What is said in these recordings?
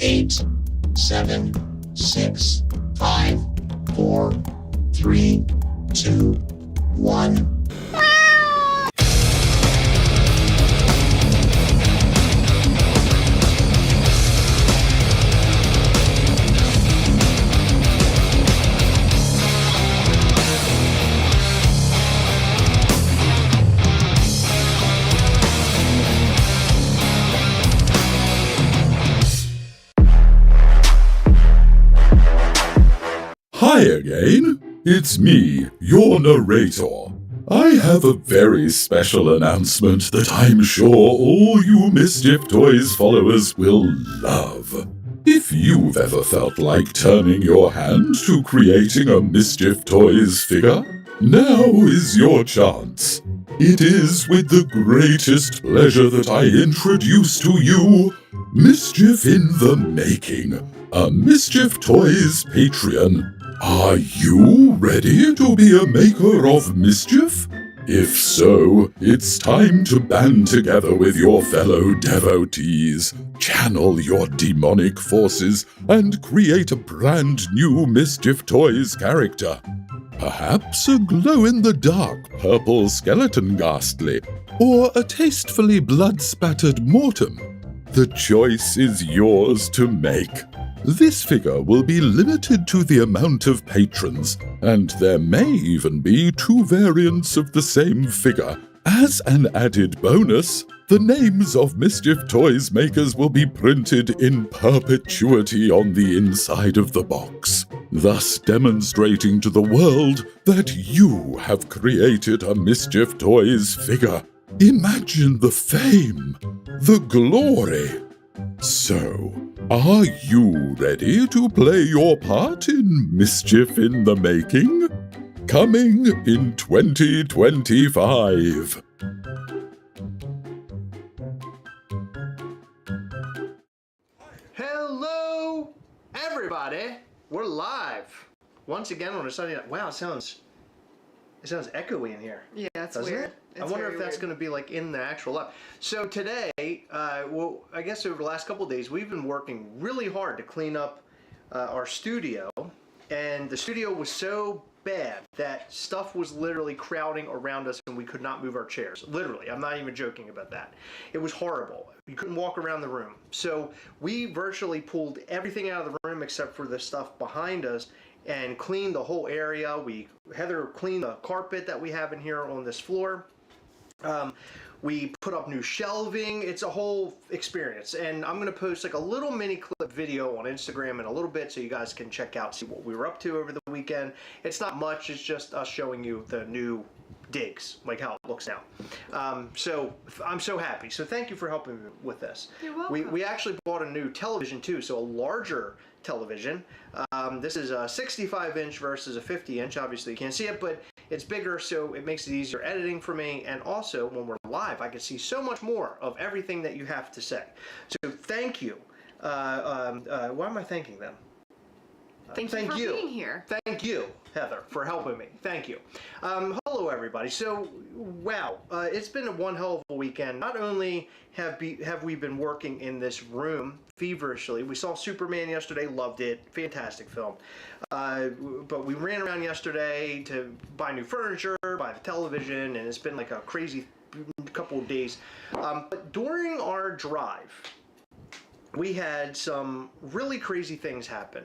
Eight, 7, 6, 5, 4, 3, 2, 1. Hi again, it's me, your narrator. I have a very special announcement that I'm sure all you Mischief Toys followers will love. If you've ever felt like turning your hand to creating a Mischief Toys figure, now is your chance. It is with the greatest pleasure that I introduce to you Mischief in the Making, a Mischief Toys Patreon. Are you ready to be a maker of mischief? If so, it's time to band together with your fellow devotees, channel your demonic forces, and create a brand new Mischief Toys character. Perhaps a glow-in-the-dark purple skeleton ghastly, or a tastefully blood-spattered Mortem. The choice is yours to make. This figure will be limited to the amount of patrons, and there may even be 2 variants of the same figure. As an added bonus, the names of Mischief Toys makers will be printed in perpetuity on the inside of the box, thus demonstrating to the world that you have created a Mischief Toys figure. Imagine the fame, the glory. So, are you ready to play your part in Mischief in the Making? Coming in 2025. Hello, everybody. We're live once again on a Sunday night. Wow, it sounds echoey in here. Yeah, it's Doesn't weird. it? It's I wonder if very that's weird. going to be like in the actual live. So today, well, I guess over the last couple of days, we've been working really hard to clean up our studio, and the studio was so bad that stuff was literally crowding around us and we could not move our chairs. Literally, I'm not even joking about that. It was horrible. You couldn't walk around the room. So we virtually pulled everything out of the room except for the stuff behind us and cleaned the whole area. Heather cleaned the carpet that we have in here on this floor. We put up new shelving. It's a whole experience, and I'm gonna post like a little mini clip video on Instagram in a little bit so you guys can check out, see what we were up to over the weekend. It's not much, it's just us showing you the new digs, like how it looks now. So I'm so happy. So thank you for helping me with this. You're welcome. We actually bought a new television too, so a larger television. This is a 65-inch versus a 50-inch. Obviously you can't see it, but it's bigger, so it makes it easier editing for me. And also, when we're live, I can see so much more of everything that you have to say. So thank you. Why am I thanking them? Thank you for being here. Thank you, Heather, for helping me. Thank you. Hello, everybody. So, wow, it's been one hell of a weekend. Not only have we been working in this room feverishly, we saw Superman yesterday, loved it, fantastic film. But we ran around yesterday to buy new furniture, buy the television, and it's been like a crazy couple of days. But during our drive, we had some really crazy things happen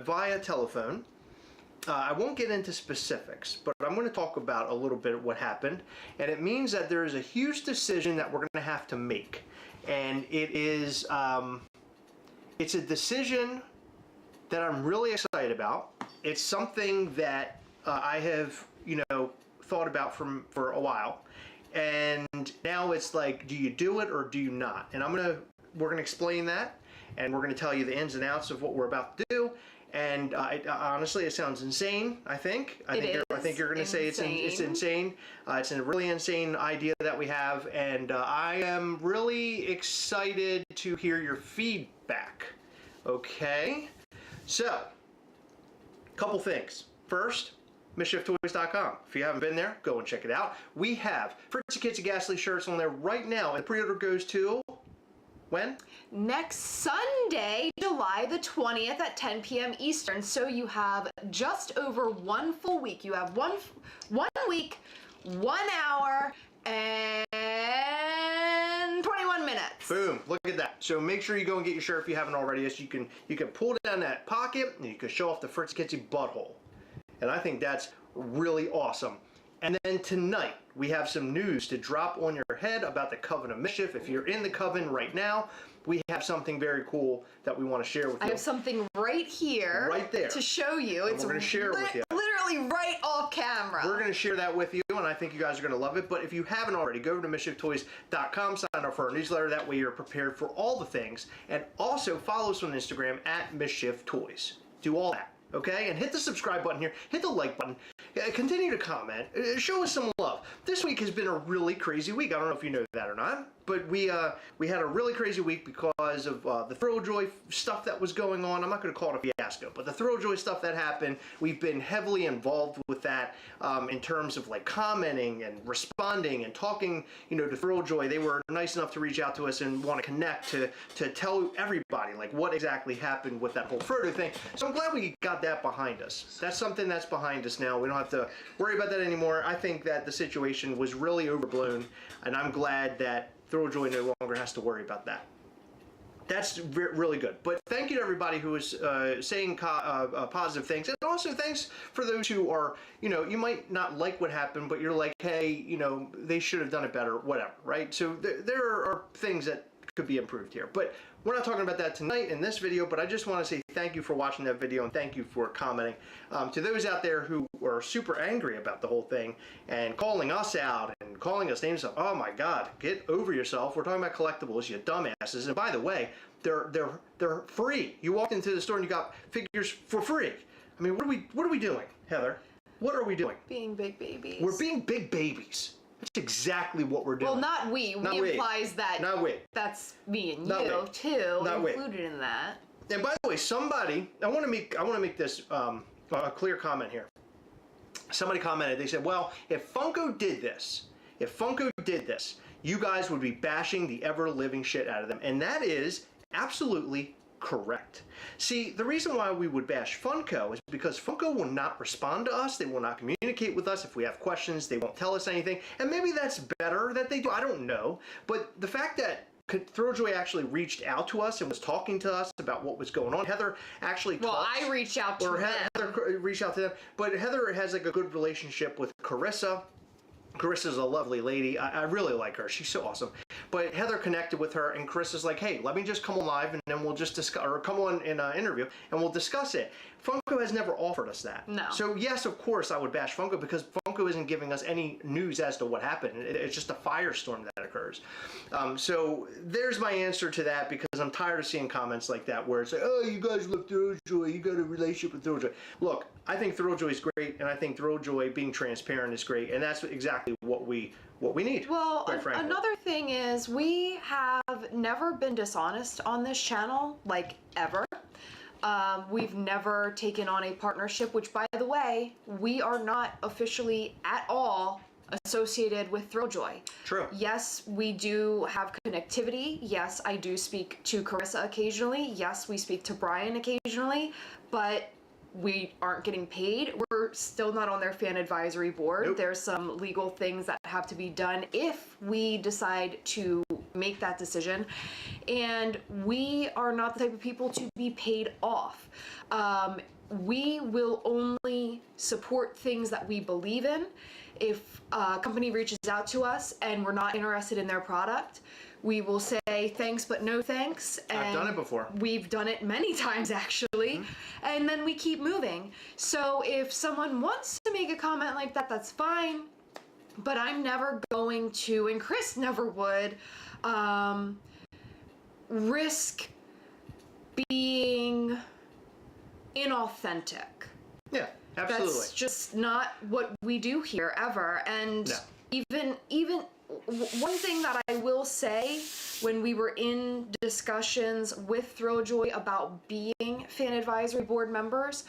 via telephone. I won't get into specifics, but I'm going to talk about a little bit of what happened. And it means that there is a huge decision that we're going to have to make. And it is, it's a decision that I'm really excited about. It's something that I have, thought about for a while. And now it's like, do you do it or do you not? And we're going to explain that, and we're going to tell you the ins and outs of what we're about to do. And honestly, it sounds insane. I think you're going to say it's insane. It's a really insane idea that we have, and I am really excited to hear your feedback. Okay, so couple things. First, MischiefToys.com. If you haven't been there, go and check it out. We have Fritzy Kitsy Ghastly shirts on there right now, and pre-order goes to when? Next Sunday, July the 20th at 10 p.m. Eastern. So you have just over one full week. You have one week, 1 hour, and 21 minutes. Boom! Look at that. So make sure you go and get your shirt if you haven't already. So you can pull down that pocket and you can show off the Fritzy Kitsy butthole. And I think that's really awesome. And then tonight, we have some news to drop on your head about the Coven of Mischief. If you're in the Coven right now, we have something very cool that we want to share with you. I have something right here. Right there. To show you. It's we're going to share it with you. Literally right off camera. We're going to share that with you, and I think you guys are going to love it. But if you haven't already, go over to MischiefToys.com, sign up for our newsletter. That way you're prepared for all the things. And also follow us on Instagram at Mischief Toys. Do all that. Okay, and hit the subscribe button here, hit the like button, continue to comment, show us some love. This week has been a really crazy week. I don't know if you know that or not, but we had a really crazy week because of the Thrilljoy stuff that was going on. I'm not going to call it a fiasco, but the Thrilljoy stuff that happened, we've been heavily involved with that in terms of like commenting and responding and talking, to Thrilljoy. They were nice enough to reach out to us and want to connect to tell everybody like what exactly happened with that whole Frodo thing. So I'm glad we got that behind us. That's something that's behind us now. We don't have to worry about that anymore. I think that the situation was really overblown, and I'm glad that Thrilljoy no longer has to worry about that. That's really good. But thank you to everybody who is saying positive things. And also thanks for those who are, you might not like what happened, but you're like, hey, they should have done it better, whatever, right? So there are things that could be improved here. But we're not talking about that tonight in this video, but I just want to say thank you for watching that video and thank you for commenting. To those out there who are super angry about the whole thing and calling us out and calling us names, oh my God, get over yourself. We're talking about collectibles, you dumbasses. And by the way, they're free. You walked into the store and you got figures for free. I mean, what are we doing, Heather? What are we doing? Being big babies. We're being big babies. That's exactly what we're doing. Well, not we. We implies that. Not we. That's me and not you we. too, not included in that. And by the way, somebody, I want to make this a clear comment here. Somebody commented. They said, "Well, if Funko did this, you guys would be bashing the ever-living shit out of them," and that is absolutely correct. See, the reason why we would bash Funko is because Funko will not respond to us. They will not communicate with us. If we have questions, they won't tell us anything. And maybe that's better that they do. I don't know. But the fact that Thrilljoy actually reached out to us and was talking to us about what was going on. Heather actually I reached out to them. Heather reached out to them. But Heather has like a good relationship with Carissa. Carissa's a lovely lady. I really like her. She's so awesome. But Heather connected with her, and Carissa's like, hey, let me just come on live, and then we'll just discuss, or come on in an interview, and we'll discuss it. Funko has never offered us that. No. So yes, of course, I would bash Funko because Funko isn't giving us any news as to what happened. It's just a firestorm that occurs. So there's my answer to that, because I'm tired of seeing comments like that where it's like, oh, you guys love Thrilljoy, you got a relationship with Thrilljoy. Look, I think Thrilljoy is great, and I think Thrilljoy being transparent is great, and that's exactly what we need. Well, quite frankly. another thing is we have never been dishonest on this channel, like ever. We've never taken on a partnership, which, by the way, we are not officially at all associated with Thrilljoy. True. Yes, we do have connectivity. Yes, I do speak to Carissa occasionally. Yes, we speak to Brian occasionally, but we aren't getting paid. We're still not on their fan advisory board. Nope. There's some legal things that have to be done if we decide to make that decision. And we are not the type of people to be paid off. We will only support things that we believe in. If a company reaches out to us and we're not interested in their product, we will say thanks but no thanks. And I've done it before. We've done it many times actually. And then we keep moving. So if someone wants to make a comment like that, that's fine. But I'm never going to, and Chris never would, risk being inauthentic. Yeah, absolutely. That's just not what we do here ever. And No. even one thing that I will say, when we were in discussions with Thrilljoy about being fan advisory board members,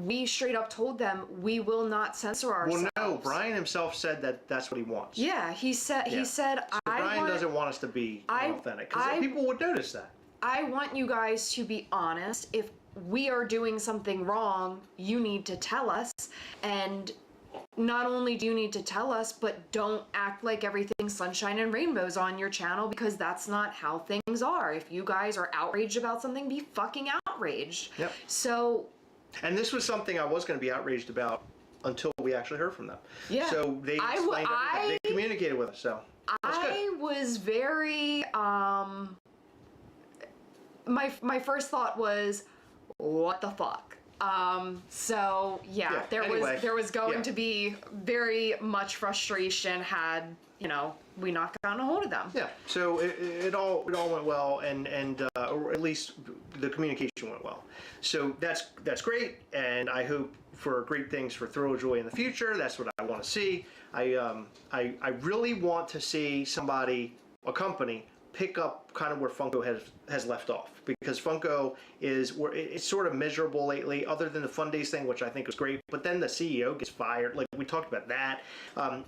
we straight up told them we will not censor ourselves. Well, no, Brian himself said that that's what he wants. Yeah, he said So Brian doesn't want us to be authentic, because people would notice that. I want you guys to be honest. If we are doing something wrong, you need to tell us. And not only do you need to tell us, but don't act like everything's sunshine and rainbows on your channel, because that's not how things are. If you guys are outraged about something, be fucking outraged. Yep. So... And this was something I was going to be outraged about until we actually heard from them. Yeah. So they explained everything. They communicated with us, so that's good. I was very... My first thought was, what the fuck? So yeah, there was going to be very much frustration had, you know, we not gotten a hold of them. Yeah, so it all went well, and or at least the communication went well. So that's great, and I hope for great things for Thrilljoy in the future. That's what I want to see. I really want to see a company pick up kind of where Funko has left off, because Funko it's sort of miserable lately, other than the Fun Days thing, which I think was great, but then the CEO gets fired, like we talked about that.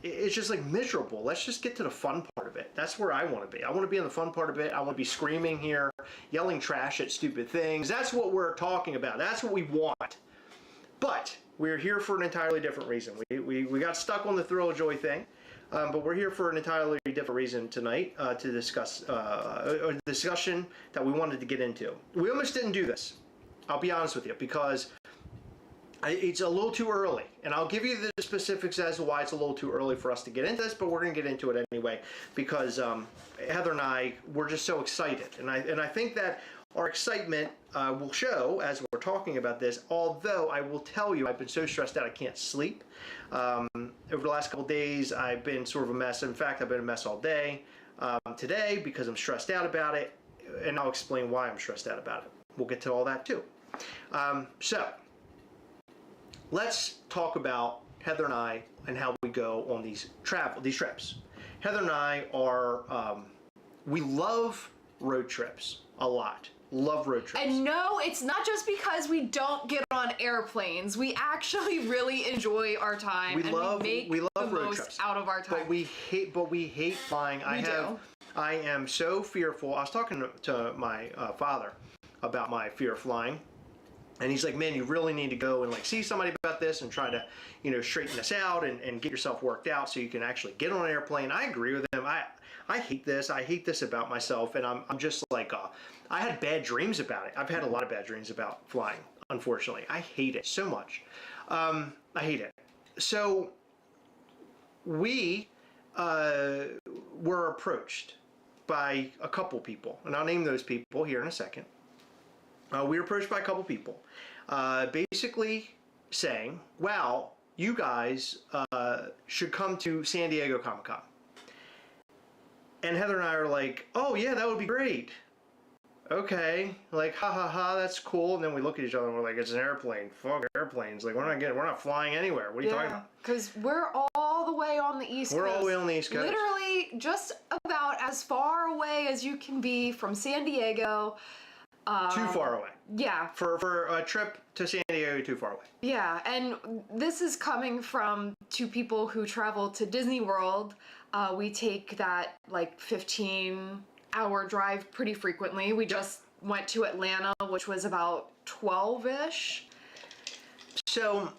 It's just like miserable. Let's just get to the fun part of it. That's where I want to be. I want to be in the fun part of it. I want to be screaming here, yelling trash at stupid things. That's what we're talking about. That's what we want. But we're here for an entirely different reason. We got stuck on the Thrilljoy thing. But we're here for an entirely different reason tonight, to discuss a discussion that we wanted to get into. We almost didn't do this, I'll be honest with you, because it's a little too early. And I'll give you the specifics as to why it's a little too early for us to get into this, but we're going to get into it anyway, because Heather and I, we're just so excited. And I think that our excitement will show as we're talking about this, although I will tell you, I've been so stressed out I can't sleep. Over the last couple days, I've been sort of a mess. In fact, I've been a mess all day today because I'm stressed out about it, and I'll explain why I'm stressed out about it. We'll get to all that too. So, let's talk about Heather and I and how we go on these trips. Heather and I are, we love road trips a lot. Love road trips. And no, it's not just because we don't get on airplanes. We actually really enjoy our time. We make the road most trips out of our time. But we hate flying. I am so fearful. I was talking to my father about my fear of flying. And he's like, man, you really need to go and like see somebody about this and try to, you know, straighten this out and get yourself worked out so you can actually get on an airplane. I agree with him. I hate this. I hate this about myself. And I'm just like, I had bad dreams about it. I've had a lot of bad dreams about flying, unfortunately. I hate it so much. I hate it. So we were approached by a couple people, and I'll name those people here in a second. We were approached by a couple people, basically saying, wow, you guys should come to San Diego Comic-Con. And Heather and I are like, oh yeah, that would be great. Okay, like, ha ha ha, that's cool. And then we look at each other and we're like, it's an airplane. Fuck airplanes. Like, we're not flying anywhere. What are you talking about? Because we're all the way on the East Coast. We're all the way on the East Coast. Literally just about as far away as you can be from San Diego. Too far away. Yeah. For a trip to San Diego, too far away. Yeah, and this is coming from two people who travel to Disney World. We take that like 15-hour drive pretty frequently. We just went to Atlanta, which was about 12-ish. So,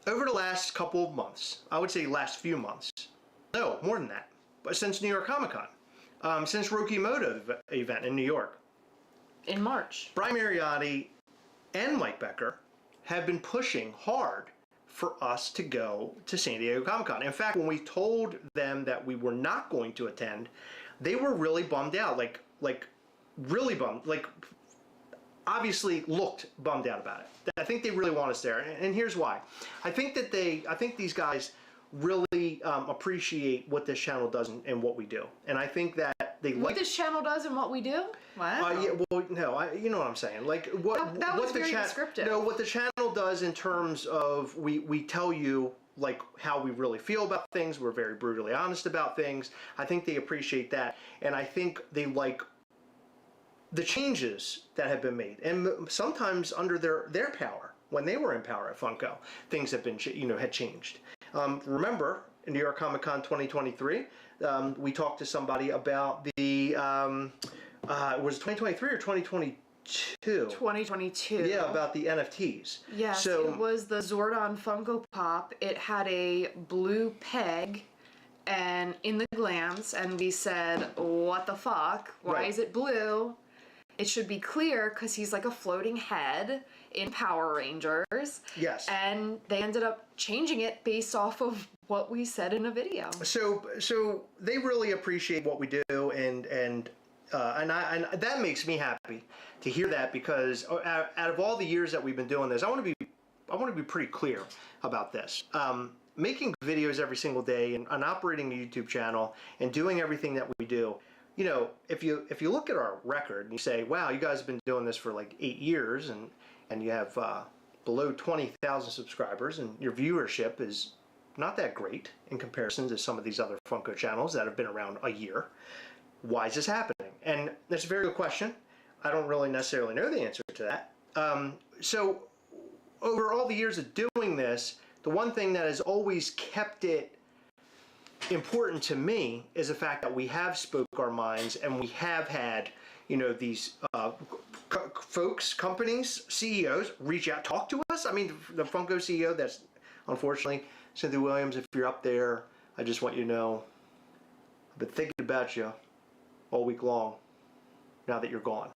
over the last couple of months, I would say last few months, no, more than that, but since New York Comic Con, since Rokimoto event in New York, In March. Brian Mariotti and Mike Becker have been pushing hard for us to go to San Diego Comic-Con. In fact, when we told them that we were not going to attend, they were really bummed out, like really bummed, like obviously looked bummed out about it. I think they really want us there, and here's why. I think these guys really appreciate what this channel does and what we do, and I think that they What like this channel does and what we do? Wow. yeah, well, no, you know what I'm saying. Like That was what the very descriptive. No, what the channel does in terms of we tell you like how we really feel about things. We're very brutally honest about things. I think they appreciate that, and I think they like the changes that have been made, and sometimes under their power when they were in power at Funko, things have been had changed. Remember in New York Comic Con 2023. We talked to somebody about the, was it 2023 or 2022? 2022. Yeah, about the NFTs. Yes, So, it was the Zordon Funko Pop. It had a blue peg and in the glance, and we said, what the fuck? Why Right. is it blue? It should be clear because he's like a floating head in Power Rangers. yes. And they ended up changing it based off of what we said in a video. So they really appreciate what we do, and that makes me happy to hear that, because out of all the years that we've been doing this, I want to be pretty clear about this. Making videos every single day and operating a YouTube channel and doing everything that we do. You know, if you look at our record and you say, wow, you guys have been doing this for like 8 years, and you have below 20,000 subscribers, and your viewership is not that great in comparison to some of these other Funko channels that have been around a year. Why is this happening? And that's a very good question. I don't really necessarily know the answer to that. So over all the years of doing this, the one thing that has always kept it important to me is the fact that we have spoke our minds, and we have had, these folks, companies, CEOs reach out, talk to us. I mean, the Funko CEO, that's unfortunately Cynthia Williams. If you're up there, I just want you to know I've been thinking about you all week long now that you're gone,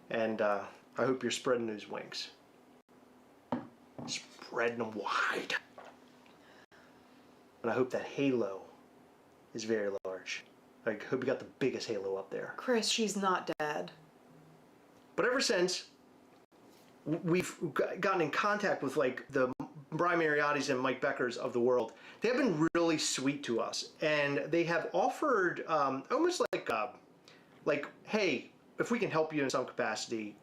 and I hope you're spreading those wings, spreading them wide. And I hope that halo is very large. I hope you got the biggest halo up there. Chris, she's not dead. But ever since we've gotten in contact with like the Brian Mariotti's and Mike Becker's of the world, they have been really sweet to us, and they have offered almost like, hey, if we can help you in some capacity,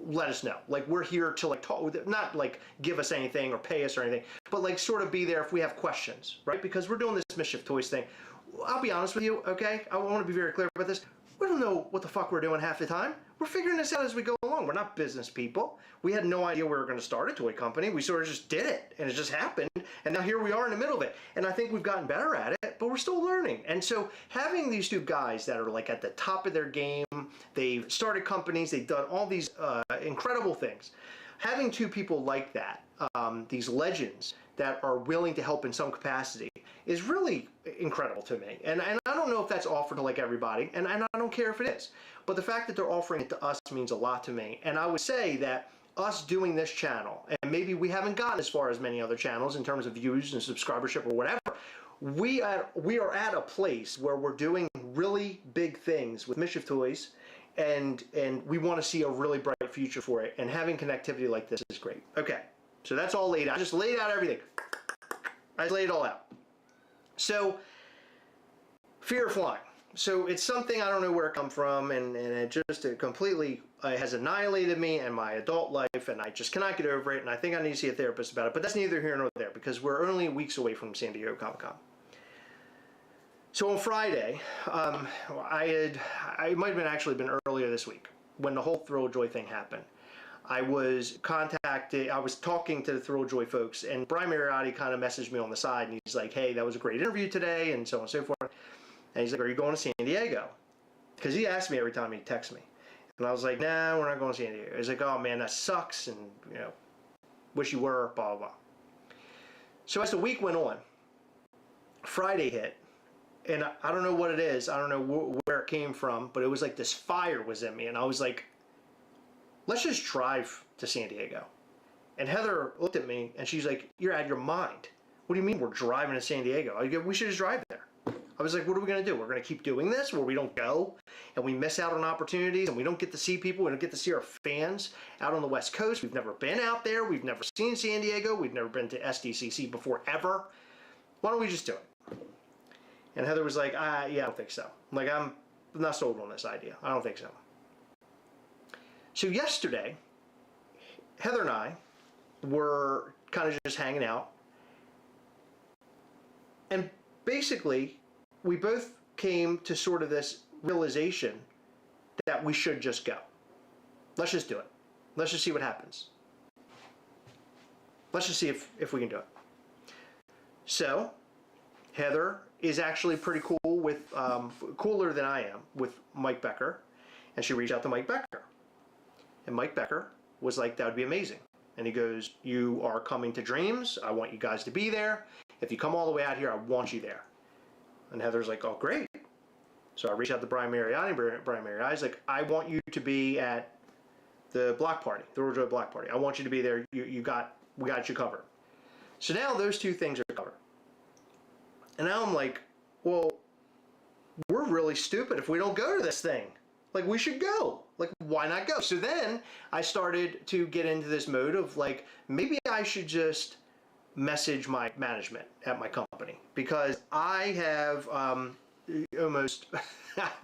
let us know. Like, we're here to like talk with, not like give us anything or pay us or anything, but like sort of be there if we have questions, right? Because we're doing this Mischief Toys thing. I'll be honest with you, okay? I want to be very clear about this. We don't know what the fuck we're doing half the time. We're figuring this out as we go along. We're not business people. We had no idea we were going to start a toy company. We sort of just did it, and it just happened. And now here we are in the middle of it. And I think we've gotten better at it, but we're still learning. And so having these two guys that are like at the top of their game, they've started companies, they've done all these incredible things. Having two people like that, these legends that are willing to help in some capacity, is really incredible to me. And I don't know if that's offered to like everybody, and I don't care if it is. But the fact that they're offering it to us means a lot to me. And I would say that us doing this channel, and maybe we haven't gotten as far as many other channels in terms of views and subscribership or whatever, we are at a place where we're doing really big things with Mischief Toys, and we want to see a really bright future for it. And having connectivity like this is great. Okay, so that's all laid out. I just laid out everything. I just laid it all out. So, fear of flying. So it's something I don't know where it come from, and it just completely has annihilated me and my adult life, and I just cannot get over it, and I think I need to see a therapist about it. But that's neither here nor there, because we're only weeks away from San Diego Comic-Con. So on Friday, it might have actually been earlier this week when the whole Thrilljoy thing happened. I was talking to the Thrilljoy folks, and Brian Mariotti kind of messaged me on the side, and he's like, hey, that was a great interview today, and so on and so forth. And he's like, are you going to San Diego? Because he asked me every time he texts me. And I was like, nah, we're not going to San Diego. He's like, oh man, that sucks, and wish you were, blah, blah, blah. So as the week went on, Friday hit, and I don't know what it is. I don't know where it came from, but it was like this fire was in me, and I was like, let's just drive to San Diego. And Heather looked at me, and she's like, you're out of your mind. What do you mean we're driving to San Diego? I go, we should just drive there. I was like, what are we going to do? We're going to keep doing this where we don't go and we miss out on opportunities and we don't get to see people. We don't get to see our fans out on the West Coast. We've never been out there. We've never seen San Diego. We've never been to SDCC before, ever. Why don't we just do it? And Heather was like, yeah, I don't think so. Like, I'm not sold on this idea. I don't think so. So yesterday, Heather and I were kind of just hanging out. And basically, we both came to sort of this realization that we should just go. Let's just do it. Let's just see what happens. Let's just see if we can do it. So, Heather is actually pretty cool with, cooler than I am, with Mike Becker. And she reached out to Mike Becker. And Mike Becker was like, that would be amazing. And he goes, you are coming to Dreams. I want you guys to be there. If you come all the way out here, I want you there. And Heather's like, oh, great. So I reached out to Brian Mariotti. Brian Mariotti's like, I want you to be at the block party, the Thrilljoy block party. I want you to be there. We got you covered. So now those two things are covered. And now I'm like, well, we're really stupid if we don't go to this thing. Like, we should go. Like, why not go? So then I started to get into this mode of like, maybe I should just message my management at my company, because I have almost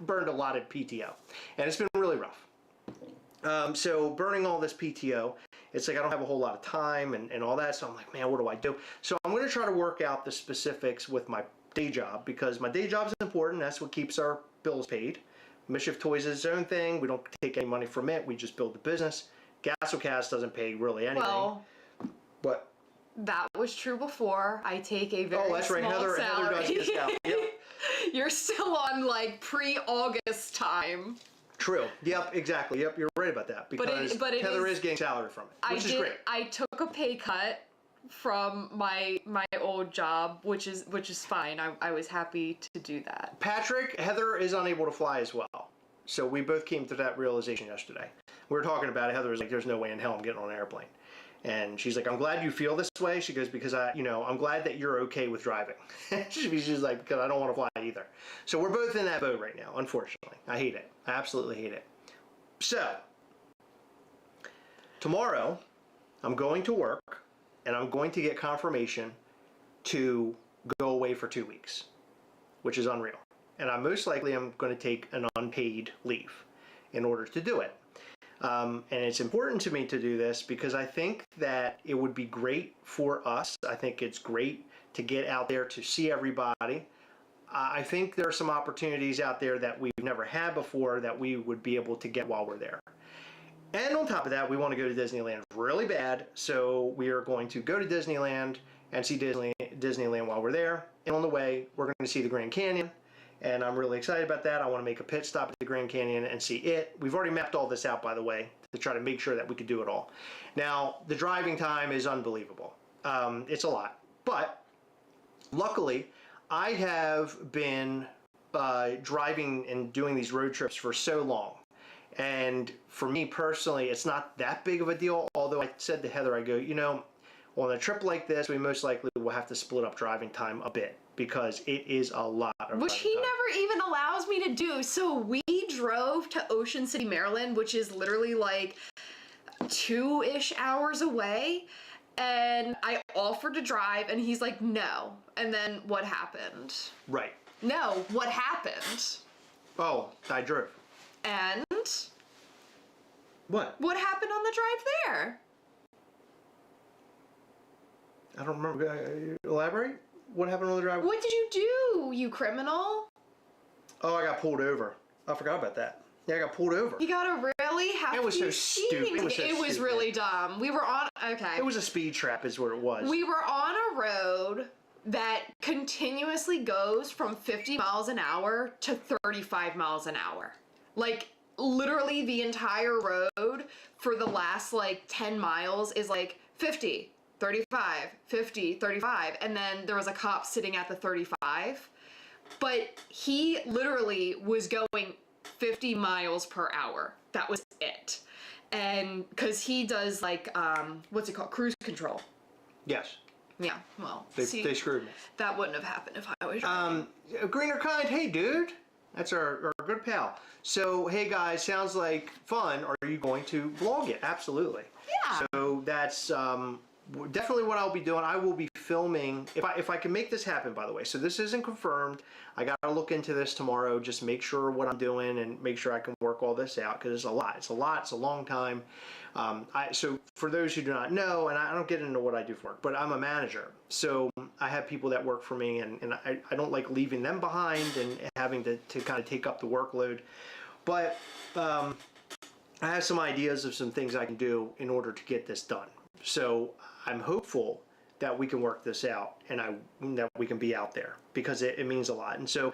burned a lot of PTO, and it's been really rough. So burning all this PTO, it's like I don't have a whole lot of time and all that, so I'm like, man, what do I do? So I'm going to try to work out the specifics with my day job, because my day job is important. That's what keeps our bills paid. Mischief Toys is its own thing. We don't take any money from it. We just build the business. Gastlecast doesn't pay really anything. Well, what? That was true before. I take a very that's right. small Heather does salary. discount. Yep. You're still on like pre-August time. True. Yep, exactly. Yep, you're right about that, because Heather is getting salary from it, which is great. I took a pay cut from my old job, which is fine. I was happy to do that. Patrick, Heather is unable to fly as well. So we both came to that realization yesterday. We were talking about it. Heather was like, there's no way in hell I'm getting on an airplane. And she's like, I'm glad you feel this way. She goes, because I'm glad that you're okay with driving. She's like, because I don't want to fly either. So we're both in that boat right now, unfortunately. I hate it. I absolutely hate it. So, tomorrow, I'm going to work, and I'm going to get confirmation to go away for 2 weeks, which is unreal. And I most likely am going to take an unpaid leave in order to do it. And it's important to me to do this because I think that it would be great for us. I think it's great to get out there to see everybody. I think there are some opportunities out there that we've never had before that we would be able to get while we're there. And on top of that, we want to go to Disneyland really bad. So we are going to go to Disneyland and see Disneyland while we're there. And on the way, we're going to see the Grand Canyon. And I'm really excited about that. I want to make a pit stop at the Grand Canyon and see it. We've already mapped all this out, by the way, to try to make sure that we could do it all. Now, the driving time is unbelievable. It's a lot. But luckily, I have been driving and doing these road trips for so long. And for me personally, it's not that big of a deal. Although I said to Heather, I go, on a trip like this, we most likely will have to split up driving time a bit. because it is a lot of Which he never even allows me to do. So we drove to Ocean City, Maryland, which is literally like 2-ish hours away. And I offered to drive, and he's like, no. And then what happened? Right. No, what happened? Oh, I drove. And What? what happened on the drive there? I don't remember. Elaborate? What happened on the drive? What did you do, you criminal? Oh, I got pulled over. I forgot about that. Yeah, I got pulled over. You got a really hefty It was so speeding stupid. It was so It was stupid. really dumb. We were on, okay. It was a speed trap is what it was. We were on a road that continuously goes from 50 miles an hour to 35 miles an hour. Like, literally the entire road for the last, like, 10 miles is, like, 50, 35, 50, 35. And then there was a cop sitting at the 35. But he literally was going 50 miles per hour. That was it. And because he does, like, what's it called? Cruise control. Yes. Yeah, well, They see, screwed me. that wouldn't have happened if I was driving. Greener Kind, hey dude. That's our good pal. So, hey guys, sounds like fun. Are you going to vlog it? Absolutely. Yeah. So that's definitely what I'll be doing. I will be filming, if I can make this happen, by the way. So this isn't confirmed. I got to look into this tomorrow, just make sure what I'm doing and make sure I can work all this out, because it's a lot. It's a lot. It's a long time. So for those who do not know, and I don't get into what I do for work, but I'm a manager. So I have people that work for me, and I don't like leaving them behind and having to kind of take up the workload. But I have some ideas of some things I can do in order to get this done. So I'm hopeful that we can work this out and that we can be out there, because it means a lot. And so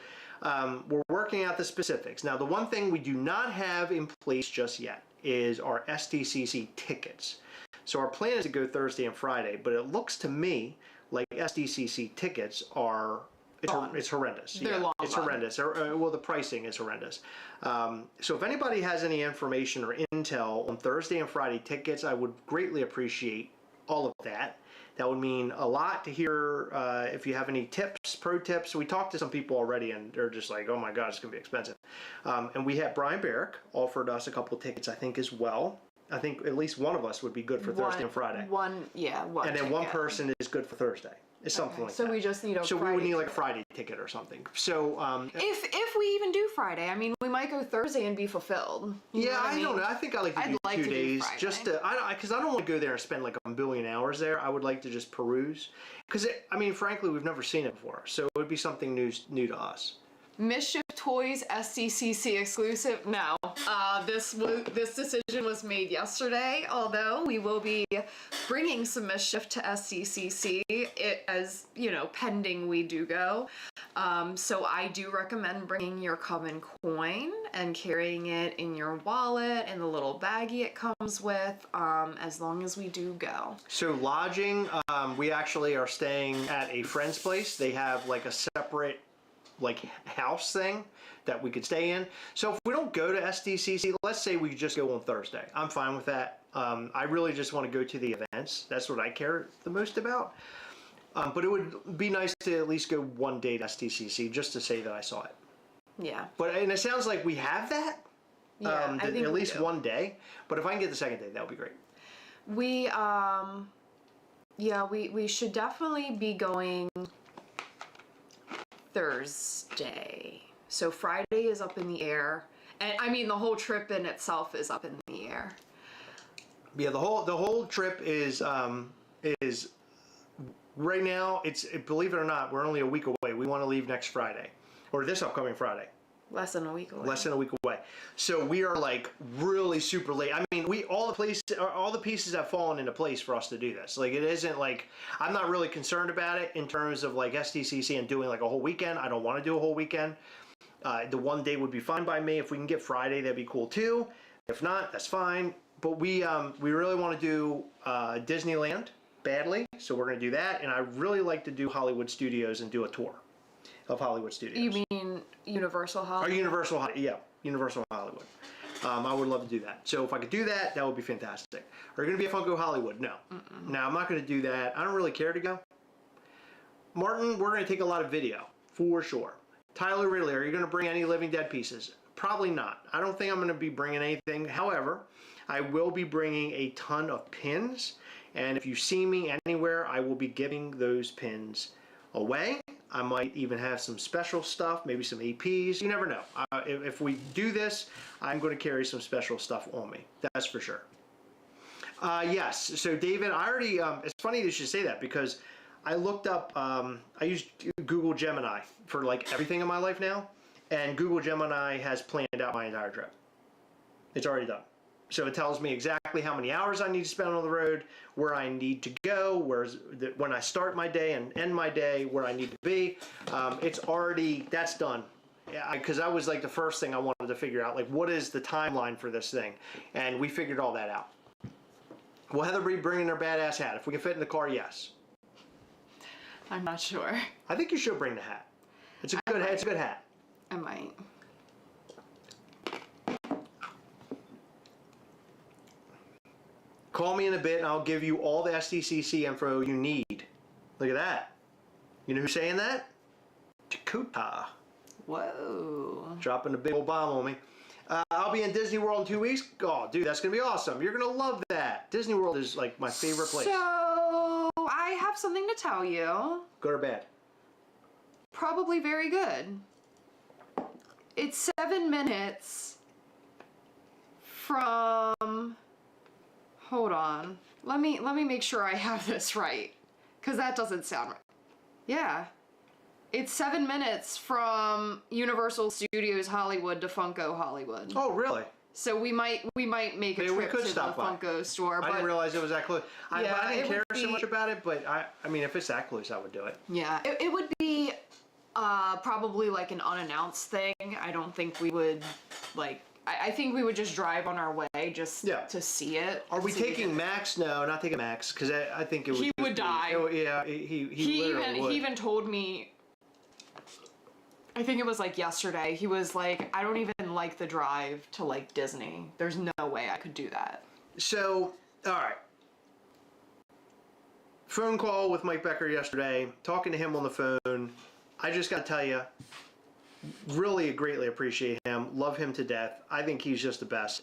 we're working out the specifics. Now, the one thing we do not have in place just yet is our SDCC tickets. So our plan is to go Thursday and Friday, but it looks to me like SDCC tickets are it's horrendous. They're long It's gone. horrendous. Well, the pricing is horrendous. So if anybody has any information or intel on Thursday and Friday tickets, I would greatly appreciate all of that. That would mean a lot to hear. If you have any tips, pro tips. We talked to some people already, and they're just like, oh my God, it's going to be expensive. And we had Brian Barrick offered us a couple of tickets, I think, as well. I think at least one of us would be good for Thursday and Friday. One. And then one person is good for Thursday. It's something like So that. we just need a So Friday we would need like a Friday ticket or something. So If we even do Friday, I mean, we might go Thursday and be fulfilled. You know yeah, what I mean? don't know. I think I like to I'd do like 2 to do days, Friday. just to because I don't want to go there and spend like a billion hours there. I would like to just peruse, because I mean, frankly, we've never seen it before, so it would be something new to us. Mischief Toys SDCC exclusive. No, this decision was made yesterday. Although we will be bringing some Mischief to SDCC, as you know, pending we do go. So I do recommend bringing your Coven coin and carrying it in your wallet in the little baggie it comes with. As long as we do go. So lodging, we actually are staying at a friend's place. They have like a separate like house thing that we could stay in. So if we don't go to SDCC, let's say we just go on Thursday. I'm fine with that. I really just want to go to the events. That's what I care the most about. But it would be nice to at least go one day to SDCC just to say that I saw it. Yeah. And it sounds like we have that. Yeah, I think at we least do. one day. But if I can get the second day, that would be great. We we should definitely be going Thursday. So Friday is up in the air. And I mean the whole trip in itself is up in the air. Yeah, the whole trip is right now. It's, believe it or not, we're only a week away. We want to leave next Friday, or this upcoming Friday. Less than a week away. Less than a week away. So we are like really super late. I mean, all the pieces have fallen into place for us to do this. Like, it isn't like, I'm not really concerned about it in terms of like SDCC and doing like a whole weekend. I don't want to do a whole weekend. The one day would be fine by me. If we can get Friday, that'd be cool too. If not, that's fine. But we really want to do Disneyland badly, so we're going to do that. And I really like to do Hollywood Studios and do a tour of Hollywood Studios. You mean Universal Or Hollywood? Universal Hollywood. I would love to do that. So if I could do that, that would be fantastic. Are you going to be at Funko Hollywood? No. No, I'm not going to do that. I don't really care to go. Martin, we're going to take a lot of video, for sure. Tyler Ridley, are you going to bring any Living Dead pieces? Probably not. I don't think I'm going to be bringing anything. However, I will be bringing a ton of pins. And if you see me anywhere, I will be giving those pins away. I might even have some special stuff, maybe some APs. You never know. If we do this, I'm going to carry some special stuff on me. That's for sure. Yes. So David, I already, it's funny you should say that because I looked up, I use Google Gemini for like everything in my life now. And Google Gemini has planned out my entire trip. It's already done. So it tells me exactly how many hours I need to spend on the road, where I need to go, when I start my day and end my day, where I need to be. It's already, that's done. Because that was like the first thing I wanted to figure out, like what is the timeline for this thing? And we figured all that out. Will Heather be bringing her badass hat? If we can fit in the car, yes. I'm not sure. I think you should bring the hat. It's a good hat. It's a good hat. I might. Call me in a bit and I'll give you all the SDCC info you need. Look at that. You know who's saying that? Dakota. Whoa. Dropping a big old bomb on me. I'll be in Disney World in 2 weeks. Oh, dude, that's going to be awesome. You're going to love that. Disney World is like my favorite place. So, I have something to tell you. Good or bad? Probably very good. It's 7 minutes from... Hold on. Let me make sure I have this right. Because that doesn't sound right. Yeah. It's 7 minutes from Universal Studios Hollywood to Funko Hollywood. Oh, really? So we might make a trip to the Funko store. I didn't realize it was that close. Yeah, I didn't care so much about it, but I mean, if it's that close, I would do it. Yeah, it would be probably like an unannounced thing. I don't think we would like. I think we would just drive on our way just to see it. Are we taking Max? No, not taking Max, because I think it would. He would die. Yeah, he literally would. He even told me. I think it was like yesterday. He was like, I don't even like the drive to like Disney. There's no way I could do that. So, all right. Phone call with Mike Becker yesterday. Talking to him on the phone. I just got to tell you, really greatly appreciate him. Love him to death. I think he's just the best.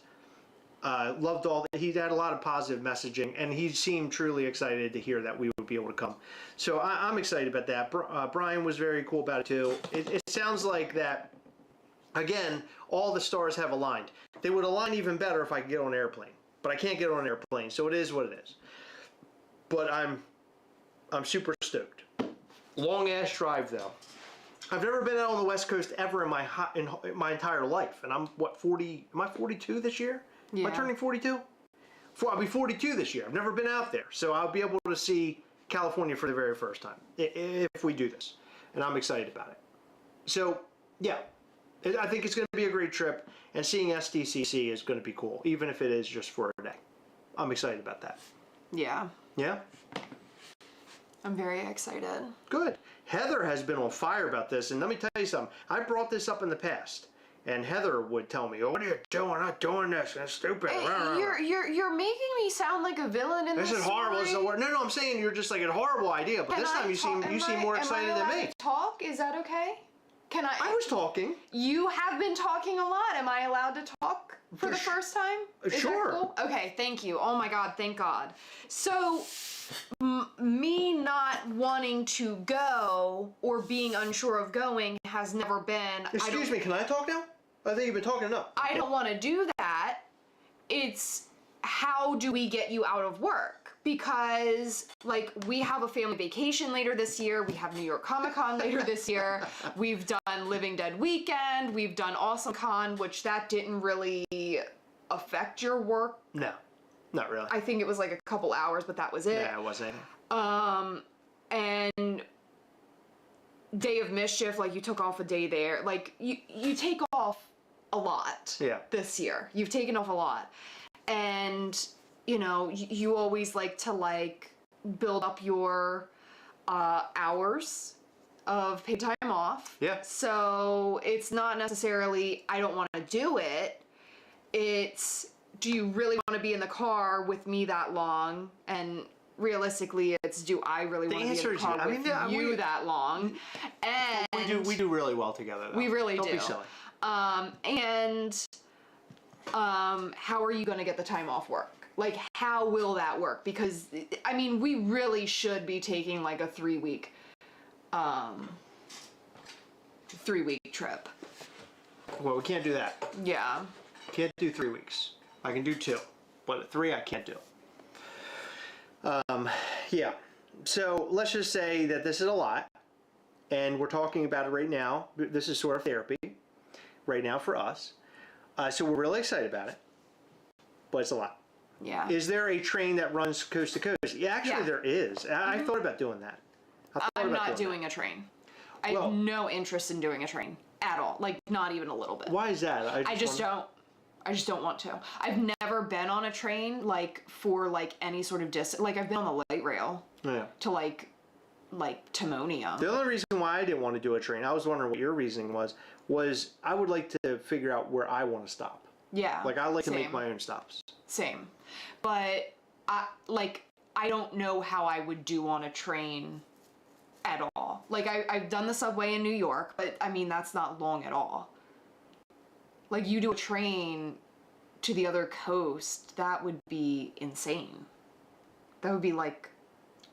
Loved all that. He had a lot of positive messaging, and he seemed truly excited to hear that we would be able to come. So I'm excited about that. Brian was very cool about it too. It sounds like that, again, all the stars have aligned. They would align even better if I could get on an airplane, but I can't get on an airplane, so it is what it is. But I'm super stoked. Long ass drive though. I've never been out on the West Coast ever in my entire life, and I'm what 40? Am I 42 this year? Yeah. Am I turning 42? I'll be 42 this year. I've never been out there, so I'll be able to see California for the very first time if we do this, and I'm excited about it. So yeah, I think it's going to be a great trip, and seeing SDCC is going to be cool, even if it is just for a day. I'm excited about that. Yeah. Yeah? I'm very excited. Good. Heather has been on fire about this, and let me tell you something. I brought this up in the past, and Heather would tell me, "Oh, what are you doing? I'm not doing this. That's stupid." Hey, you're making me sound like a villain in this is horrible. This is the word. No, I'm saying you're just like a horrible idea, but this time you seem more excited than me. Talk? Is that okay? Can I? I was talking. You have been talking a lot. Am I allowed to talk for the first time? Sure. Cool? Okay, thank you. Oh my God, thank God. So, me not wanting to go or being unsure of going has never been. Excuse me, can I talk now? I think you've been talking enough. I don't want to do that. It's how do we get you out of work? Because, like, we have a family vacation later this year. We have New York Comic Con later this year. We've done Living Dead Weekend. We've done Awesome Con, which that didn't really affect your work. No, not really. I think it was like a couple hours, but that was it. Yeah, it wasn't. And Day of Mischief, like, you took off a day there. Like, you take off a lot this year. You've taken off a lot. And, you know, you always like to, like, build up your hours of paid time off. Yeah. So it's not necessarily, I don't want to do it. It's, do you really want to be in the car with me that long? And realistically, it's do I really want to be in answer a is car yeah. I with mean, yeah, you that long? And we do really well together, though. we really Don't do. be silly. How are you going to get the time off work? Like, how will that work? Because, I mean, we really should be taking like a 3-week trip. Well, we can't do that. Yeah. Can't do 3 weeks. I can do 2, but 3 I can't do. Yeah. So let's just say that this is a lot, and we're talking about it right now. This is sort of therapy right now for us. So we're really excited about it, but it's a lot. Yeah. Is there a train that runs coast to coast? Yeah, actually Yeah. there is. I thought about doing that. I'm not doing a train. I have no interest in doing a train at all. Like, not even a little bit. Why is that? I just don't want to. I've never been on a train, like, for, like, any sort of distance. Like, I've been on the light rail to, like Timonium. The only reason why I didn't want to do a train, I was wondering what your reasoning was I would like to figure out where I want to stop. Yeah. Like, I like to make same. my own stops. Same. But, I don't know how I would do on a train at all. Like, I've done the subway in New York, but, I mean, that's not long at all. Like, you do a train to the other coast, that would be insane. That would be like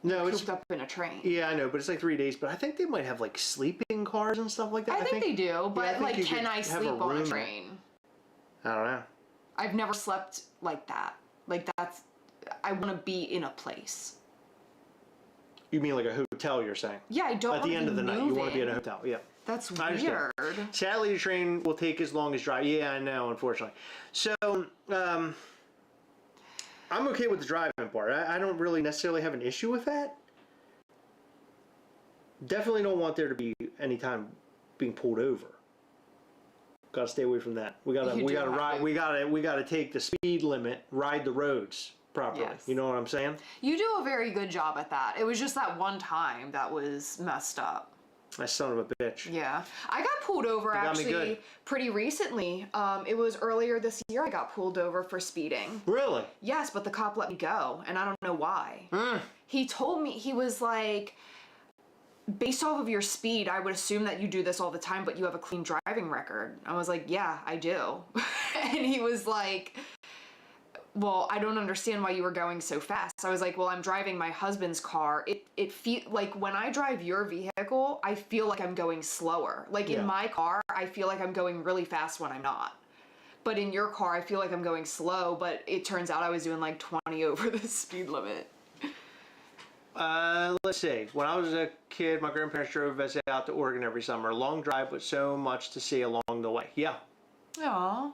cooped up in a train. Yeah, I know, but it's like 3 days. But I think they might have like sleeping cars and stuff like that. I think they do, but I think can I sleep on a train? I don't know. I've never slept like that. Like, I want to be in a place. You mean like a hotel, you're saying? Yeah, I don't. At the end of the night, you want to be in a hotel. Yeah. That's weird. Sadly, the train will take as long as drive. Yeah, I know, unfortunately. So, I'm okay with the driving part. I don't really necessarily have an issue with that. Definitely don't want there to be any time being pulled over. Gotta stay away from that. We gotta ride. We gotta take the speed limit, ride the roads properly. Yes. You know what I'm saying? You do a very good job at that. It was just that one time that was messed up. That son of a bitch. Yeah. I got pulled over actually pretty recently. It was earlier this year I got pulled over for speeding. Really? Yes, but the cop let me go, and I don't know why. He told me, he was like, based off of your speed, I would assume that you do this all the time, but you have a clean driving record. I was like, yeah, I do. And he was like, well, I don't understand why you were going so fast. I was like, well, I'm driving my husband's car. It feel like when I drive your vehicle, I feel like I'm going slower. Like in my car, I feel like I'm going really fast when I'm not. But in your car, I feel like I'm going slow, but it turns out I was doing like 20 over the speed limit. Let's see. When I was a kid, my grandparents drove us out to Oregon every summer. Long drive, but so much to see along the way. Yeah. Aw.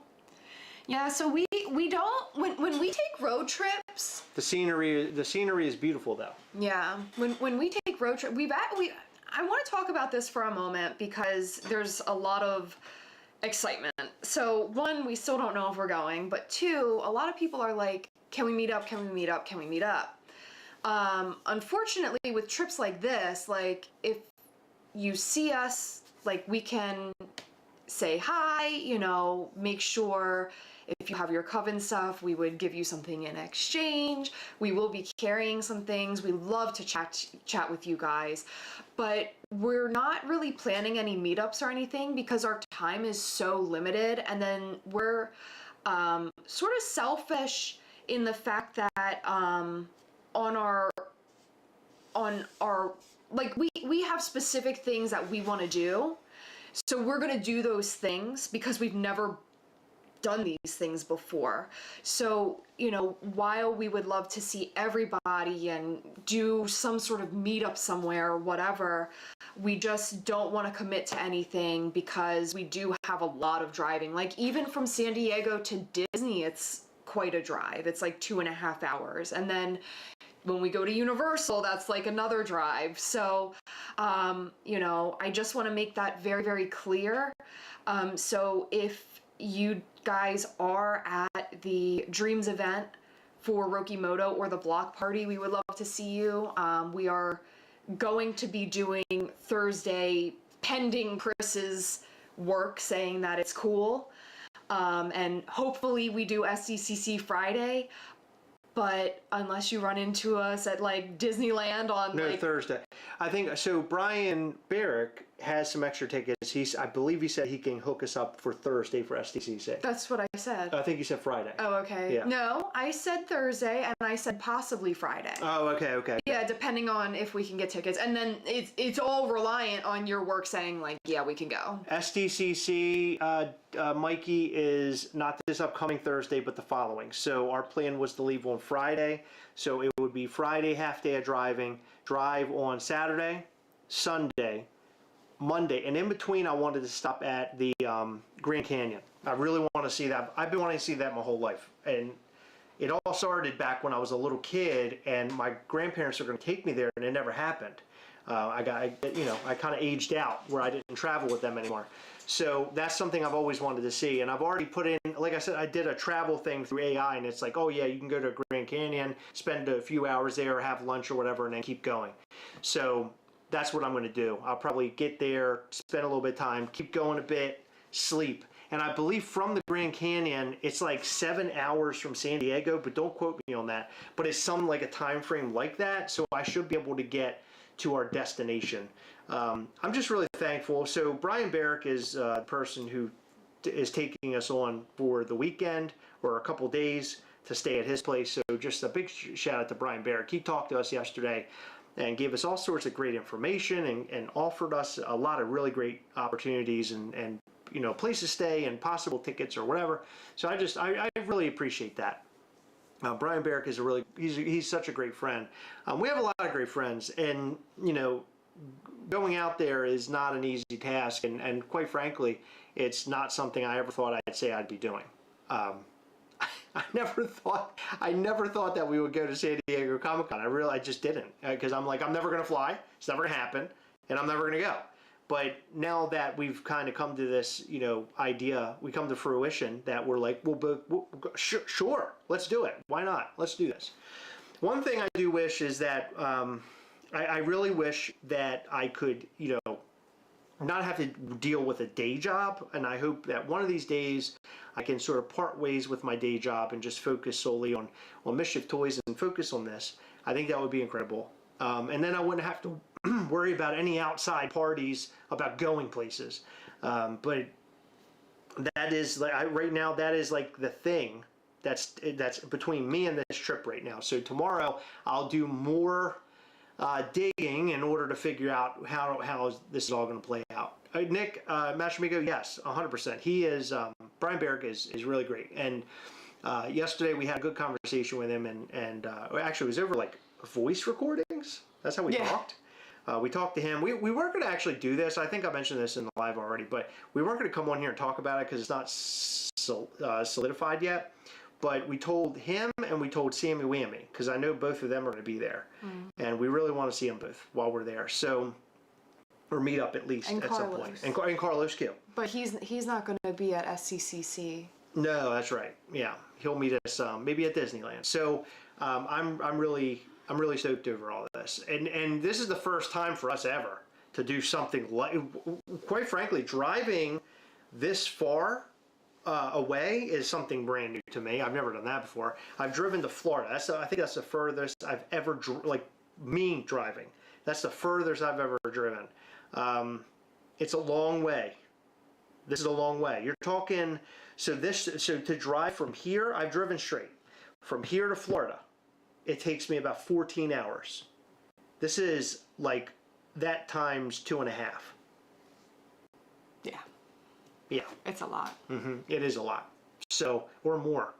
Yeah, so we don't, when we take road trips. The scenery is beautiful though. Yeah, when we take road trips, I want to talk about this for a moment because there's a lot of excitement. So one, we still don't know if we're going, but two, a lot of people are like, can we meet up? Can we meet up? Can we meet up? Unfortunately, with trips like this, like if you see us, like we can say hi, you know, make sure if you have your Coven stuff, we would give you something in exchange. We will be carrying some things. We love to chat with you guys, but we're not really planning any meetups or anything because our time is so limited, and then we're sort of selfish in the fact that on our like we have specific things that we want to do, so we're gonna do those things because we've never done these things before. So, you know, while we would love to see everybody and do some sort of meetup somewhere or whatever, we just don't want to commit to anything because we do have a lot of driving. Like even from San Diego to Disney, it's quite a drive. It's like 2.5 hours. And then when we go to Universal, that's like another drive. So, you know, I just want to make that very, very clear. So if you guys are at the Dreams event for Rokimoto or the block party, we would love to see you. We are going to be doing Thursday pending Chris's work saying that it's cool. And hopefully we do SDCC Friday. But unless you run into us at like Disneyland on No, like Thursday. I think so. Brian Barrick has some extra tickets. I believe he said he can hook us up for Thursday for SDCC. that's what I said. I think he said Friday. Oh, okay. Yeah. No, I said Thursday, and I said possibly Friday. Oh, okay. Yeah, depending on if we can get tickets, and then it's all reliant on your work saying like, yeah, we can go. SDCC, Mikey is not this upcoming Thursday, but the following. So our plan was to leave on Friday. So it would be Friday, half day of driving, drive on Saturday, Sunday, Monday, and in between I wanted to stop at the Grand Canyon. I really want to see that. I've been wanting to see that my whole life. And it all started back when I was a little kid and my grandparents were going to take me there and it never happened. I kind of aged out where I didn't travel with them anymore. So that's something I've always wanted to see. And I've already put in, like I said, I did a travel thing through AI and it's like, oh yeah, you can go to Grand Canyon, spend a few hours there, have lunch or whatever, and then keep going. So that's what I'm going to do. I'll probably get there, spend a little bit of time, keep going a bit, sleep. And I believe from the Grand Canyon, it's like 7 hours from San Diego, but don't quote me on that. But it's some like a time frame like that, so I should be able to get to our destination. I'm just really thankful. So Brian Barrick is the person who is taking us on for the weekend or a couple days to stay at his place. So just a big shout out to Brian Barrick. He talked to us yesterday and gave us all sorts of great information and offered us a lot of really great opportunities and places to stay and possible tickets or whatever. So I really appreciate that. Brian Barrick is he's such a great friend. We have a lot of great friends, and going out there is not an easy task, and quite frankly, it's not something I ever thought I'd say I'd be doing. I never thought that we would go to San Diego Comic-Con. I just didn't, because I'm like, I'm never going to fly. It's never going to happen, and I'm never going to go. But now that we've kind of come to this, idea, we come to fruition that we're like, sure, let's do it. Why not? Let's do this. One thing I do wish is that I really wish that I could, not have to deal with a day job, and I hope that one of these days I can sort of part ways with my day job and just focus solely on Mischief Toys and focus on this. I think that would be incredible. And then I wouldn't have to worry about any outside parties about going places. But that is like right now. That is like the thing that's between me and this trip right now. So tomorrow I'll do more digging in order to figure out how this is all going to play out. Nick Machamigo, yes, 100%. He is Brian Barrick is really great. And yesterday we had a good conversation with him, and actually it was over like voice recordings. That's how we talked. We talked to him. We weren't going to actually do this. I think I mentioned this in the live already, but we weren't going to come on here and talk about it because it's not solidified yet. But we told him and we told Sammy Whammy, because I know both of them are going to be there. And we really want to see them both while we're there. So, or meet up at least at some point. And Carlos Q. But he's not going to be at SCCC. No, that's right. Yeah, he'll meet us maybe at Disneyland. So I'm really stoked over all of this. And this is the first time for us ever to do something like, quite frankly, driving this far away is something brand new to me. I've never done that before. I've driven to Florida. I think that's the furthest I've ever driving. That's the furthest I've ever driven. It's a long way. This is a long way. You're talking, so to drive from here, I've driven straight. From here to Florida, it takes me about 14 hours. This is like that times 2.5. Yeah. Yeah. It's a lot. It is a lot. So, or more.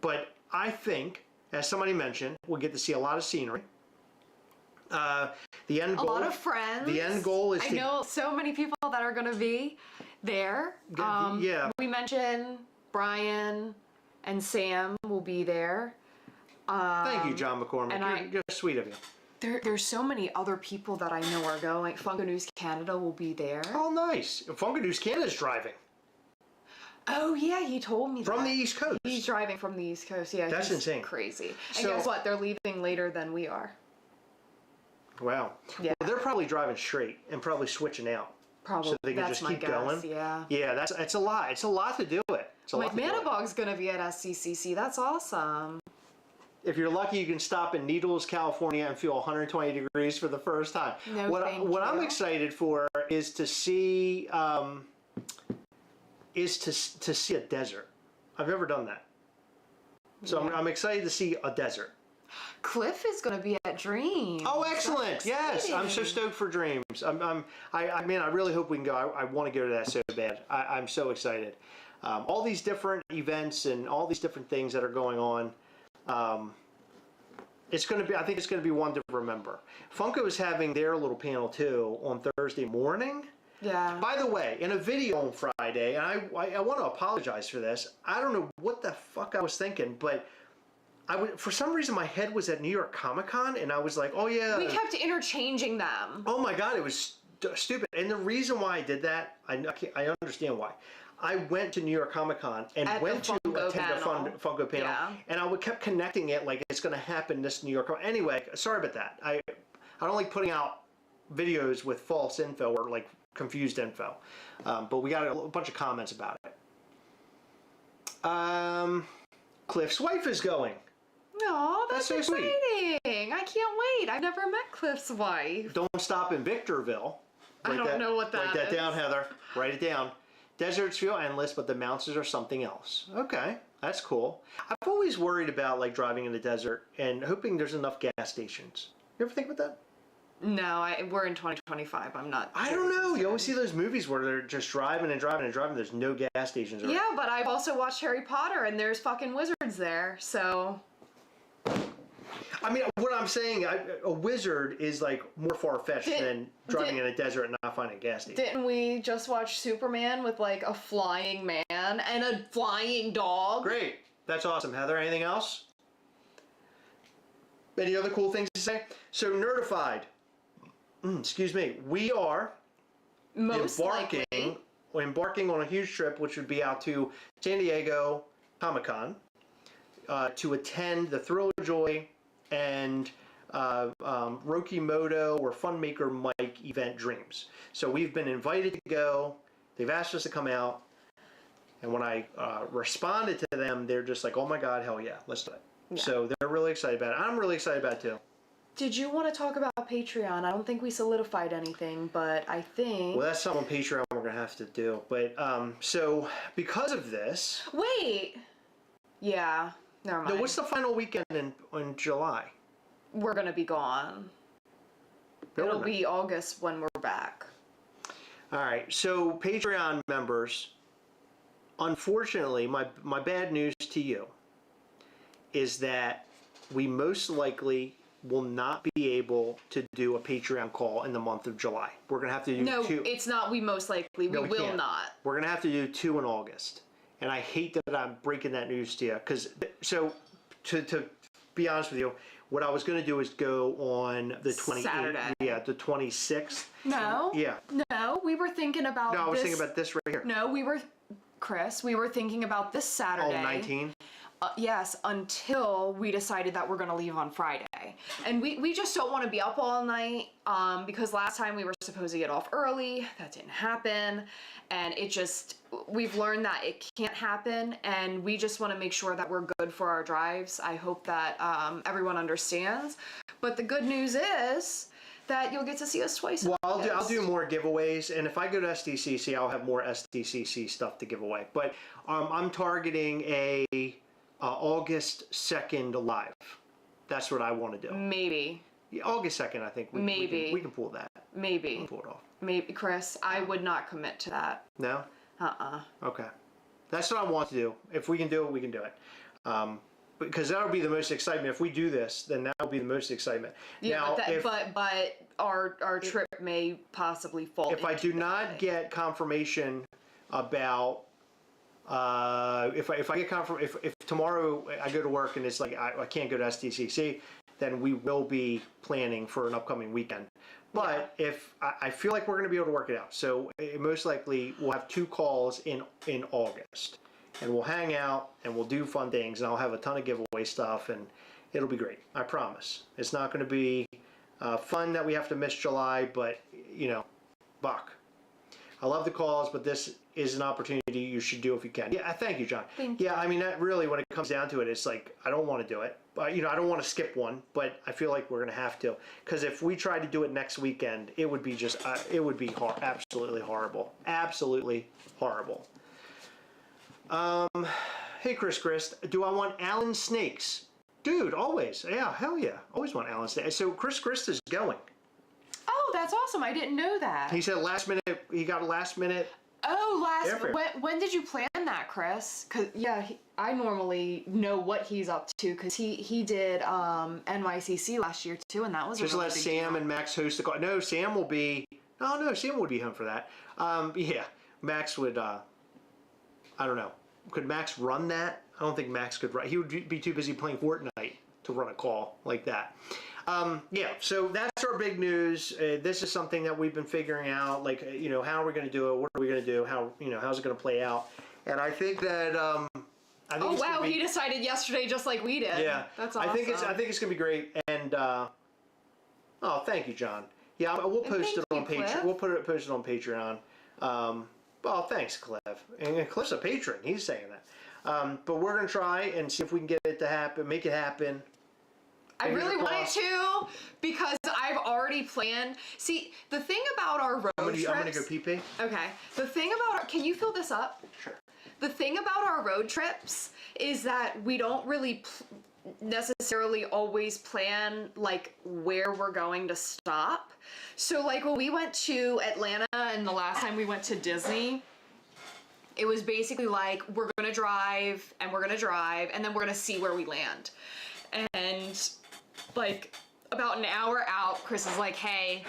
But I think, as somebody mentioned, we'll get to see a lot of scenery. The end goal. A lot of friends. The end goal is I know so many people that are going to be there. Yeah. We mentioned Brian and Sam will be there. Thank you, John McCormick. You're sweet of you. There's so many other people that I know are going. Funkanews Canada will be there. Oh, nice. Funkanews Canada's driving. Oh, yeah, he told me From the East Coast. He's driving from the East Coast, yeah. That's insane. Crazy. And guess what? They're leaving later than we are. Wow. Yeah. Well, they're probably driving straight and probably switching out. Probably. So they can That's just keep going. Yeah. Yeah, it's a lot. It's a lot to do it. Like Manabog's going to be at SCCC. That's awesome. If you're lucky, you can stop in Needles, California, and feel 120 degrees for the first time. No, what I'm excited for is to see to see a desert. I've never done that, so I'm excited to see a desert. Cliff is going to be at Dreams. Oh, excellent! Yes, I'm so stoked for Dreams. I mean, I really hope we can go. I want to go to that so bad. I'm so excited. All these different events and all these different things that are going on. It's going to be. I think it's going to be one to remember. Funko is having their little panel too on Thursday morning. Yeah. By the way, in a video on Friday, and I want to apologize for this. I don't know what the fuck I was thinking, but for some reason my head was at New York Comic Con, and I was like, oh yeah. We kept interchanging them. Oh my god, it was stupid. And the reason why I did that, I understand why. I went to New York Comic Con and went to attend the Funko panel, and I kept connecting it like it's going to happen this New York. Anyway, sorry about that. I don't like putting out videos with false info or like confused info, but we got a bunch of comments about it. Cliff's wife is going. No, that's so exciting. Sweet. I can't wait. I've never met Cliff's wife. Don't stop in Victorville. I don't know what that is. Write that down, Heather. Write it down. Deserts feel endless, but the mountains are something else. Okay, that's cool. I've always worried about like driving in the desert and hoping there's enough gas stations. You ever think about that? No, we're in 2025. I'm not. I don't know. You always see those movies where they're just driving and driving and driving. There's no gas stations around. Yeah, but I've also watched Harry Potter, and there's fucking wizards there, so. I mean, what I'm saying, a wizard is like more far-fetched than driving in a desert and not finding a gas station. Didn't we just watch Superman with like a flying man and a flying dog? Great. That's awesome. Heather, anything else? Any other cool things to say? So, Nerdified. Excuse me. We are embarking on a huge trip, which would be out to San Diego Comic-Con to attend the Thrilljoy and Rokimoto or Funmaker Mike event Dreams. So we've been invited to go. They've asked us to come out. And when I responded to them, they're just like, oh my God, hell yeah, let's do it. Yeah. So they're really excited about it. I'm really excited about it too. Did you want to talk about Patreon? I don't think we solidified anything, but I think... Well, that's something on Patreon we're going to have to do. But, so, because of this... Wait! Yeah, never mind. No, what's the final weekend in July? We're going to be gone. It'll be August when we're back. Alright, so Patreon members, unfortunately, my bad news to you is that we most likely will not be able to do a Patreon call in the month of July. We're going to have to do two. No, it's not we most likely. We will not. We're going to have to do 2 in August. And I hate that I'm breaking that news to you. So, to be honest with you, what I was going to do is go on the 28th. Saturday. Yeah, the 26th. No. Yeah. No, we were thinking about No, I was thinking about this right here. No, we were thinking about this Saturday. Oh, 19? Yes, until we decided that we're going to leave on Friday. And we just don't want to be up all night because last time we were supposed to get off early. That didn't happen. And we've learned that it can't happen. And we just want to make sure that we're good for our drives. I hope that everyone understands. But the good news is that you'll get to see us twice. Well, I'll do more giveaways, and if I go to SDCC, I'll have more SDCC stuff to give away. But I'm targeting a August 2nd live. That's what I want to do. Maybe. Yeah, August 2nd, I think. We can pull that. Maybe. We can pull it off. Maybe, Chris. I would not commit to that. No? Uh-uh. Okay. That's what I want to do. If we can do it, we can do it. Because that'll be the most excitement. If we do this, then that'll be the most excitement. Yeah, now, but our trip may possibly fall. If I do not get confirmation about if tomorrow I go to work and it's like I can't go to STCC, then we will be planning for an upcoming weekend. But if I feel like we're going to be able to work it out, so most likely we'll have 2 calls in August. And we'll hang out and we'll do fun things, and I'll have a ton of giveaway stuff, and it'll be great. I promise. It's not going to be fun that we have to miss July, but, Buck. I love the calls, but this is an opportunity you should do if you can. Yeah, thank you, John. Thank yeah, I mean, that really, when it comes down to it, it's like, I don't want to do it. I don't want to skip one, but I feel like we're going to have to. Because if we tried to do it next weekend, it would be just, it would be absolutely horrible. Absolutely horrible. Hey, Chris, do I want Alan Snakes? Dude, always. Yeah, hell yeah. Always want Alan Snakes. So Chris is going. Oh, that's awesome. I didn't know that. He said last minute, he got a last minute. Oh, when did you plan that, Chris? Cause yeah, I normally know what he's up to because he did NYCC last year too, and that was Just a really let big Sam deal. and Max host the call. No, Sam will be. Oh no, Sam would be home for that. Yeah, Max would. I don't know. Could Max run that? I don't think Max could run. He would be too busy playing Fortnite to run a call like that. Yeah, so that's our big news. This is something that we've been figuring out. Like, how are we going to do it? What are we going to do? How's it going to play out? And I think that. I think he decided yesterday just like we did. Yeah, that's awesome. I think it's going to be great. And oh, thank you, John. Yeah, we'll post it on Patreon. We'll post it on Patreon. Well, thanks, Cliff. And Cliff's a patron. He's saying that. But we're going to try and see if we can get it to happen, make it happen. I really want it to because I've already planned. See, the thing about our road trips... I'm going to go pee-pee. Okay. The thing about can you fill this up? Sure. The thing about our road trips is that we don't really necessarily always plan like where we're going to stop. So like when we went to Atlanta and the last time we went to Disney, it was basically like we're going to drive and we're going to drive and then we're going to see where we land. And like about an hour out, Chris is like, hey,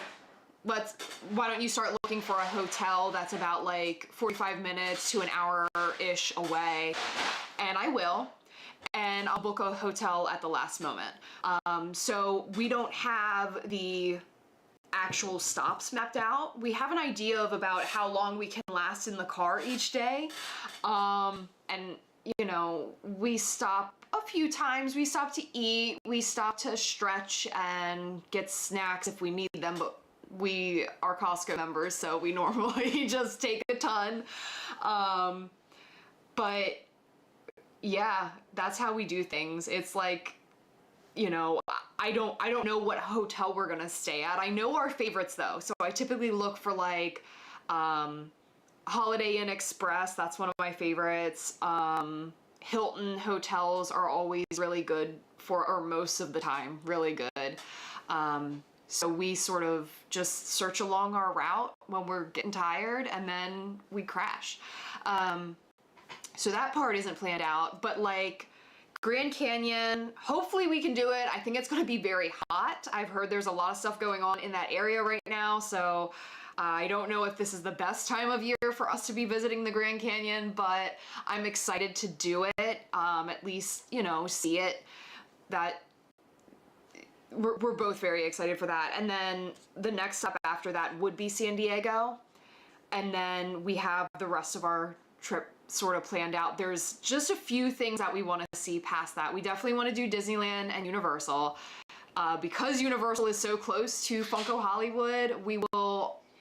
why don't you start looking for a hotel that's about like 45 minutes to an hour-ish away? And I will. And I'll book a hotel at the last moment. So we don't have the actual stops mapped out. We have an idea of about how long we can last in the car each day. And we stop a few times. We stop to eat, we stop to stretch and get snacks if we need them, but we are Costco members, so we normally just take a ton. But yeah, that's how we do things. It's like, I don't know what hotel we're gonna stay at. I know our favorites though, so I typically look for like Holiday Inn Express. That's one of my favorites. Hilton hotels are always really good or most of the time, really good. So we sort of just search along our route when we're getting tired and then we crash. So that part isn't planned out, but like Grand Canyon, hopefully we can do it. I think it's going to be very hot. I've heard there's a lot of stuff going on in that area right now, so I don't know if this is the best time of year for us to be visiting the Grand Canyon, but I'm excited to do it, at least, see it. That we're both very excited for that. And then the next step after that would be San Diego. And then we have the rest of our trip sort of planned out. There's just a few things that we want to see past that. We definitely want to do Disneyland and Universal. Because Universal is so close to Funko Hollywood,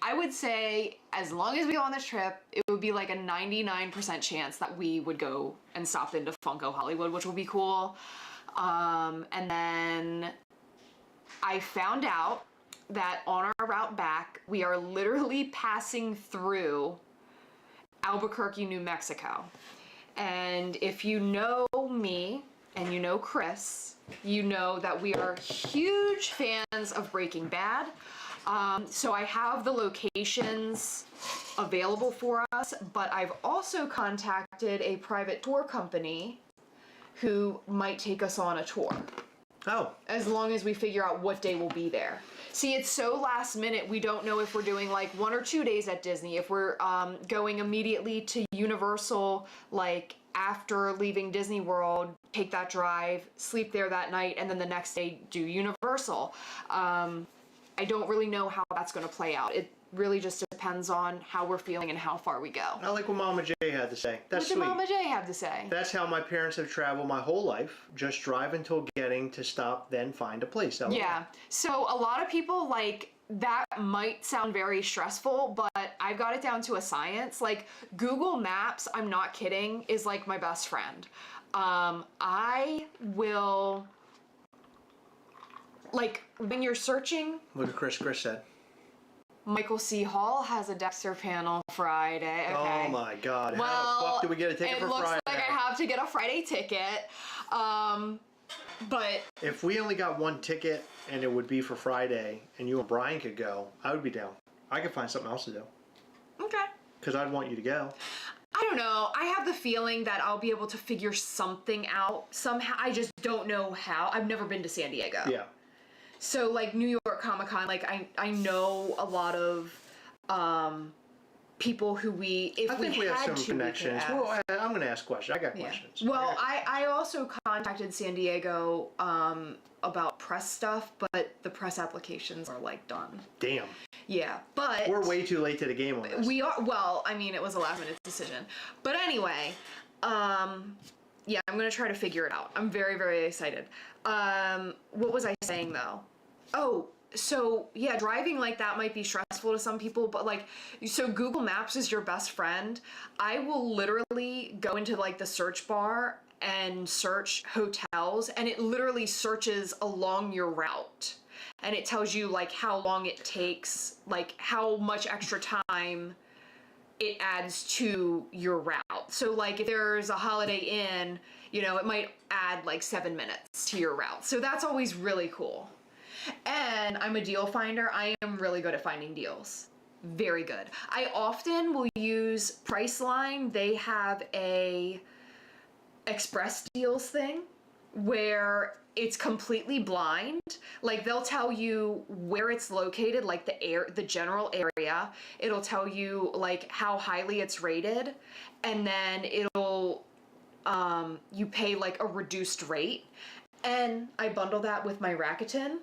I would say, as long as we go on this trip, it would be like a 99% chance that we would go and stop into Funko Hollywood, which would be cool. And then I found out that on our route back, we are literally passing through Albuquerque, New Mexico. And if you know me and you know Chris, you know that we are huge fans of Breaking Bad. So I have the locations available for us, but I've also contacted a private tour company who might take us on a tour. Oh. As long as we figure out what day we'll be there. See, it's so last minute, we don't know if we're doing like 1 or 2 days at Disney, if we're going immediately to Universal, like after leaving Disney World, take that drive, sleep there that night, and then the next day do Universal. I don't really know how that's going to play out. It really just depends on how we're feeling and how far we go. I like what Mama J had to say. That's what sweet. did Mama J have to say? That's how my parents have traveled my whole life. Just drive until getting to stop, then find a place. Yeah. So a lot of people, like, that might sound very stressful, but I've got it down to a science. Like, Google Maps, I'm not kidding, is like my best friend. I will, like, when you're searching, What did Chris said? Michael C. Hall has a Dexter panel Friday. Okay. Oh my God! Well, how the fuck do we get a ticket for Friday? It looks like I have to get a Friday ticket. But if we only got one ticket and it would be for Friday, and you and Brian could go, I would be down. I could find something else to do. Okay. Because I'd want you to go. I don't know. I have the feeling that I'll be able to figure something out somehow. I just don't know how. I've never been to San Diego. Yeah. So, like, New York Comic Con, like, I know a lot of people who we, if I think we have some had to, connections. we could Well, ask. I'm going to ask questions. I got questions. Well, I also contacted San Diego about press stuff, but the press applications are, like, done. Damn. Yeah, but... We're way too late to the game on this. We are, well, I mean, it was a last-minute decision. But anyway, yeah, I'm going to try to figure it out. I'm very, very excited. What was I saying, though? Oh, so, yeah, driving like that might be stressful to some people, but, like, so Google Maps is your best friend. I will literally go into, like, the search bar and search hotels, and it literally searches along your route. And it tells you, like, how long it takes, like, how much extra time it adds to your route. So, like, if there's a Holiday Inn, you know, it might add, like, 7 minutes to your route. So that's always really cool. And I'm a deal finder. I am really good at finding deals. Very good. I often will use Priceline. They have a express deals thing where it's completely blind. Like, they'll tell you where it's located, like the general area. It'll tell you, like, how highly it's rated, and then it'll you pay, like, a reduced rate. And I bundle that with my Rakuten.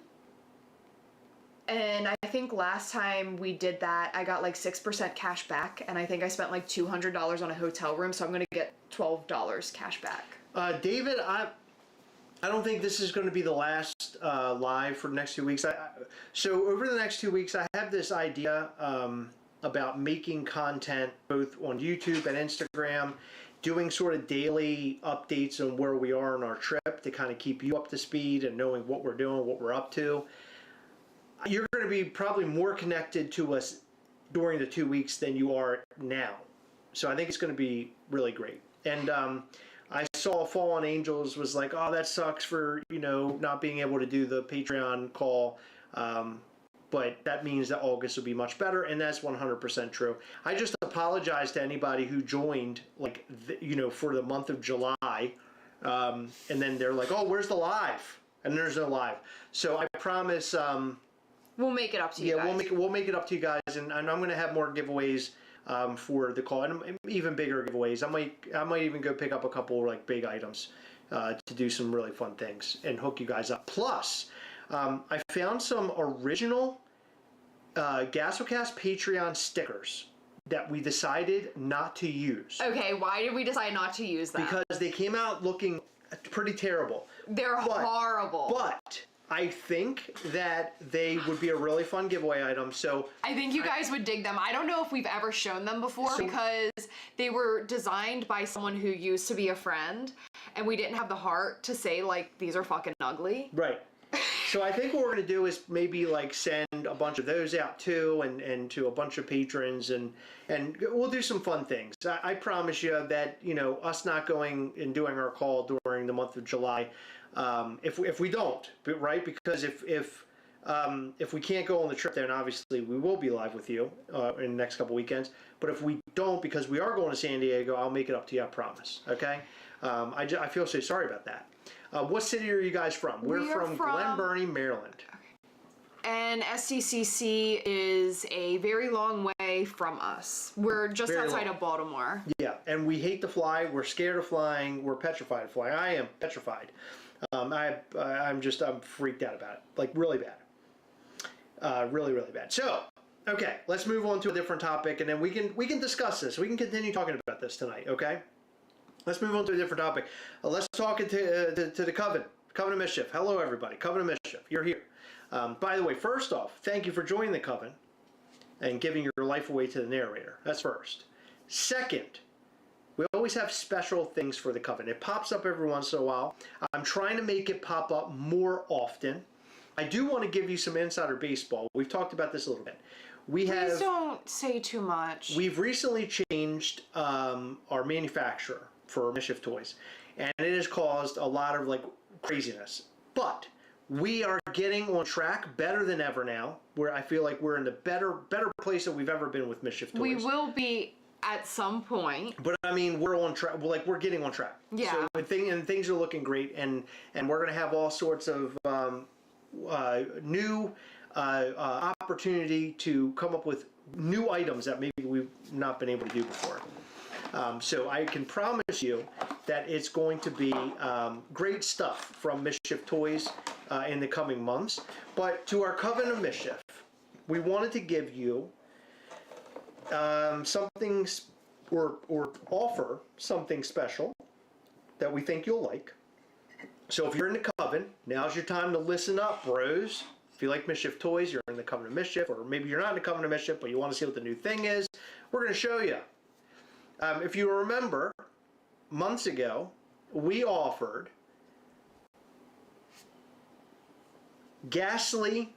And I think last time we did that, I got like 6% cash back, and I think I spent like $200 on a hotel room, so I'm gonna get $12 cash back. David, I don't think this is going to be the last live for the next 2 weeks. So over the next 2 weeks, I have this idea about making content both on YouTube and Instagram, doing sort of daily updates on where we are on our trip to kind of keep you up to speed and knowing what we're doing, what we're up to. You're going to be probably more connected to us during the 2 weeks than you are now. So I think it's going to be really great. And I saw Fallen Angels was like, oh, that sucks for, you know, not being able to do the Patreon call. But that means that August will be much better, and that's 100% true. I just apologize to anybody who joined, like, you know, for the month of July, and then they're like, oh, where's the live? And there's no live. So I promise... we'll make it up to you guys. Yeah, we'll make it up to you guys, and I'm going to have more giveaways for the call, and even bigger giveaways. I might even go pick up a couple like big items to do some really fun things and hook you guys up. Plus, I found some original Gastlecast Patreon stickers that we decided not to use. Okay, why did we decide not to use them? Because they came out looking pretty terrible. They're horrible. But I think that they would be a really fun giveaway item. So I think you guys would dig them. I don't know if we've ever shown them before because they were designed by someone who used to be a friend, and we didn't have the heart to say, like, these are fucking ugly. Right. So I think what we're going to do is maybe like send a bunch of those out too, and to a bunch of patrons, and we'll do some fun things. I promise you that, you know, us not going and doing our call during the month of July, if we don't, right? Because if we can't go on the trip, then obviously we will be live with you in the next couple weekends. But if we don't, because we are going to San Diego, I'll make it up to you, I promise. Okay? I feel so sorry about that. What city are you guys from? We're from Glen Burnie, Maryland. And SCCC is a very long way from us. We're just Very outside long. of Baltimore. Yeah, and we hate to fly. We're scared of flying. We're petrified of flying. I am petrified. I'm freaked out about it, like really bad, really bad. So, okay, let's move on to a different topic, and then we can discuss this. We can continue talking about this tonight. Okay, let's move on to a different topic. Let's talk to the Coven of Mischief. Hello, everybody. Coven of Mischief, you're here. By the way, first off, thank you for joining the Coven and giving your life away to the narrator. That's first. Second, we always have special things for the Coven. It pops up every once in a while. I'm trying to make it pop up more often. I do want to give you some insider baseball. We've talked about this a little bit. Please don't say too much. We've recently changed our manufacturer for Mischief toys, and it has caused a lot of craziness. But we are getting on track better than ever now, where I feel like we're in the better place that we've ever been with Mischief toys. We will be at some point. But I mean, we're on track. We're getting on track. Yeah. So things are looking great, and we're gonna have all sorts of new opportunity to come up with new items that maybe we've not been able to do before. So I can promise you that it's going to be great stuff from Mischief Toys in the coming months. But to our Coven of Mischief, we wanted to give you something or offer something special that we think you'll like. So if you're in the Coven, now's your time to listen up, bros. If you like Mischief Toys, you're in the Coven of Mischief, or maybe you're not in the Coven of Mischief, but you want to see what the new thing is, we're going to show you. If you remember, months ago, we offered Ghastly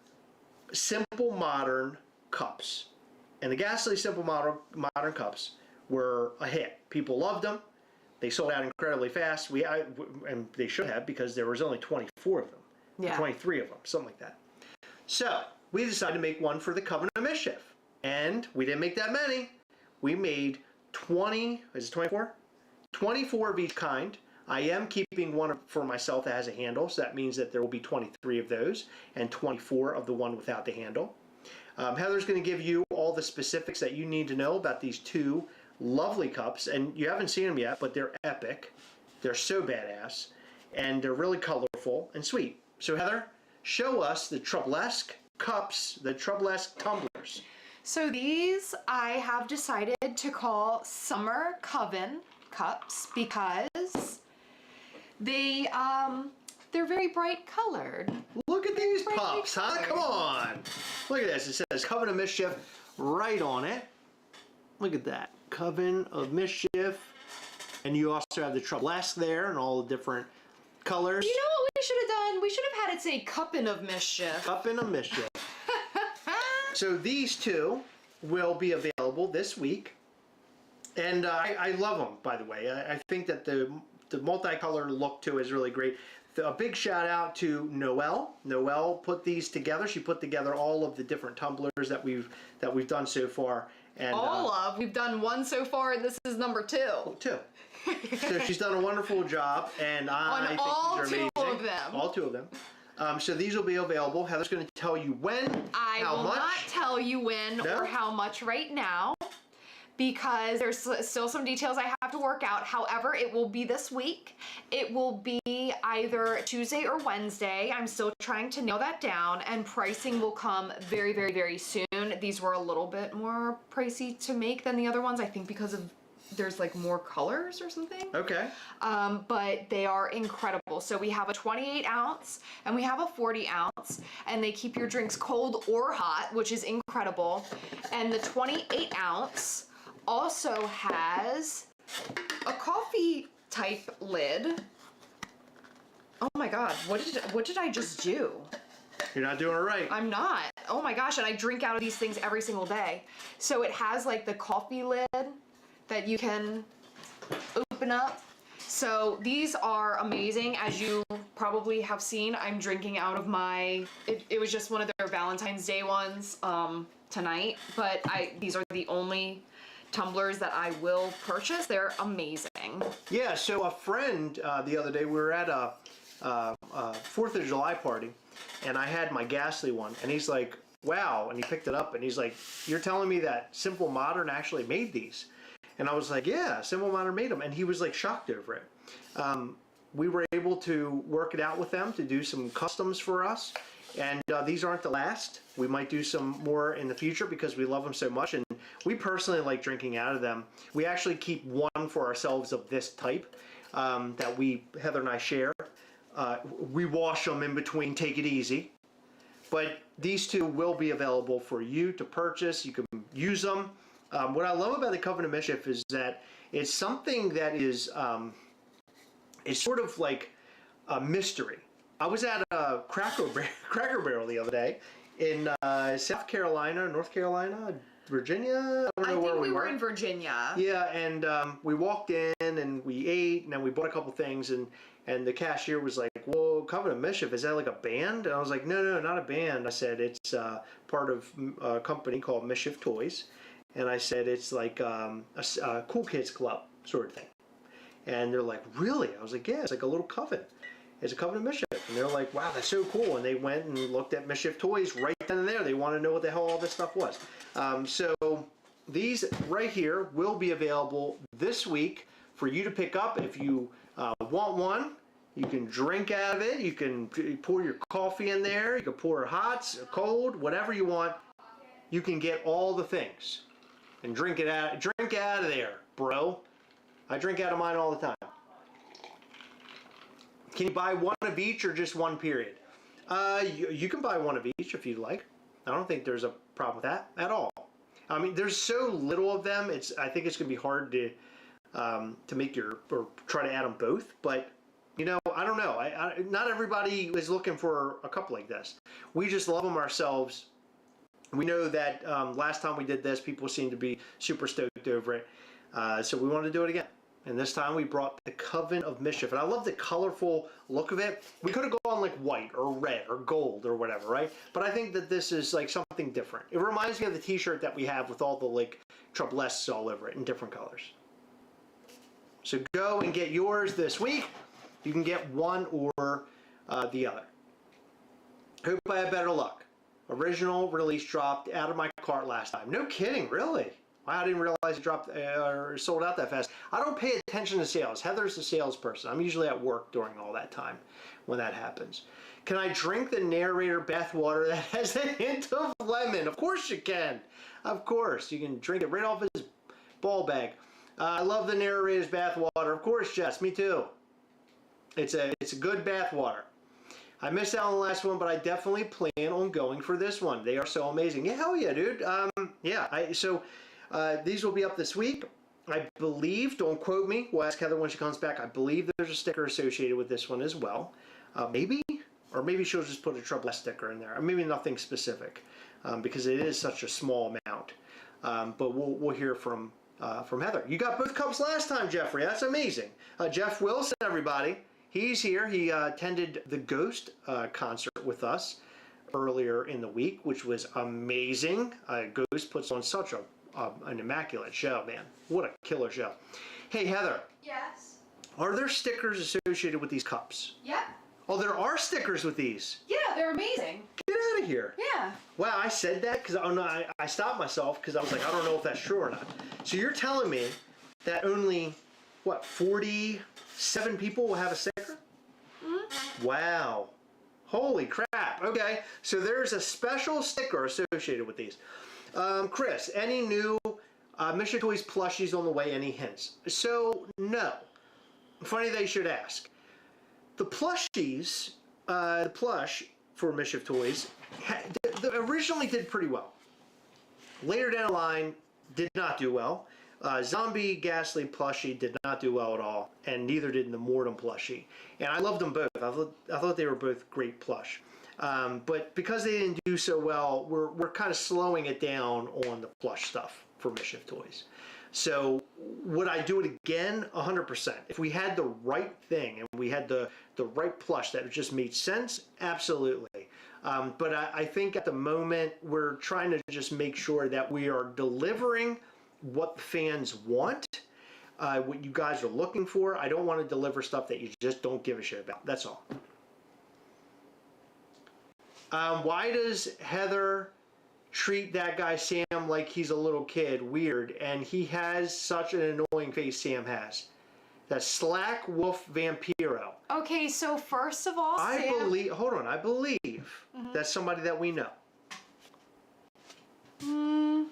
Simple Modern Cups. And the Ghastly Simple Modern Cups were a hit. People loved them. They sold out incredibly fast. And they should have, because there was only 24 of them. Yeah. 23 of them, something like that. So we decided to make one for the Coven of Mischief. And we didn't make that many. We made 20, is it 24? 24 of each kind. I am keeping one for myself that has a handle, so that means that there will be 23 of those and 24 of the one without the handle. Heather's going to give you all the specifics that you need to know about these two lovely cups, and you haven't seen them yet, but they're epic. They're so badass, and they're really colorful and sweet. So Heather, show us the Troublesque cups, the Troublesque tumblers. So these I have decided to call Summer Coven cups because they're very bright colored. Look at these pups, huh? Come on. Look at this. It says Coven of Mischief right on it. Look at that. Coven of Mischief. And you also have the Troublesque there and all the different colors. You know what we should have done? We should have had it say Cuppin' of Mischief. Cuppin' of Mischief. So these two will be available this week. And I love them, by the way. I think that the multicolor look to is really great. A big shout out to Noelle. Noelle put these together. She put together all of the different tumblers that we've done so far. And we've done one so far, and this is number 2. Two. So she's done a wonderful job, and I think all these are amazing. 2 of them. All 2 of them. So these will be available. Heather's going to tell you when, how much. I will not tell you when or how much right now, because there's still some details I have to work out. However, it will be this week. It will be either Tuesday or Wednesday. I'm still trying to nail that down, and pricing will come very, very, very soon. These were a little bit more pricey to make than the other ones, I think, because of there's like more colors or something. Okay. But they are incredible. So we have a 28 ounce and we have a 40 ounce, and they keep your drinks cold or hot, which is incredible. And the 28 ounce also has a coffee type lid. Oh my God, what did I just do? You're not doing it right. I'm not. Oh my gosh, and I drink out of these things every single day. So it has like the coffee lid that you can open up. So these are amazing. As you probably have seen, I'm drinking out of my, it was just one of their Valentine's Day ones tonight, but these are the only tumblers that I will purchase. They're amazing. Yeah, so a friend the other day, we were at a 4th of July party, and I had my Ghastly one, and he's like, wow, and he picked it up, and he's like, you're telling me that Simple Modern actually made these? And I was like, yeah, Simple Modern made them. And he was like shocked over it. We were able to work it out with them to do some customs for us. And these aren't the last. We might do some more in the future because we love them so much. And we personally like drinking out of them. We actually keep one for ourselves of this type that Heather and I share. We wash them in between, take it easy. but these two will be available for you to purchase. You can use them. What I love about the Coven of Mischief is that it's something that is it's sort of like a mystery. I was at a Cracker Barrel the other day in South Carolina, North Carolina, Virginia. I don't know where think we we were in Virginia. Yeah, and we walked in and we ate, and then we bought a couple things, and the cashier was like, "Well, Coven of Mischief, is that like a band?" And I was like, "No, not a band." I said it's part of a company called Mischief Toys, and I said it's like a cool kids club sort of thing. And they're like, "Really?" I was like, "Yeah, it's like a little coven. It's a Coven of Mischief." And they're like, "Wow, that's so cool." And they went and looked at Mischief Toys right then and there. They want to know what the hell all this stuff was. So these right here will be available this week for you to pick up. If you want one, you can drink out of it. You can pour your coffee in there. You can pour it hot, cold, whatever you want. You can get all the things and drink out of there, bro. I drink out of mine all the time. Can you buy one of each or just one period? You can buy one of each if you'd like. I don't think there's a problem with that at all. I mean, there's so little of them. I think it's going to be hard to make or try to add them both. But you know, I don't know. Not everybody is looking for a cup like this. We just love them ourselves. We know that last time we did this, people seemed to be super stoked over it. So we wanted to do it again. And this time we brought the Coven of Mischief. And I love the colorful look of it. We could have gone like white or red or gold or whatever, right? But I think that this is like something different. It reminds me of the t-shirt that we have with all the like troublesses all over it in different colors. So go and get yours this week. You can get one or the other. Hope I have better luck. Original release dropped out of my cart last time. No kidding, really? Wow, I didn't realize it dropped or sold out that fast. I don't pay attention to sales. Heather's the salesperson. I'm usually at work during all that time when that happens. Can I drink the narrator bathwater that has a hint of lemon? Of course you can. Of course. You can drink it right off his ball bag. I love the narrator's bathwater. Of course, Jess. Me too. It's a good bathwater. I missed out on the last one, but I definitely plan on going for this one. They are so amazing. Yeah, hell yeah, dude. These will be up this week. I believe, don't quote me, we'll ask Heather when she comes back, I believe there's a sticker associated with this one as well. Maybe? Or maybe she'll just put a trouble sticker in there. Or maybe nothing specific, because it is such a small amount. But we'll hear from Heather. You got both cups last time, Jeffrey. That's amazing. Jeff Wilson, everybody. He's here. He attended the Ghost concert with us earlier in the week, which was amazing. Ghost puts on such an immaculate show, man. What a killer show. Hey, Heather. Yes. Are there stickers associated with these cups? Yep. Oh, there are stickers with these. Yeah, they're amazing. Get out of here. Yeah. Wow, I said that because I stopped myself because I was like, I don't know if that's true or not. So you're telling me that only, what, 47 people will have a sticker? Mm-hmm. Wow. Holy crap. Okay, so there's a special sticker associated with these. Chris, any new Mischief Toys plushies on the way? Any hints? So, no. Funny they should ask. The plushies, the plush for Mischief Toys, originally did pretty well. Later down the line, did not do well. Zombie Ghastly plushie did not do well at all, and neither did the Mortem plushie. And I loved them both. I thought they were both great plush. But because they didn't do so well, we're kind of slowing it down on the plush stuff for Mischief Toys. So would I do it again? 100%. If we had the right thing and we had the right plush that just made sense, absolutely. But I think at the moment we're trying to just make sure that we are delivering what the fans want, what you guys are looking for. I don't want to deliver stuff that you just don't give a shit about. That's all. Why does Heather treat that guy Sam like he's a little kid? Weird. And he has such an annoying face, Sam has. That's Slack Wolf Vampiro. Okay, so first of all, I believe that's somebody that we know. I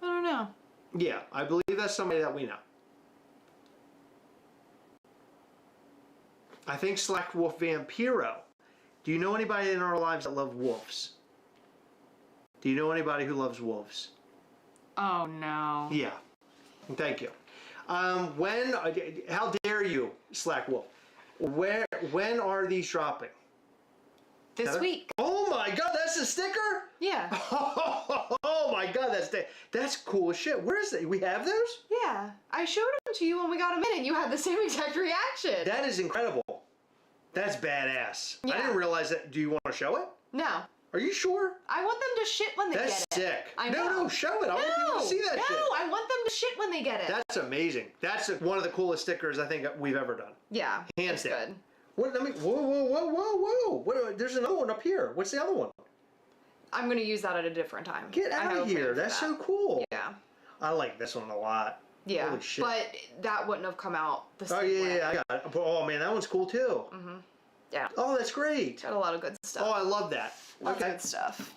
don't know. Yeah, I believe that's somebody that we know. I think Slack Wolf Vampiro. Do you know anybody in our lives that love wolves? Do you know anybody who loves wolves? Oh no. Yeah. Thank you. How dare you, Slack Wolf? When are these dropping? This Heather? week. Oh my God, that's a sticker? Yeah. Oh my God, that's cool as shit. Where is it? We have those? Yeah. I showed them to you when we got them in and you had the same exact reaction. That is incredible. That's badass. I Yeah. didn't realize that. Do you want to show it? No. Are you sure? I want them to shit when they That's get it. sick. I No, know. no, show it. I want people to see that shit. No, I want them to shit when they get it. That's amazing. That's one of the coolest stickers I think we've ever done. Yeah. Hands it's down. good. What? Let me. Whoa! There's another one up here. What's the other one? I'm going to use that at a different time. Get I out have of a plan here! for That's that. so cool. Yeah. I like this one a lot. Yeah. Holy shit. But that wouldn't have come out the same Oh way. yeah, I got it. Oh man, that one's cool too. Yeah. Oh, that's great. Got a lot of good stuff. Oh, I love that. Lots of good stuff.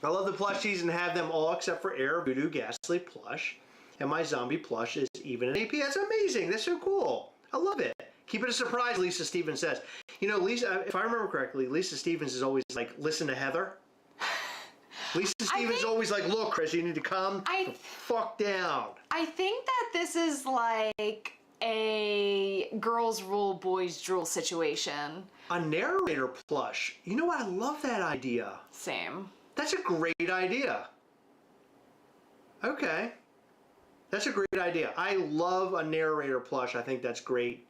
I love the plushies and have them all except for Air Voodoo Ghastly plush. And my zombie plush is even an AP. That's amazing. That's so cool. I love it. Keep it a surprise, Lisa Stevens says. You know, Lisa, if I remember correctly, Lisa Stevens is always like, listen to Heather. Lisa Stevens is always like, look, Chris, you need to calm the fuck down. I think that this is like a girls rule, boys drool situation. A narrator plush. You know what? I love that idea. Same. That's a great idea. Okay. That's a great idea. I love a narrator plush. I think that's great.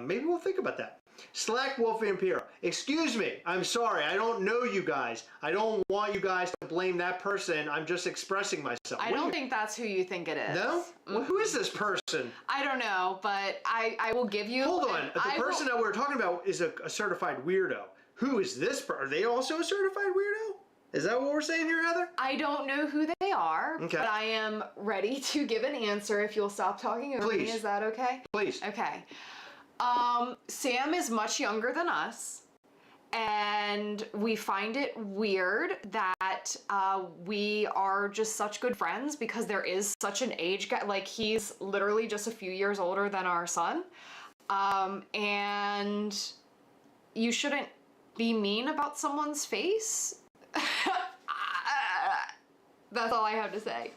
Maybe we'll think about that. Slack Wolf Vampiro. Excuse me. I'm sorry. I don't know you guys. I don't want you guys to blame that person. I'm just expressing myself. I don't think that's who you think it is. No? Well, who is this person? I don't know, but I will give you... Hold on. The person that we're talking about is a certified weirdo. Who is this person? Are they also a certified weirdo? Is that what we're saying here, Heather? I don't know who they are, Okay. but I am ready to give an answer if you'll stop talking over me. Is that okay? Please. Okay. Sam is much younger than us, and we find it weird that we are just such good friends because there is such an age gap. Like, he's literally just a few years older than our son. And you shouldn't be mean about someone's face. That's all I have to say.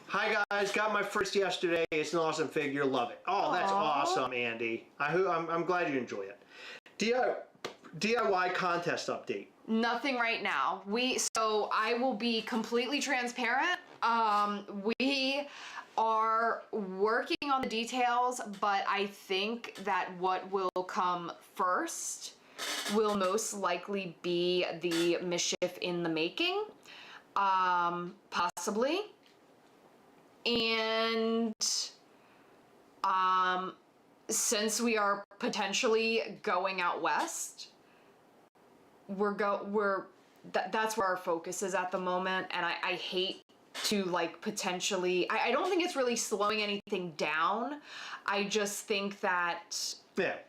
Hi guys, got my first yesterday. It's an awesome figure, love it. Oh, that's awesome, Andy. I'm glad you enjoy it. DIY contest update. Nothing right now. So I will be completely transparent. We are working on the details, but I think that what will come first will most likely be the Mischief in the making. Possibly. And since we are potentially going out west, that's where our focus is at the moment, and I hate to like potentially I don't think it's really slowing anything down. I just think that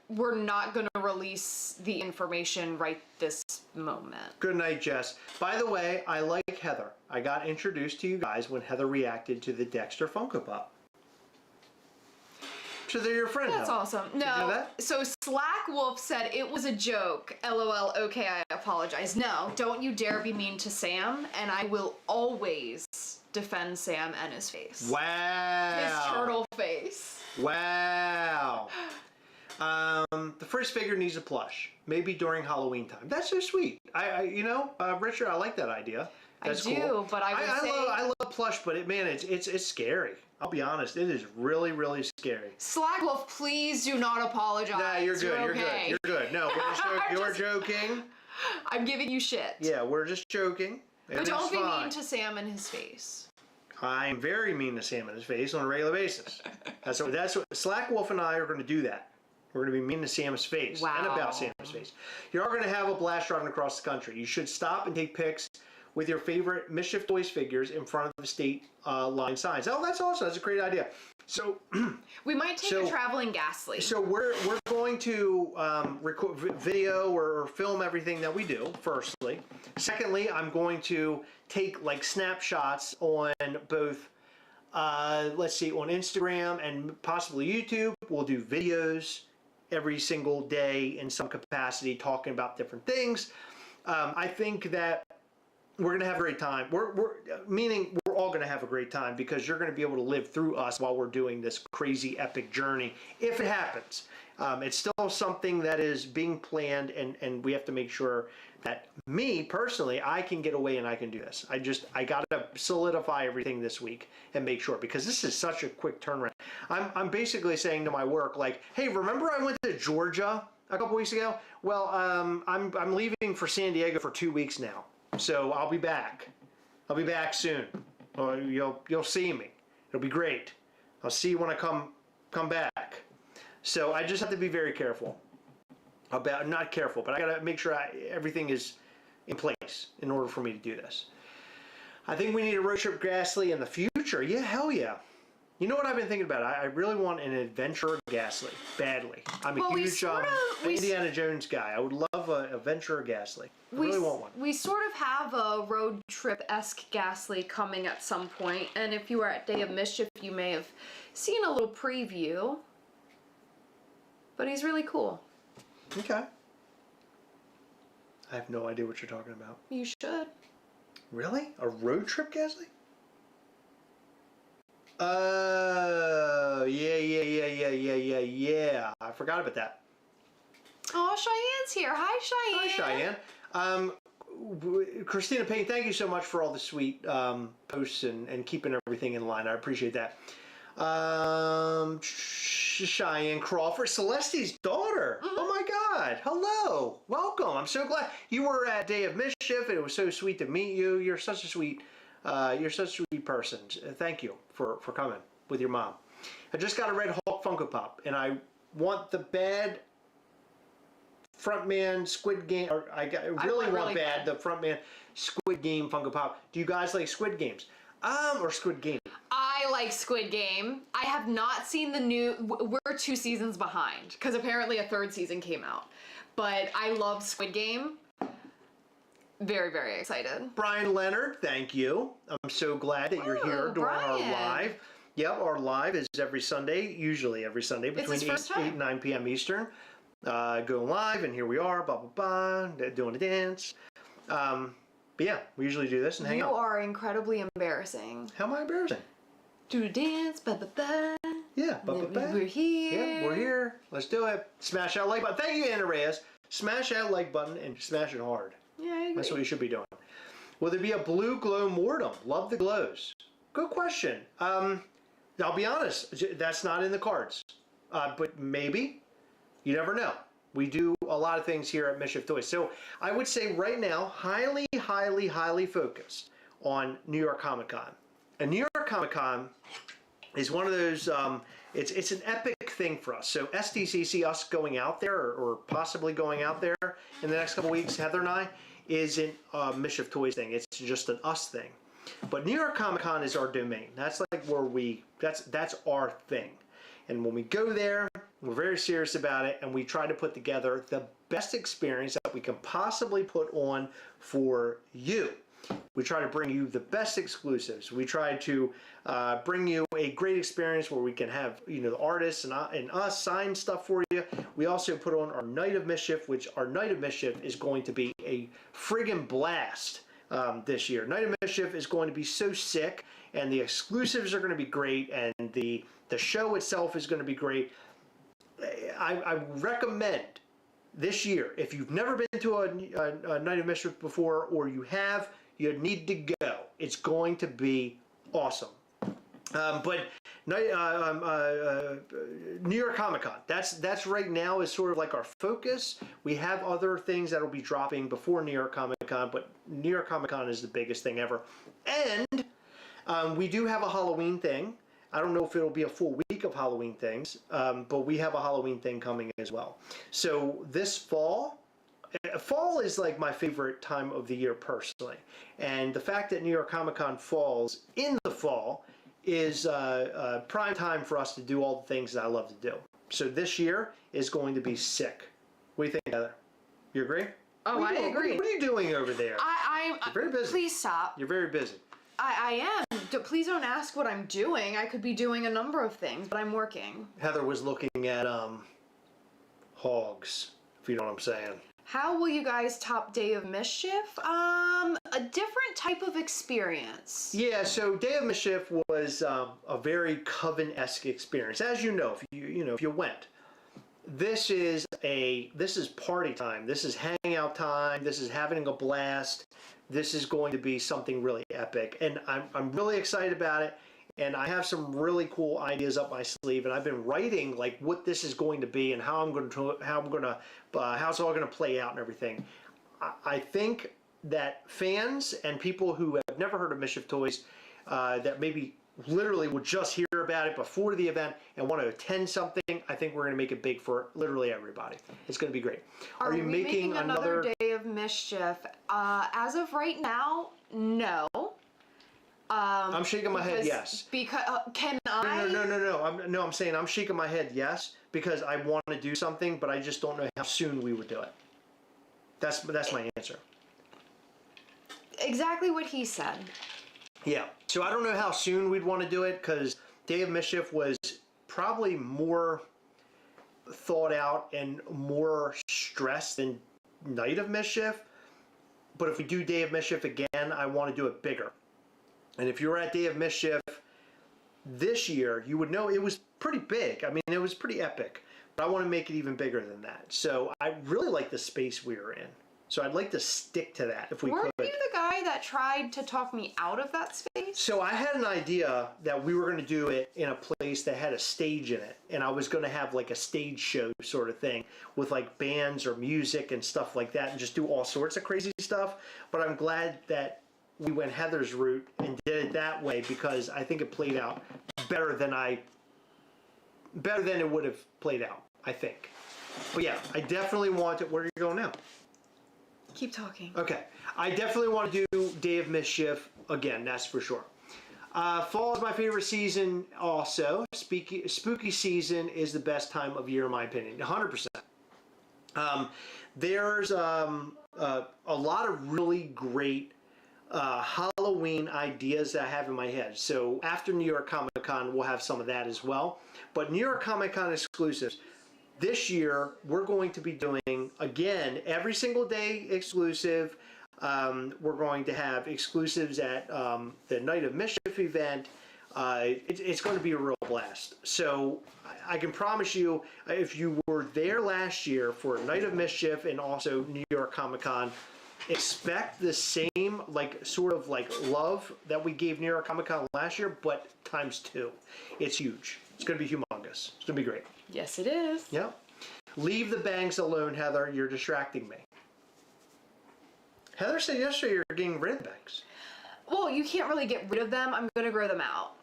we're not going to release the information right this moment. Good night, Jess. By the way, I like Heather. I got introduced to you guys when Heather reacted to the Dexter Funko Pop. So they're your friend. That's Heather. awesome. Did you know No, that? so Slack Wolf said it was a joke. LOL, okay, I apologize. No, don't you dare be mean to Sam, and I will always defend Sam and his face. Wow. His turtle face. Wow. The first figure needs a plush. Maybe during Halloween time. That's so sweet. Richard, I like that idea. That's I do, cool. but I love plush, but it's scary. I'll be honest. It is really, really scary. Slack Wolf, please do not apologize. Nah, you're good. You're okay. good. You're good. No, you're joking. I'm giving you shit. Yeah, we're just joking. But don't be fine. mean to Sam and his face. I'm very mean to Sam in his face on a regular basis. That's what Slack Wolf and I are going to do that. We're going to be mean to Sam's face and about Sam's face. You are going to have a blast driving across the country. You should stop and take pics with your favorite Mischief Toys figures in front of the state line signs. Oh, that's awesome. That's a great idea. So we might take a traveling ghastly. So we're going to record video or film everything that we do, firstly. Secondly, I'm going to take like snapshots on both let's see, on Instagram and possibly YouTube. We'll do videos every single day in some capacity talking about different things. I think that we're going to have a great time. Meaning we're all going to have a great time because you're going to be able to live through us while we're doing this crazy epic journey, if it happens. It's still something that is being planned, and we have to make sure that me, personally, I can get away and I can do this. I got to solidify everything this week and make sure, because this is such a quick turnaround. I'm basically saying to my work, like, hey, remember I went to Georgia a couple weeks ago? Well, I'm leaving for San Diego for 2 weeks now. So I'll be back. I'll be back soon. You'll see me. It'll be great. I'll see you when I come back. So I just have to be very careful about, not careful, but I got to make sure everything is in place in order for me to do this. I think we need a road trip Gasly in the future. Yeah, hell yeah. You know what I've been thinking about? I really want an adventure Gasly, badly. I'm a huge Indiana Jones guy. I would love a Venture Gasly. I really want one. We sort of have a road trip-esque Gasly coming at some point, and if you were at Day of Mischief, you may have seen a little preview. But he's really cool. Okay. I have no idea what you're talking about. You should. Really? A road trip Gasly? Yeah. I forgot about that. Oh, Cheyenne's here. Hi, Cheyenne. Hi, Cheyenne. Christina Payne, thank you so much for all the sweet posts and keeping everything in line. I appreciate that. Cheyenne Crawford, Celeste's daughter. Mm-hmm. Oh my God. Hello. Welcome. I'm so glad you were at Day of Mischief. It was so sweet to meet you. You're such a sweet person. Thank you for coming with your mom. I just got a Red Hulk Funko Pop, and I want the bad Frontman Squid Game, or I really want the Frontman Squid Game Funko Pop. Do you guys like Squid Games? Or Squid Game? I like Squid Game. I have not seen the new, we're 2 seasons behind, because apparently a 3rd season came out. But I love Squid Game. Very, very excited. Brian Leonard, thank you. I'm so glad that you're here during our live. Yep, our live is every Sunday, usually every Sunday, between 8 and 9 p.m. Eastern. Going live, and here we are, blah, blah, blah, doing a dance. But yeah, we usually do this and hang out. You are incredibly embarrassing. How am I embarrassing? Do a dance, blah, blah, blah. Yeah, blah, blah, blah. We're here. Yeah, we're here. Let's do it. Smash that like button. Thank you, Anna Reyes. Smash that like button and smash it hard. Yeah, I agree. That's what you should be doing. Will there be a blue glow mortem? Love the glows. Good question. I'll be honest, that's not in the cards. But maybe. You never know. We do a lot of things here at Mischief Toys. So I would say right now, highly, highly, highly focused on New York Comic Con. And New York Comic Con is one of those, it's an epic thing for us. So SDCC, us going out there, or possibly going out there in the next couple weeks, Heather and I, isn't a Mischief Toys thing. It's just an us thing. But New York Comic Con is our domain. That's like where that's our thing. And when we go there, we're very serious about it, and we try to put together the best experience that we can possibly put on for you. We try to bring you the best exclusives. We try to bring you a great experience where we can have, the artists and us sign stuff for you. We also put on our Night of Mischief, which our Night of Mischief is going to be a friggin' blast this year. Night of Mischief is going to be so sick, and the exclusives are going to be great, and the show itself is going to be great. I recommend this year, if you've never been to a Night of Mischief before, or you have, you need to go. It's going to be awesome. But New York Comic Con, that's right now is sort of like our focus. We have other things that will be dropping before New York Comic Con, but New York Comic Con is the biggest thing ever. And we do have a Halloween thing. I don't know if it'll be a full week of Halloween things, but we have a Halloween thing coming as well. So this fall is like my favorite time of the year personally. And the fact that New York Comic Con falls in the fall is prime time for us to do all the things that I love to do. So this year is going to be sick. What do you think, Heather? You agree? Oh, I agree. What are you doing over there? You're very busy. Please stop. You're very busy. I am. Please don't ask what I'm doing. I could be doing a number of things, but I'm working. Heather was looking at hogs, if you know what I'm saying. How will you guys top Day of Mischief? A different type of experience. Yeah, so Day of Mischief was a very Coven-esque experience. As you know, if you went, this is party time. This is hangout time. This is having a blast. This is going to be something really epic, and I'm really excited about it. And I have some really cool ideas up my sleeve, and I've been writing like what this is going to be and how it's all going to play out and everything. I think that fans and people who have never heard of Mischief Toys, that maybe literally would just hear about it before the event and want to attend something, I think we're going to make it big for literally everybody. It's going to be great. Are you making another Day of Mischief? As of right now, no. I'm shaking my head yes. Because can I? No. I'm saying I'm shaking my head yes because I want to do something, but I just don't know how soon we would do it. That's my answer. Exactly what he said. Yeah. So I don't know how soon we'd want to do it because Day of Mischief was probably more thought out and more stressed than Night of Mischief. But if we do Day of Mischief again, I want to do it bigger. And if you were at Day of Mischief this year, you would know it was pretty big. I mean, it was pretty epic. But I want to make it even bigger than that. So I really like the space we were in. So I'd like to stick to that if we could. Weren't you the guy that tried to talk me out of that space? So I had an idea that we were going to do it in a place that had a stage in it. And I was going to have like a stage show sort of thing with like bands or music and stuff like that and just do all sorts of crazy stuff. But I'm glad that we went Heather's route and did it that way because I think it played out better than it would have played out, I think. But yeah, I definitely want it. Where are you going now? Keep talking. Okay. I definitely want to do Day of Mischief again, that's for sure. Fall is my favorite season also. Spooky season is the best time of year in my opinion, 100%. There's a lot of really great Halloween ideas that I have in my head. So after New York Comic Con, we'll have some of that as well. But New York Comic Con exclusives. This year, we're going to be doing, again, every single day exclusive. We're going to have exclusives at the Night of Mischief event. It's going to be a real blast. So I can promise you, if you were there last year for Night of Mischief and also New York Comic Con, expect the same sort of love that we gave New York Comic Con last year, but times 2. It's huge. It's going to be humongous. It's going to be great. Yes, it is. Yeah. Leave the bangs alone, Heather. You're distracting me. Heather said yesterday you're getting rid of the bangs. Well, you can't really get rid of them. I'm going to grow them out.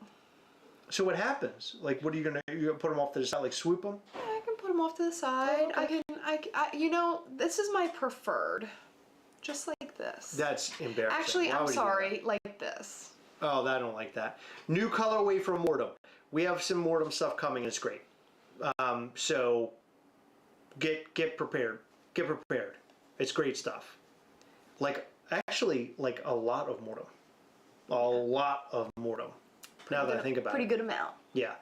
So what happens? What are you going to put them off to the side, swoop them? Yeah, I can put them off to the side. Oh, okay. This is my preferred. Just like this. That's embarrassing. Actually, I'm sorry, like this. Oh, I don't like that. New colorway from Mortem. We have some Mortem stuff coming. It's great. So get prepared. Get prepared. It's great stuff. Actually, a lot of Mortem. A lot of Mortem. Now that I think about it. Pretty good amount. Yeah.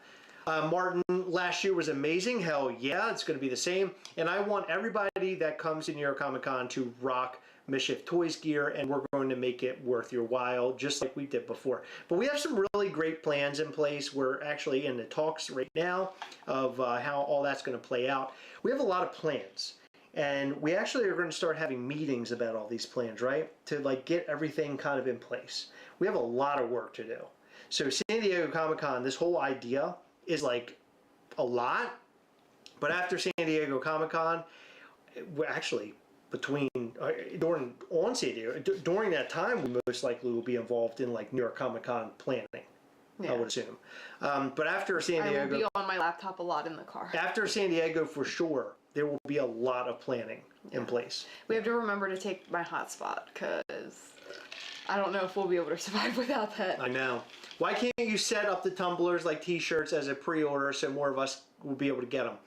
Martin, last year was amazing. Hell yeah, it's going to be the same. And I want everybody that comes to New York Comic Con to rock Mischief Toys gear, and we're going to make it worth your while, just like we did before. But we have some really great plans in place. We're actually in the talks right now of how all that's going to play out. We have a lot of plans, and we actually are going to start having meetings about all these plans, right? To get everything kind of in place. We have a lot of work to do. So San Diego Comic Con, this whole idea is a lot, but after San Diego Comic Con, we're actually during San Diego, during that time, we most likely will be involved in New York Comic Con planning. Yeah. I would assume. But after San Diego, I will be on my laptop a lot in the car. After San Diego, for sure, there will be a lot of planning in place. We have to remember to take my hotspot because I don't know if we'll be able to survive without that. I know. Why can't you set up the tumblers like T-shirts as a pre-order so more of us will be able to get them?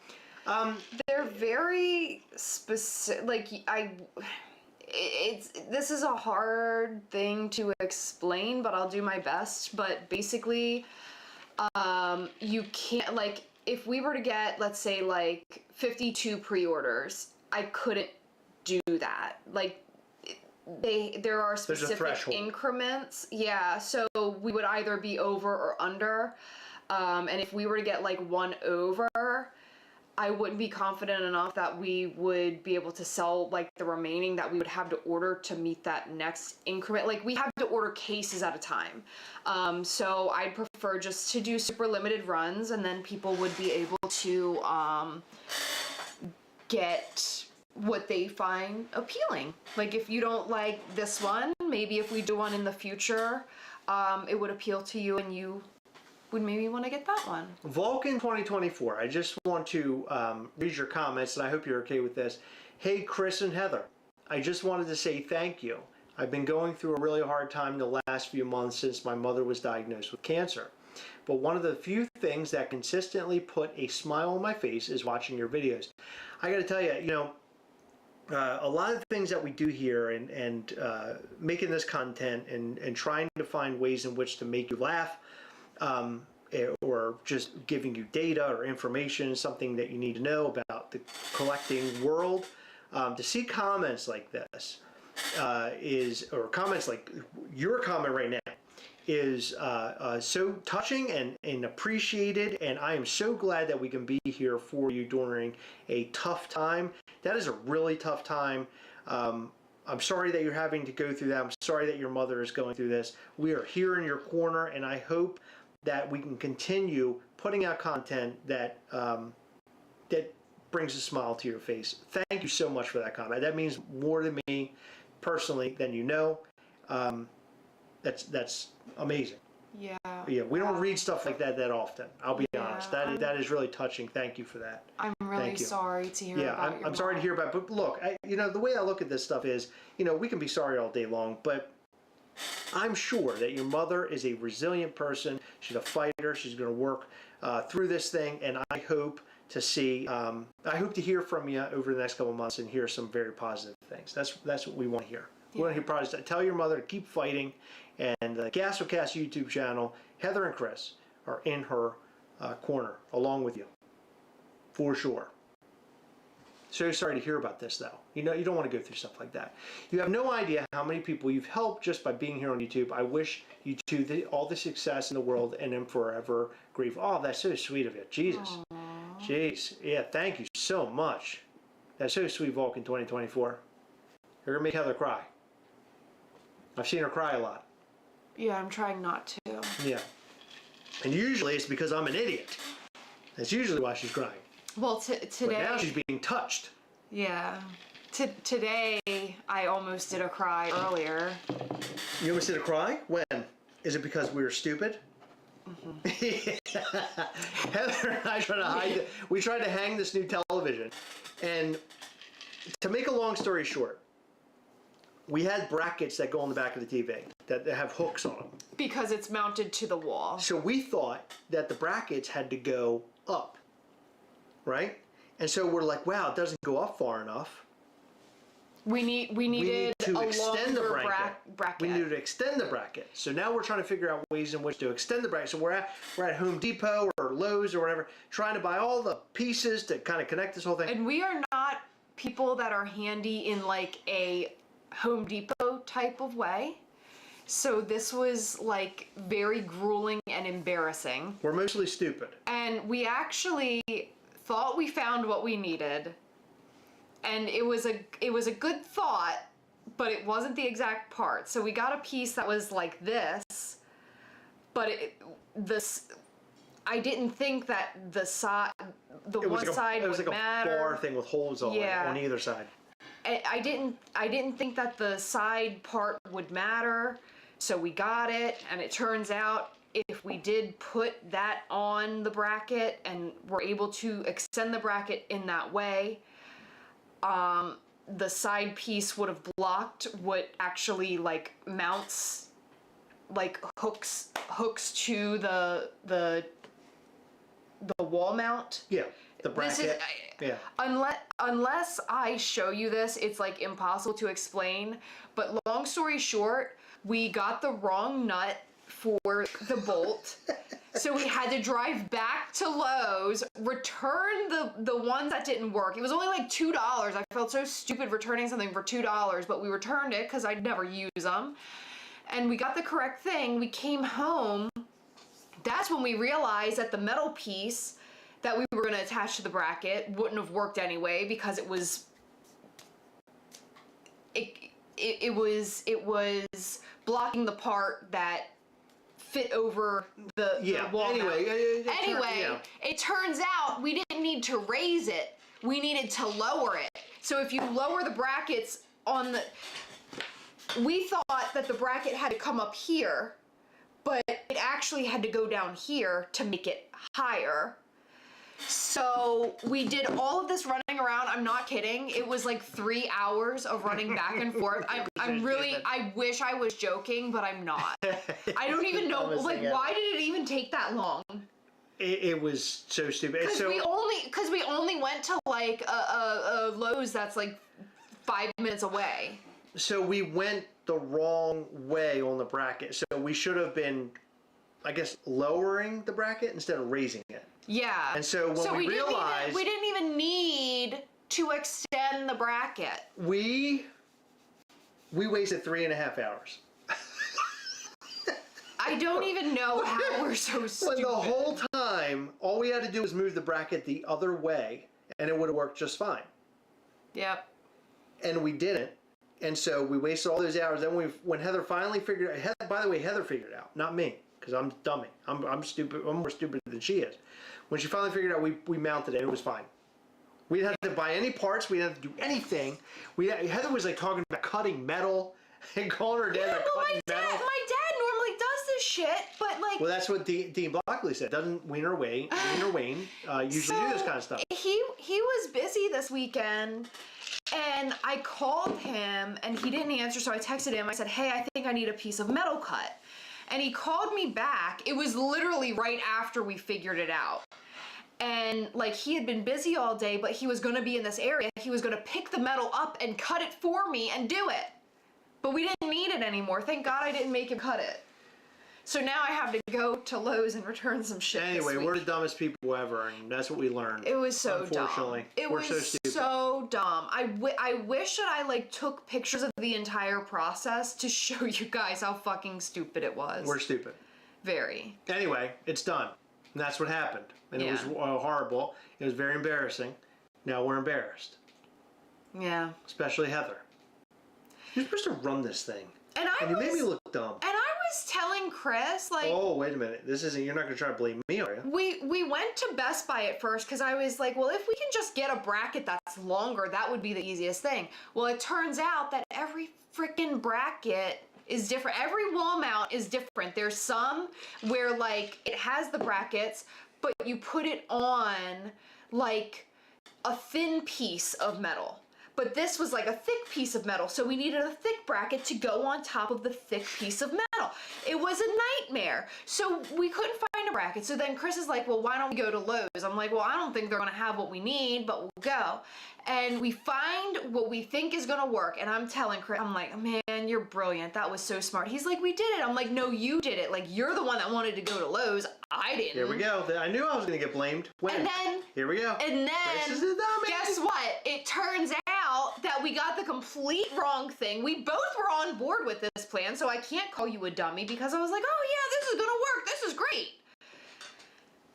They're very specific. This is a hard thing to explain, but I'll do my best. But basically, you can't if we were to get, let's say, 52 pre-orders, I couldn't do that. Like, there are specific threshold. increments. Yeah, so we would either be over or under. And if we were to get like one over, I wouldn't be confident enough that we would be able to sell like the remaining that we would have to order to meet that next increment. Like, we have to order cases at a time. So I'd prefer just to do super limited runs, and then people would be able to get what they find appealing. Like, if you don't like this one, maybe if we do one in the future, it would appeal to you and you would maybe want to get that one. Vulcan 2024, I just want to read your comments, and I hope you're okay with this. Hey, Chris and Heather, I just wanted to say thank you. I've been going through a really hard time the last few months since my mother was diagnosed with cancer. But one of the few things that consistently put a smile on my face is watching your videos. I got to tell you, you know, a lot of things that we do here and making this content and trying to find ways in which to make you laugh, or just giving you data or information, something that you need to know about the collecting world, to see comments like this or comments like your comment right now is so touching and appreciated, and I am so glad that we can be here for you during a tough time. That is a really tough time. I'm sorry that you're having to go through that. I'm sorry that your mother is going through this. We are here in your corner, and I hope that we can continue putting out content that that brings a smile to your face. Thank you so much for that comment. That means more to me personally than you know. That's amazing. Yeah. Yeah, we don't read stuff like that often. I'll be honest. That is really touching. Thank you for that. I'm really sorry to hear about your I'm sorry to hear about. But look, you know, the way I look at this stuff is, you know, we can be sorry all day long, but I'm sure that your mother is a resilient person. She's a fighter. She's going to work through this thing, and I hope to see. I hope to hear from you over the next couple of months and hear some very positive things. That's what we want to hear. We want to hear positive. Tell your mother to keep fighting. And the Gastlecast YouTube channel, Heather and Chris are in her corner along with you, for sure. So sorry to hear about this, though. You know, you don't want to go through stuff like that. You have no idea how many people you've helped just by being here on YouTube. I wish you two all the success in the world and am forever grateful. Oh, that's so sweet of you. Jesus. Aww. Jeez. Yeah, thank you so much. That's so sweet, Vulcan 2024. You're going to make Heather cry. I've seen her cry a lot. Yeah, I'm trying not to. Yeah. And usually it's because I'm an idiot. That's usually why she's crying. Well, today... But now she's being touched. Yeah. Today, I almost did a cry earlier. You almost did a cry? When? Is it because we were stupid? Mm-hmm. Heather and I tried to hide it. We tried to hang this new television. And to make a long story short, we had brackets that go on the back of the TV that have hooks on them. Because it's mounted to the wall. So we thought that the brackets had to go up, right? And so we're like, wow, it doesn't go up far enough. We needed to a extend the bracket. We needed to extend the bracket. So now we're trying to figure out ways in which to extend the bracket. So we're at Home Depot or Lowe's or whatever, trying to buy all the pieces to kind of connect this whole thing. And we are not people that are handy in like a Home Depot type of way. So this was like very grueling and embarrassing. We're mostly stupid. And we actually thought we found what we needed. And it was a good thought, but it wasn't the exact part. So we got a piece that was like this, but I didn't think that the one side would matter. It was like a bar thing with holes on either side. I didn't think that the side part would matter, so we got it, and it turns out if we did put that on the bracket and were able to extend the bracket in that way, the side piece would have blocked what actually like mounts, like hooks to the wall mount. Yeah. The bracket. Unless I show you this, it's like impossible to explain. But long story short, we got the wrong nut for the bolt, So we had to drive back to Lowe's, return the ones that didn't work. It was only like $2. I felt so stupid returning something for $2, but we returned it because I'd never use them. And we got the correct thing. We came home. That's when we realized that the metal piece that we were going to attach to the bracket wouldn't have worked anyway because it was blocking the part that fit over the wall. Anyway, it turns out we didn't need to raise it. We needed to lower it. So if you lower the brackets on the... We thought that the bracket had to come up here, but it actually had to go down here to make it higher. So we did all of this running around. I'm not kidding. It was like 3 hours of running back and forth. I wish I was joking, but I'm not. I don't even know, like, why did it even take that long? It was so stupid. Because we only went to like a Lowe's that's like 5 minutes away. So we went the wrong way on the bracket. So we should have been, I guess, lowering the bracket instead of raising it. Yeah. And so when we realized... We didn't even need to extend the bracket. We wasted 3.5 hours. I don't even know how we're so stupid. When the whole time, all we had to do was move the bracket the other way, and it would have worked just fine. Yep. And we didn't. And so we wasted all those hours. Then when Heather finally figured it out, by the way, Heather figured it out, not me, because I'm dummy. I'm stupid. I'm more stupid than she is. When she finally figured it out, we mounted it. It was fine. We didn't have to buy any parts. We didn't have to do anything. Heather was like talking about cutting metal and calling her dad cutting metal. My dad normally does this shit, but like... Well, that's what Dean Blockley said. Doesn't Wayne usually do this kind of stuff. He was busy this weekend, and I called him, and he didn't answer, so I texted him. I said, hey, I think I need a piece of metal cut. And he called me back. It was literally right after we figured it out. And like he had been busy all day, but he was going to be in this area. He was going to pick the metal up and cut it for me and do it. But we didn't need it anymore. Thank God I didn't make him cut it. So now I have to go to Lowe's and return some shit. Anyway, we're the dumbest people ever, and that's what we learned. It was so Unfortunately, dumb. It was so dumb. I wish that I like took pictures of the entire process to show you guys how fucking stupid it was. We're stupid. Very. Anyway, it's done. And that's what happened. And it was horrible. It was very embarrassing. Now we're embarrassed. Yeah. Especially Heather. You're supposed to run this thing. And you made me look dumb. And I was telling Chris, like... Oh, wait a minute. You're not going to try to blame me, are you? We went to Best Buy at first because I was like, well, if we can just get a bracket that's longer, that would be the easiest thing. Well, it turns out that every freaking bracket is different. Every wall mount is different. There's some where, like, it has the brackets, but you put it on, like, a thin piece of metal. But this was like a thick piece of metal, so we needed a thick bracket to go on top of the thick piece of metal. It was a nightmare. So we couldn't find a bracket. So then Chris is like, well, why don't we go to Lowe's? I'm like, well, I don't think they're gonna have what we need, but we'll go. And we find what we think is gonna work. And I'm telling Chris, I'm like, man, you're brilliant. That was so smart. He's like, we did it. I'm like, no, you did it. Like, you're the one that wanted to go to Lowe's. I didn't. Here we go. I knew I was gonna get blamed. When? And then, here we go. And then, guess what? It turns out that we got the complete wrong thing. We both were on board with this plan, so I can't call you a dummy because I was like, oh yeah, this is gonna work. This is great.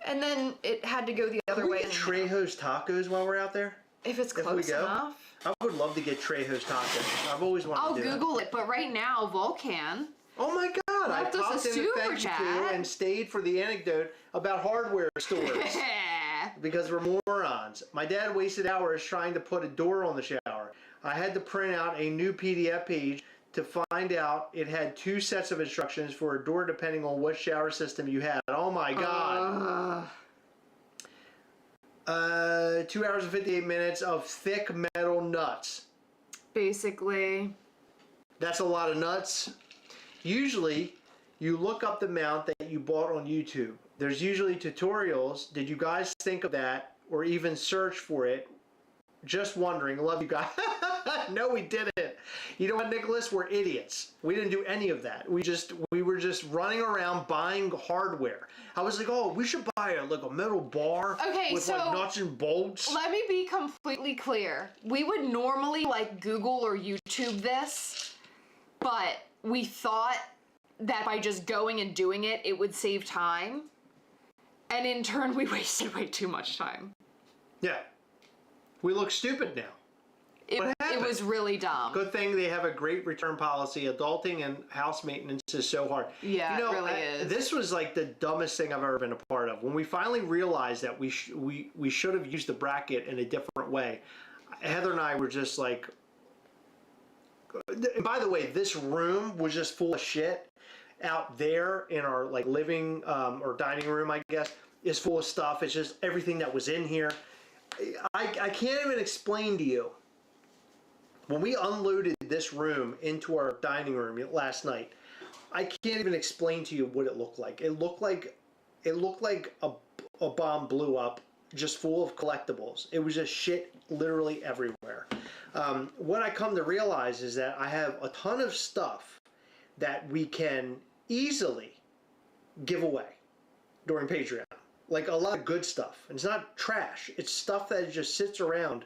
And then it had to go the other way. Can we get Trejo's tacos while we're out there? If it's close enough. I would love to get Trejo's tacos. I've always wanted to do I'll Google it, but right now, Volcan. Oh my God! I left us popped a in super thank you chat. to and stayed for the anecdote about hardware stores because we're morons. My dad wasted hours trying to put a door on the shower. I had to print out a new PDF page to find out it had 2 sets of instructions for a door depending on what shower system you had. Oh my God! 2 hours and 58 minutes of thick metal nuts. Basically. That's a lot of nuts. Usually, you look up the mount that you bought on YouTube. There's usually tutorials. Did you guys think of that or even search for it? Just wondering. Love you guys. No, we didn't. You know what, Nicholas? We're idiots. We didn't do any of that. We were just running around buying hardware. I was like, oh, we should buy a metal bar with like nuts and bolts. Let me be completely clear. We would normally like Google or YouTube this, but we thought that by just going and doing it, it would save time. And in turn, we wasted way too much time. Yeah. We look stupid now. It was really dumb. Good thing they have a great return policy. Adulting and house maintenance is so hard. Yeah, it really is. This was like the dumbest thing I've ever been a part of. When we finally realized that we should have used the bracket in a different way, Heather and I were just like... By the way, this room was just full of shit. Out there in our like living or dining room, I guess, is full of stuff. It's just everything that was in here. I can't even explain to you. When we unloaded this room into our dining room last night, I can't even explain to you what it looked like. It looked like a bomb blew up, just full of collectibles. It was just shit literally everywhere. What I come to realize is that I have a ton of stuff that we can easily give away during Patreon. Like a lot of good stuff. And it's not trash. It's stuff that just sits around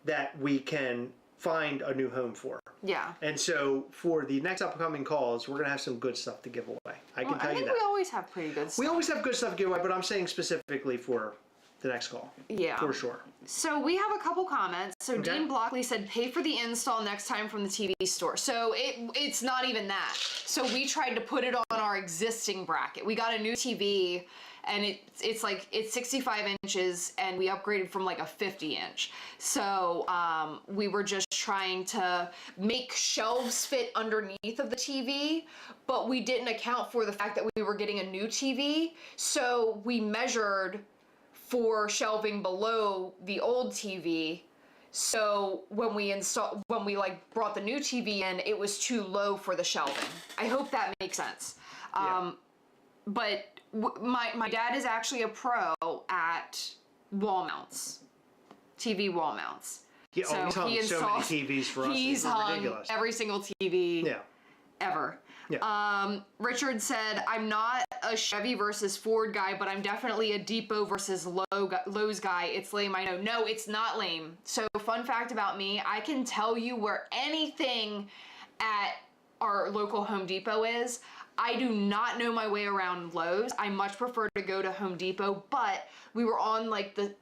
that we can find a new home for. Yeah. And so for the next upcoming calls, we're going to have some good stuff to give away. I can tell you that. I think we always have pretty good stuff. We always have good stuff to give away, but I'm saying specifically for the next call. Yeah. For sure. So we have a couple comments. So Okay. Dean Blockley said, pay for the install next time from the TV store. So it's not even that. So we tried to put it on our existing bracket. We got a new TV and it's 65 inches and we upgraded from like a 50 inch. So we were just trying to make shelves fit underneath of the TV, but we didn't account for the fact that we were getting a new TV. So we measured for shelving below the old TV. So when we brought the new TV in, it was too low for the shelving. I hope that makes sense. Yeah. But my dad is actually a pro at wall mounts, TV wall mounts. Yeah, So he's hung he so many installs- TVs for us. He's It's hung ridiculous. every single TV Yeah. ever. Yeah. Richard said, I'm not a Chevy versus Ford guy, but I'm definitely a Depot versus Lowe's guy. It's lame, I know. No, it's not lame. So fun fact about me, I can tell you where anything at our local Home Depot is. I do not know my way around Lowe's. I much prefer to go to Home Depot, but we were on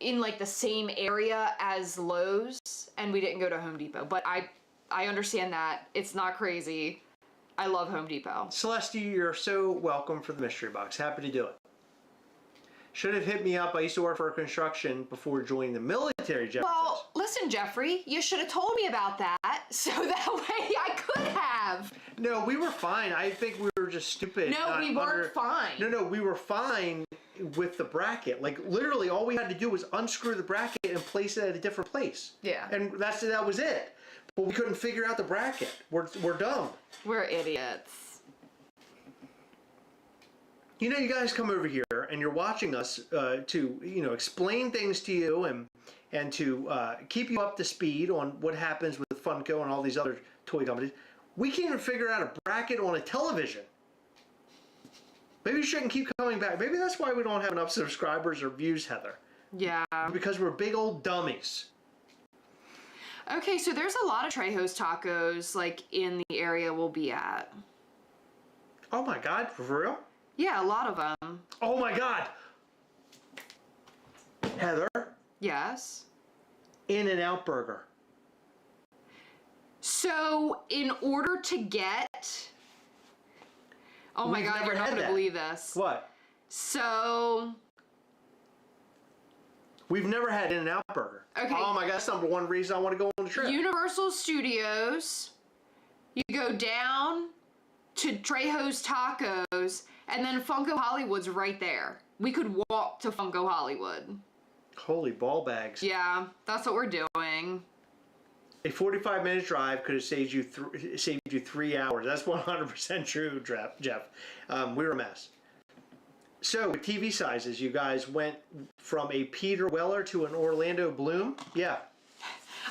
in the same area as Lowe's and we didn't go to Home Depot. But I understand that. It's not crazy. I love Home Depot. Celeste, you're so welcome for the mystery box. Happy to do it. Should have hit me up. I used to work for construction before joining the military. Jeff Well, listen, Jeffrey, you should have told me about that so that way I could have. No, we were fine. I think we were just stupid. No, we weren't fine. No, we were fine with the bracket. Like literally, all we had to do was unscrew the bracket and place it at a different place. Yeah. And that was it. But we couldn't figure out the bracket. We're dumb. We're idiots. You know, you guys come over here and you're watching us to explain things to you and to keep you up to speed on what happens with Funko and all these other toy companies. We can't even figure out a bracket on a television. Maybe we shouldn't keep coming back. Maybe that's why we don't have enough subscribers or views, Heather. Yeah. Because we're big old dummies. Okay, so there's a lot of Trejo's tacos, like, in the area we'll be at. Oh my God, for real? Yeah, a lot of them. Oh my God! Heather, Yes. In-N-Out Burger. So, in order to get... Oh my We've God, never you're not had going to that. believe this. What? So... We've never had In-N-Out Burger. Okay. Oh my God, that's number one reason I want to go on the trip. Universal Studios, you go down to Trejo's Tacos, and then Funko Hollywood's right there. We could walk to Funko Hollywood. Holy ball bags. Yeah, that's what we're doing. A 45-minute drive could have saved you 3 hours. That's 100% true, Jeff. We're a mess. So, with TV sizes, you guys went from a Peter Weller to an Orlando Bloom? Yeah.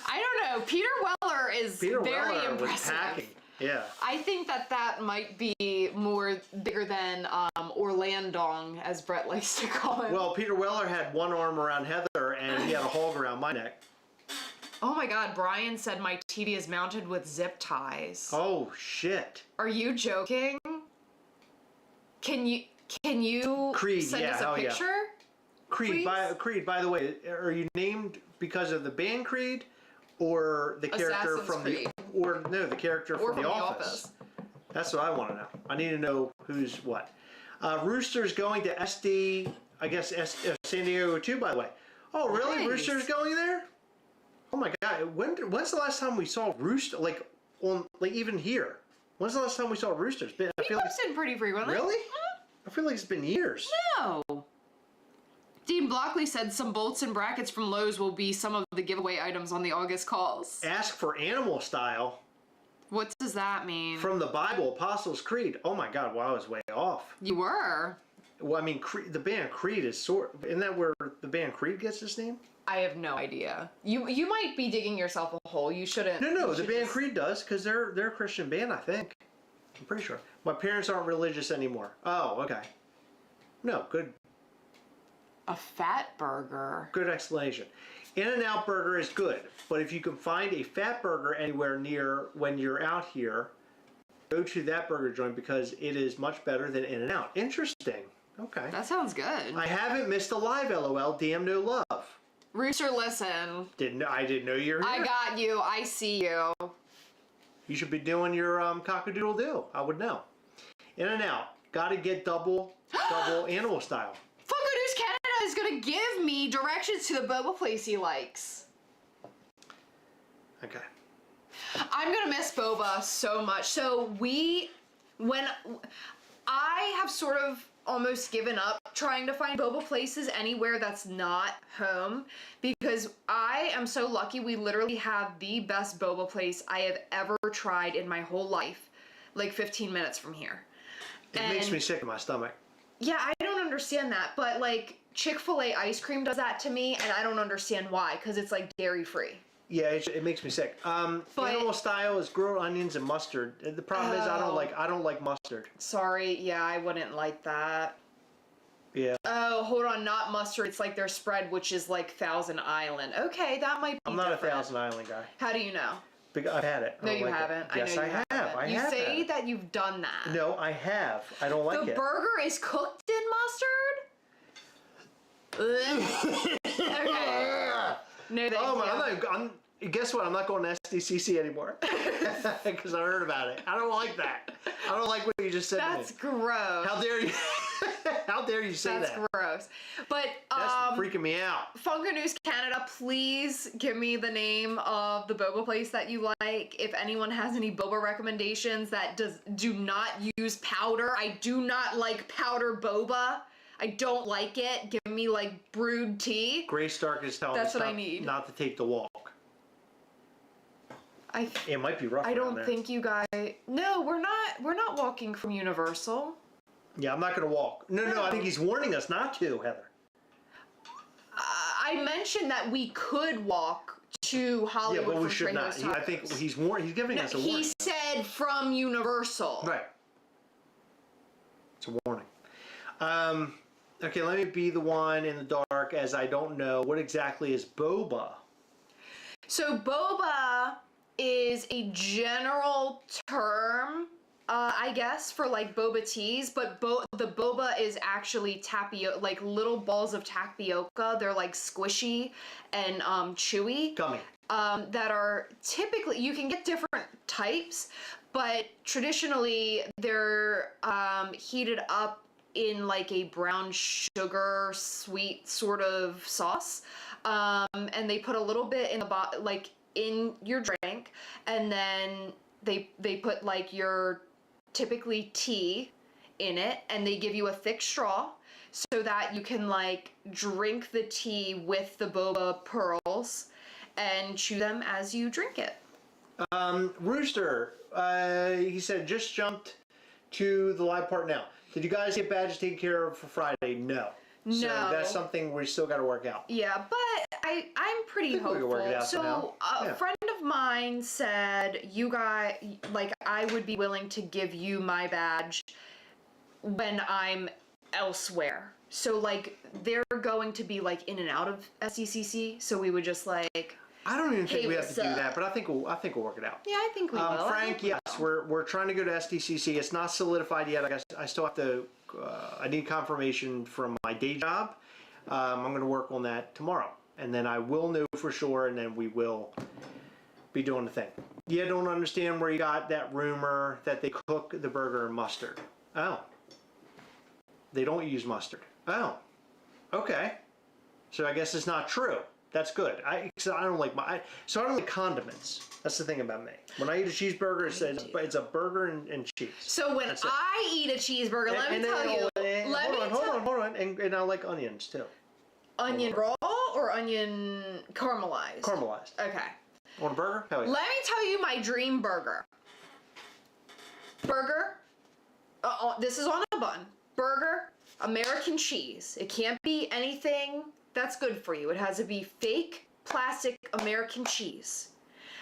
I don't know. Peter Weller is Peter very Weller was impressive. packing. Yeah. I think that might be more bigger than Orlandong, as Brett likes to call him. Well, Peter Weller had one arm around Heather, and he had a hog around my neck. Oh my God, Brian said my TV is mounted with zip ties. Oh shit. Are you joking? Can you Creed, send yeah, us a hell yeah. picture? Creed, Please? Creed, by the way, are you named because of the band Creed, or the character Assassin's from Creed. the character Or from the Office? That's what I want to know. I need to know who's what. Rooster's going to SD, I guess San Diego too. By the way. Oh really? Nice. Rooster's going there? Oh my God! When's the last time we saw Rooster? Like even here? When's the last time we saw Roosters? I feel like Post in pretty frequently. really. I feel like it's been years. No. Dean Blockley said some bolts and brackets from Lowe's will be some of the giveaway items on the August calls. Ask for Animal Style. What does that mean? From the Bible, Apostles' Creed. Oh my God, well, I was way off. You were. Well, I mean, the band Creed is isn't that where the band Creed gets its name? I have no idea. You might be digging yourself a hole. You shouldn't. No, the band Creed does, because they're a Christian band, I think. I'm pretty sure. My parents aren't religious anymore. Oh, okay. No, good A fat burger. good explanation. In-N-Out Burger is good, but if you can find a fat burger anywhere near when you're out here, go to that burger joint because it is much better than In-N-Out. Interesting. Okay. That sounds good. I haven't missed a live LOL. Damn no love. Rooster, listen. I didn't know you were here. I got you. I see you. You should be doing your cock-a-doodle-doo. I would know. In-N-Out. Got to get double Animal Style. Funko News Canada is going to give me directions to the boba place he likes. Okay. I'm going to miss boba so much. So when I have sort of almost given up trying to find boba places anywhere that's not home, because I am so lucky we literally have the best boba place I have ever tried in my whole life, like 15 minutes from here. It makes me sick in my stomach. Yeah, I don't understand that, but like Chick-fil-A ice cream does that to me, and I don't understand why, because it's like dairy free. Yeah, it makes me sick. Animal Style is grilled onions and mustard. The problem is I don't like mustard. Sorry, yeah, I wouldn't like that. Yeah. Oh, hold on, not mustard. It's like their spread, which is like Thousand Island. Okay, that might be I'm not different. a Thousand Island guy. How do you know? Because I've had it. No, you haven't. Yes, I have. I You have say had it. that you've done that. No, I have. I don't like The it. burger is cooked in mustard? Okay. No, thank you. Guess what? I'm not going to SDCC anymore because I heard about it. I don't like that. I don't like what you just said That's to me. gross. How dare you? How dare you say That's that? gross. But That's freaking me out. Funko News Canada, please give me the name of the boba place that you like. If anyone has any boba recommendations that do not use powder. I do not like powder boba. I don't like it. Give me like brewed tea. Grace Stark is telling That's us what I need. not to take the walk. It might be rough. I around don't there. think you guys. No, we're not walking from Universal. Yeah, I'm not going to walk. No, I think he's warning us not to, Heather. I mentioned that we could walk to Hollywood. Yeah, but we from should not. Trejo's Tacos. I think he's giving us a warning. He said from Universal. Right. It's a warning. Okay, let me be the one in the dark, as I don't know what exactly is boba. So boba is a general term, I guess, for like boba teas, but the boba is actually tapioca, like little balls of tapioca. They're like squishy and chewy. Gummy. That are typically, you can get different types, but traditionally they're heated up in like a brown sugar sweet sort of sauce, and they put a little bit in the in your drink, and then they put like your typically tea in it, and they give you a thick straw so that you can like drink the tea with the boba pearls and chew them as you drink it. Rooster, he said just jumped to the live part now. Did you guys get badges taken care of for Friday? No. No. So that's something we still got to work out. Yeah, but I'm pretty I think we can hopeful. work it out So now. a Yeah. friend of of mine said, you guys, like, I would be willing to give you my badge when I'm elsewhere. So, like, they're going to be, like, in and out of SDCC, so we would just, like... I don't even think Hey, we have to what's do up? that, but I think we'll work it out. Yeah, I think we will. Frank, yes, we're trying to go to SDCC. It's not solidified yet. I guess I still have to. I need confirmation from my day job. I'm going to work on that tomorrow, and then I will know for sure, and then we will be doing the thing. Yeah, I don't understand where you got that rumor that they cook the burger in mustard. Oh, they don't use mustard. Oh, okay. So I guess it's not true. That's good. I don't like I don't like condiments. That's the thing about me. When I eat a cheeseburger, it's a burger and cheese. So when I eat a cheeseburger, let me tell you. Hold on. And I like onions too. Onion raw or onion caramelized? Caramelized. Okay. Want a burger? Hell yeah. Let me tell you my dream burger. Burger. This is on a bun. Burger, American cheese. It can't be anything that's good for you. It has to be fake plastic American cheese.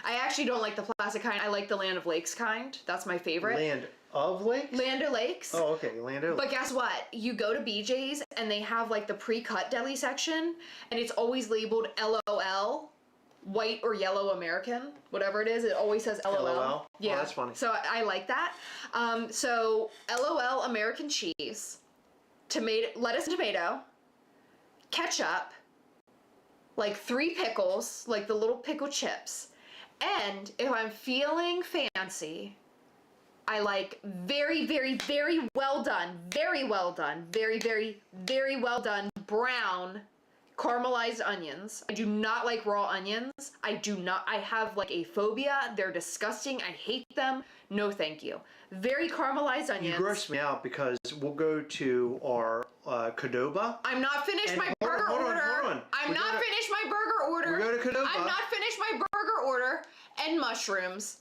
I actually don't like the plastic kind. I like the Land of Lakes kind. That's my favorite. Land of Lakes? Land of Lakes. Oh, okay. Land of Lakes. But guess what? You go to BJ's and they have like the pre-cut deli section, and it's always labeled LOL, white or yellow American, whatever it is. It always says LOL. LOL? Yeah, Oh, that's funny. So I like that. So LOL American cheese, tomato, lettuce and tomato, ketchup, like 3 pickles, like the little pickle chips. And if I'm feeling fancy, I like very, very, very well done, very well done, very, very, very well done brown caramelized onions. I do not like raw onions. I have like a phobia. They're disgusting. I hate them. No, thank you. Very caramelized onions. You gross me out because we'll go to our Qdoba. I'm not finished my burger order. Hold on. I'm not finished my burger order. We go to Qdoba. I'm not finished my burger order and mushrooms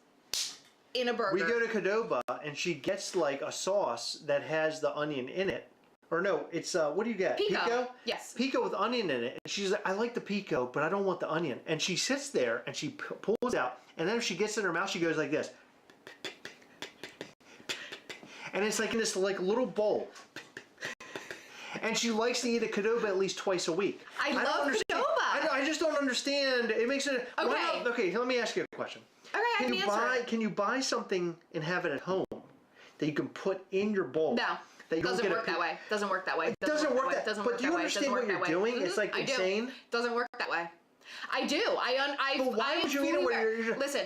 in a burger. We go to Qdoba and she gets like a sauce that has the onion in it. Or no, it's what do you get? Pico. Yes. Pico with onion in it. And she's like, I like the pico, but I don't want the onion. And she sits there and she pulls out, and then if she gets it in her mouth, she goes like this. And it's like in this like little bowl. And she likes to eat a Qdoba at least twice a week. I love Qdoba. I just don't understand. It makes it. Okay. Okay, let me ask you a question. Okay, Can you buy something and have it at home that you can put in your bowl? No. Doesn't work that way. Doesn't work that way. It doesn't work that way. But do you understand what you're doing? It's like insane. Doesn't work that way. I do. But why would you eat it when you're... Listen,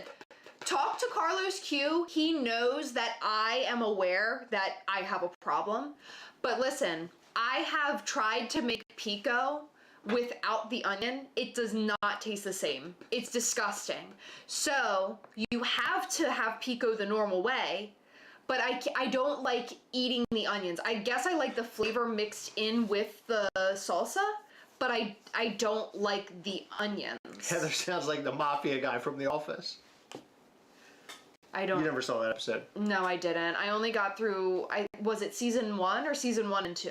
talk to Carlos Q. He knows that I am aware that I have a problem. But listen, I have tried to make pico without the onion. It does not taste the same. It's disgusting. So you have to have pico the normal way. But I don't like eating the onions. I guess I like the flavor mixed in with the salsa, but I don't like the onions. Heather sounds like the mafia guy from The Office. I don't. You never saw that episode. No, I didn't. I only got through, was it season 1 or season 1 and 2?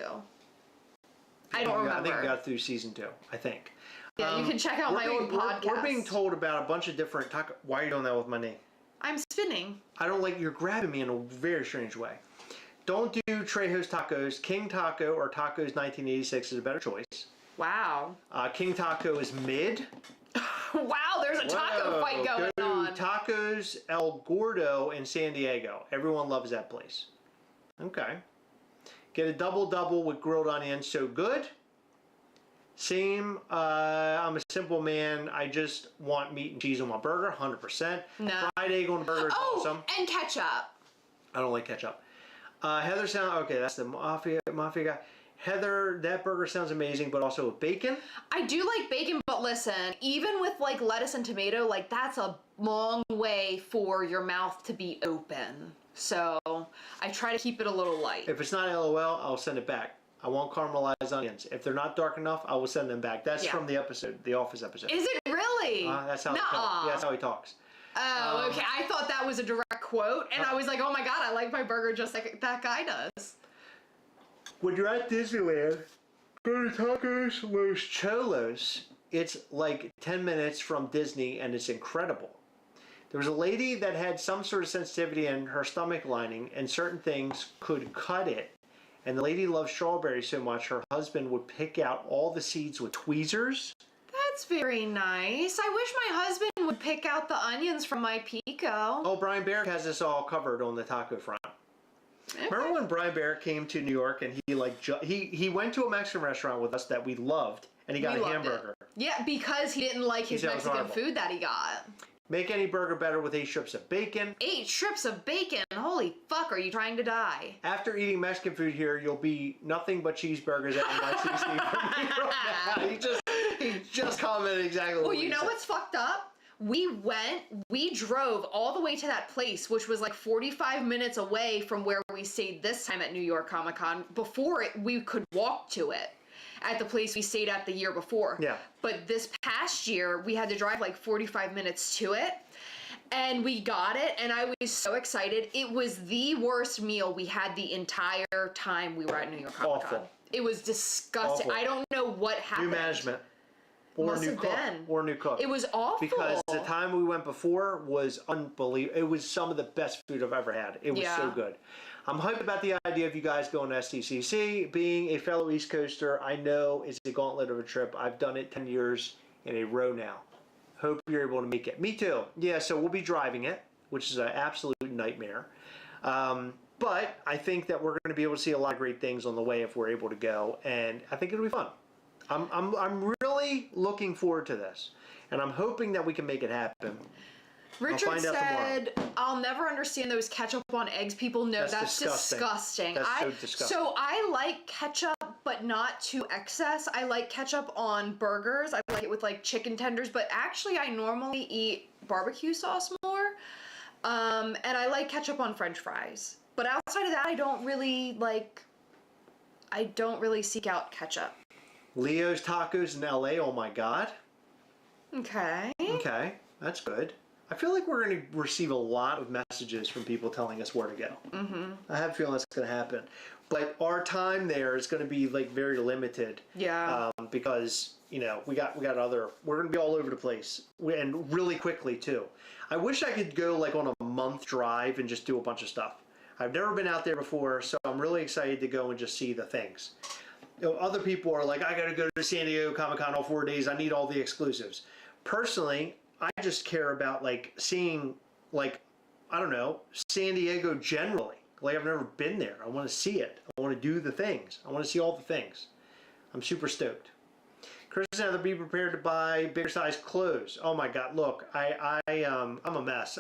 I don't remember. I think we got through season 2, I think. Yeah, you can check out my old podcast. We're being told about a bunch of different taco. Why are you doing that with my knee? I'm spinning. I don't like, you're grabbing me in a very strange way. Don't do Trejo's Tacos. King Taco or Tacos 1986 is a better choice. Wow. King Taco is mid. Wow, there's a taco fight going on. Tacos El Gordo in San Diego. Everyone loves that place. Okay. Get a double with grilled onions. So good. Same, I'm a simple man. I just want meat and cheese on my burger, 100%. No. Fried egg on the burger is awesome. And ketchup. I don't like ketchup. Heather okay, that's the mafia guy. Heather, that burger sounds amazing, but also with bacon. I do like bacon, but listen, even with like lettuce and tomato, like that's a long way for your mouth to be open. So I try to keep it a little light. If it's not LOL, I'll send it back. I want caramelized onions. If they're not dark enough, I will send them back. That's from the episode, the Office episode. Is it really? That's how he talks. Yeah, that's how he talks. Oh, okay. I thought that was a direct quote, and I was like, oh my god, I like my burger just like that guy does. When you're at Disneyland, go to Tacos Los Cholos. It's like 10 minutes from Disney, and it's incredible. There was a lady that had some sort of sensitivity in her stomach lining, and certain things could cut it. And the lady loved strawberries so much, her husband would pick out all the seeds with tweezers. That's very nice. I wish my husband would pick out the onions from my pico. Oh, Brian Barrett has this all covered on the taco front. Okay. Remember when Brian Barrett came to New York and he went to a Mexican restaurant with us that we loved, and he got We a loved hamburger. it. Yeah, because he didn't like his said it was Mexican horrible. food that he got. Make any burger better with 8 strips of bacon. 8 strips of bacon. Holy fuck, are you trying to die? After eating Mexican food here, you'll be nothing but cheeseburgers at NYCC from here on out. He just commented exactly what Well, he you know said. what's fucked up? We drove all the way to that place, which was like 45 minutes away from where we stayed this time at New York Comic Con. Before it, we could walk to it at the place we stayed at the year before. Yeah. But this past year, we had to drive like 45 minutes to it. And we got it, and I was so excited. It was the worst meal we had the entire time we were at New York Comic Con. Awful. It was disgusting. Awful. I don't know what happened. New management. Or Must new have cook. been. Or new cook. It was awful. Because the time we went before was unbelievable. It was some of the best food I've ever had. It was so Yeah. good. I'm hyped about the idea of you guys going to STCC. Being a fellow East Coaster, I know it's a gauntlet of a trip. I've done it 10 years in a row now. Hope you're able to make it. Me too. Yeah, so we'll be driving it, which is an absolute nightmare. But I think that we're going to be able to see a lot of great things on the way if we're able to go, and I think it'll be fun. I'm really looking forward to this, and I'm hoping that we can make it happen. Richard find out said, "I'll never understand those ketchup on eggs people." No, that's disgusting. That's so disgusting. So I like ketchup, but not to excess. I like ketchup on burgers. I like it with like chicken tenders, but actually I normally eat barbecue sauce more. And I like ketchup on French fries. But outside of that, I don't really seek out ketchup. Leo's Tacos in LA, oh my god. Okay. Okay, that's good. I feel like we're going to receive a lot of messages from people telling us where to go. Mm-hmm. I have a feeling that's going to happen. But our time there is going to be like very limited. Yeah. Because, you know, we're going to be all over the place. And really quickly too. I wish I could go like on a month drive and just do a bunch of stuff. I've never been out there before, so I'm really excited to go and just see the things. You know, other people are like, I got to go to San Diego Comic-Con all 4 days. I need all the exclusives. Personally, I just care about like seeing like, I don't know, San Diego generally. Like I've never been there. I want to see it. I want to do the things. I want to see all the things. I'm super stoked. Chris said to be prepared to buy bigger size clothes. Oh my God, look, I'm a mess.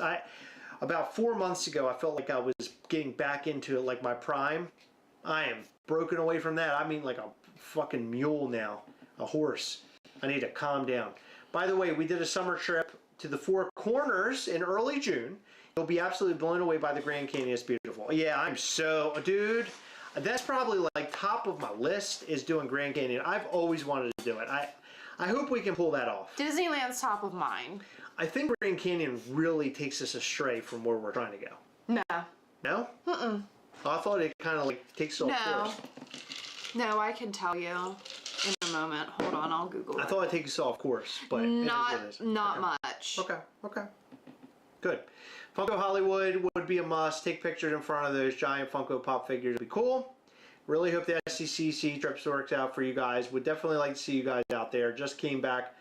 About 4 months ago, I felt like I was getting back into like my prime. I am broken away from that. I mean like a fucking mule now, a horse. I need to calm down. By the way, we did a summer trip to the Four Corners in early June. You'll be absolutely blown away by the Grand Canyon. It's beautiful. Yeah, I'm so, dude, that's probably like top of my list is doing Grand Canyon. I've always wanted to do it. I hope we can pull that off. Disneyland's top of mind. I think Grand Canyon really takes us astray from where we're trying to go. No. No? Oh, I thought it kind of like takes off course. No, I can tell you in a moment. Hold on, I'll Google it. I thought it takes us off course, but not it is. not Okay. much. Okay. Good. Funko Hollywood would be a must. Take pictures in front of those giant Funko Pop figures. Would be cool. Really hope the SCCC trips works out for you guys. Would definitely like to see you guys out there. Just came back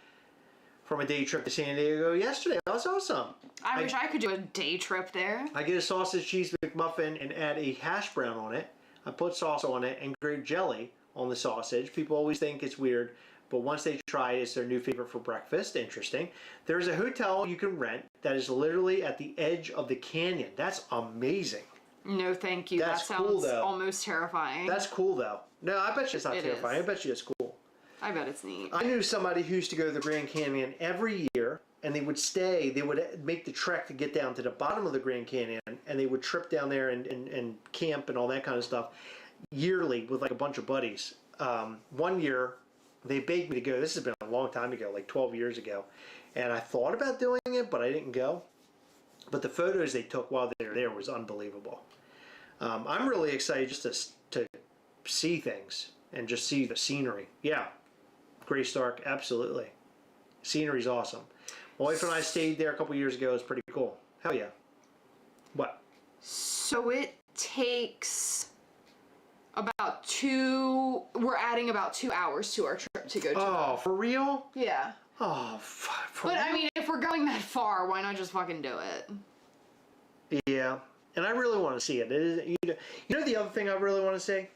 from a day trip to San Diego yesterday. That was awesome. I wish I could do a day trip there. I get a sausage cheese McMuffin and add a hash brown on it. I put sauce on it and grape jelly on the sausage. People always think it's weird, but once they try it, it's their new favorite for breakfast. Interesting. There's a hotel you can rent that is literally at the edge of the canyon. That's amazing. No, thank you. That's that cool, sounds though. almost terrifying. That's cool, though. No, I bet you it's not It terrifying. is. I bet you it's cool. I bet it's neat. I knew somebody who used to go to the Grand Canyon every year, and they would make the trek to get down to the bottom of the Grand Canyon, and they would trip down there and camp and all that kind of stuff yearly with like a bunch of buddies. One year, they begged me to go. This has been a long time ago, like 12 years ago, and I thought about doing it, but I didn't go. But the photos they took while they were there was unbelievable. I'm really excited just to see things and just see the scenery. Yeah, Grey Stark, absolutely. Scenery's awesome. My wife and I stayed there a couple years ago. It was pretty cool. Hell yeah. What? So it takes we're adding about 2 hours to our trip to go to. Oh, for real? Yeah. Oh, for But real? I mean, if we're going that far, why not just fucking do it? Yeah. And I really want to see it. It is, you know the other thing I really want to see?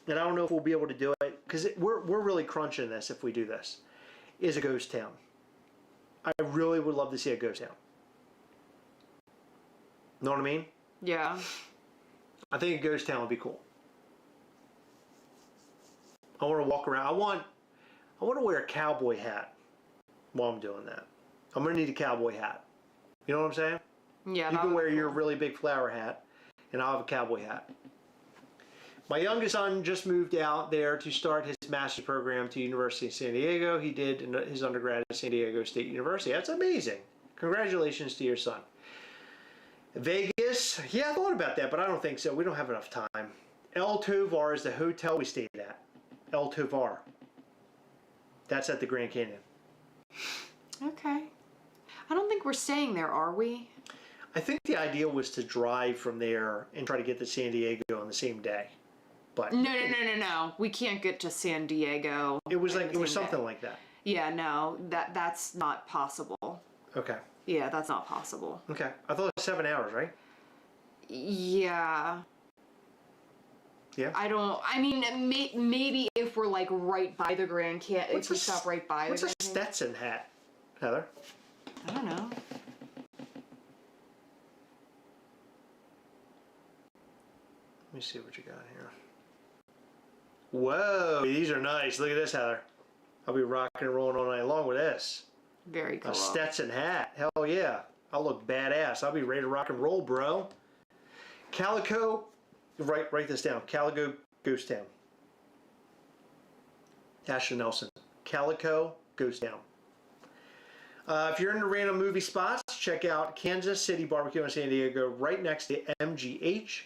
And I don't know if we'll be able to do it, because we're really crunching this if we do this, is a ghost town. I really would love to see a ghost town. Know what I mean? Yeah. I think a ghost town would be cool. I want to walk around. I want to wear a cowboy hat while I'm doing that. I'm going to need a cowboy hat. You know what I'm saying? Yeah. You can wear your really big flower hat, and I'll have a cowboy hat. My youngest son just moved out there to start his master's program to University of San Diego. He did his undergrad at San Diego State University. That's amazing. Congratulations to your son. Vegas, yeah, I thought about that, but I don't think so. We don't have enough time. El Tovar is the hotel we stayed at. El Tovar. That's at the Grand Canyon. Okay. I don't think we're staying there, are we? I think the idea was to drive from there and try to get to San Diego on the same day. But No. We can't get to San Diego. it was on the same something day. like that. Yeah, no, that's not possible. Okay. Yeah, that's not possible. Okay. I thought it was 7 hours, right? Yeah. Yeah. I mean, maybe if we're like right by the Grand Canyon, if we stop right by What's the a Grand Canyon. Stetson hat, Heather? I don't know. Let me see what you got here. Whoa, these are nice. Look at this, Heather. I'll be rocking and rolling all night long with this. Very cool. A Stetson hat. Hell yeah. I'll look badass. I'll be ready to rock and roll, bro. Calico. Write this down. Calico Ghost Town. Ashley Nelson. Calico Ghost Town. If you're into random movie spots, check out Kansas City Barbecue in San Diego, right next to MGH.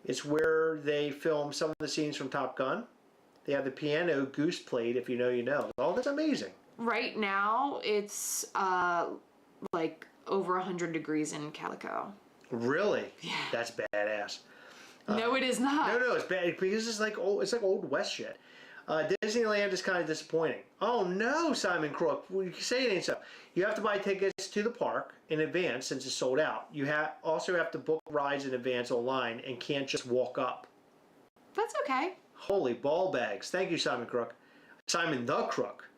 It's where they film some of the scenes from Top Gun. They have the piano Goose played, if you know, you know. Oh, that's amazing. Right now, it's like over 100 degrees in Calico. Really? Yeah. That's badass. No, it is not. No, it's bad because it's like old West shit. Disneyland is kind of disappointing. Oh no, Simon Crook, well, you say it ain't so. You have to buy tickets to the park in advance since it's sold out. You also have to book rides in advance online and can't just walk up. That's okay. Holy ball bags! Thank you, Simon Crook. Simon the Crook.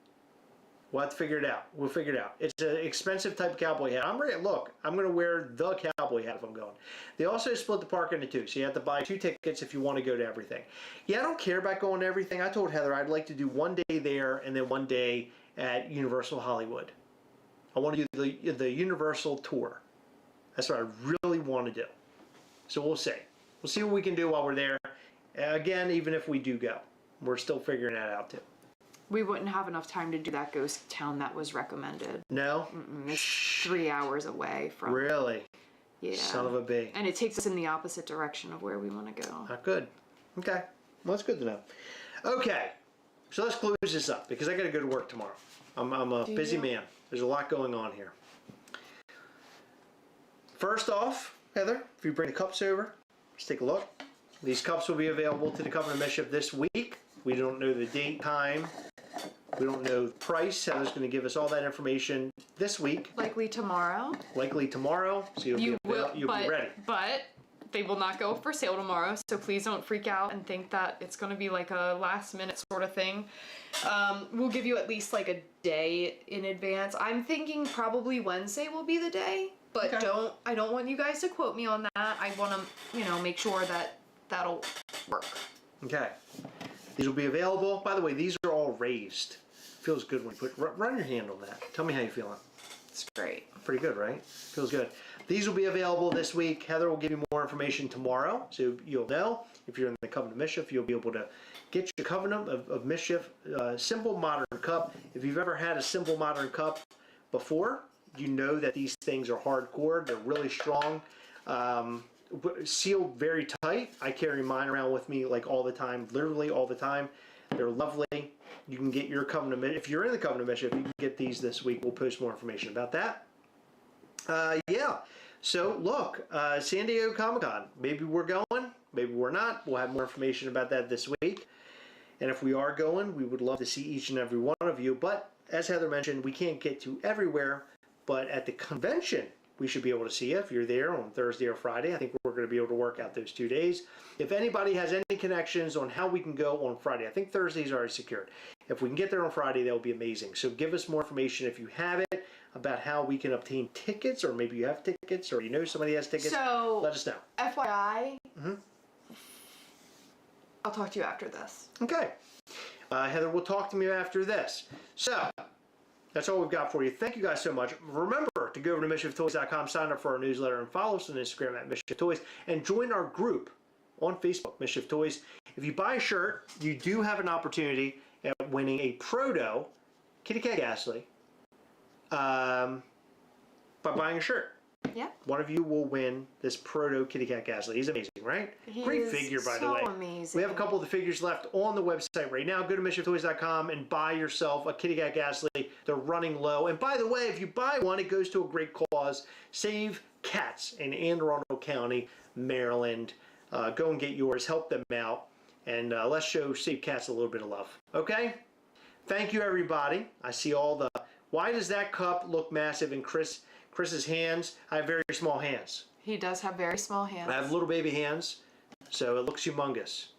We'll have to figure it out. We'll figure it out. It's an expensive type of cowboy hat. I'm ready. Look, I'm going to wear the cowboy hat if I'm going. They also split the park into two, so you have to buy 2 tickets if you want to go to everything. Yeah, I don't care about going to everything. I told Heather I'd like to do one day there and then one day at Universal Hollywood. I want to do the Universal tour. That's what I really want to do. So we'll see. We'll see what we can do while we're there. Again, even if we do go, we're still figuring that out too. We wouldn't have enough time to do that ghost town that was recommended. No? It's 3 hours away from. Really? Yeah. Son of a bee. And it takes us in the opposite direction of where we want to go. Not good. Okay. Well, that's good to know. Okay. So let's close this up because I got to go to work tomorrow. I'm a busy man. There's a lot going on here. First off, Heather, if you bring the cups over, let's take a look. These cups will be available to the Coven of Mischief this week. We don't know the date, time. We don't know the price. Heather's going to give us all that information this week. Likely tomorrow. Likely tomorrow. So you'll be ready. But they will not go for sale tomorrow, so please don't freak out and think that it's going to be like a last minute sort of thing. We'll give you at least like a day in advance. I'm thinking probably Wednesday will be the day, but Okay. I don't want you guys to quote me on that. I want to, make sure that that'll work. Okay. These will be available. By the way, these are all raised. Feels good when you run your hand on that. Tell me how you're feeling. It's great. Pretty good, right? Feels good. These will be available this week. Heather will give you more information tomorrow, so you'll know. If you're in the Coven of Mischief, you'll be able to get your Covenant of Mischief Simple Modern Cup. If you've ever had a Simple Modern Cup before, you know that these things are hardcore. They're really strong. Sealed very tight. I carry mine around with me like all the time, literally all the time. They're lovely. You can get your Coven of Mischief. If you're in the Coven of Mischief, you can get these this week. We'll post more information about that. Yeah. So look, San Diego Comic-Con. Maybe we're going. Maybe we're not. We'll have more information about that this week. And if we are going, we would love to see each and every one of you. But as Heather mentioned, we can't get to everywhere. But at the convention, we should be able to see you if you're there on Thursday or Friday. I think we're going to be able to work out those 2 days. If anybody has any connections on how we can go on Friday, I think Thursday's already secured. If we can get there on Friday, that would be amazing. So give us more information if you have it about how we can obtain tickets, or maybe you have tickets, or you know somebody has tickets. So let us know. FYI, I'll talk to you after this. Okay. Heather will talk to me after this. So that's all we've got for you. Thank you guys so much. Remember to go over to MischiefToys.com, sign up for our newsletter, and follow us on Instagram at Mischief Toys, and join our group on Facebook, Mischief Toys. If you buy a shirt, you do have an opportunity at winning a Proto Kitty Cat Ghastly by buying a shirt. Yeah. One of you will win this Proto Kitty Cat Ghastly. He's amazing, right? Great figure, by the way. Amazing. We have a couple of the figures left on the website right now. Go to MischiefToys.com and buy yourself a Kitty Cat Ghastly. They're running low. And by the way, if you buy one, it goes to a great cause. Save cats in Anne Arundel County, Maryland. Go and get yours. Help them out. And let's show Save Cats a little bit of love. Okay? Thank you, everybody. I see all the... Why does that cup look massive in Chris's hands? I have very small hands. He does have very small hands. I have little baby hands, so it looks humongous.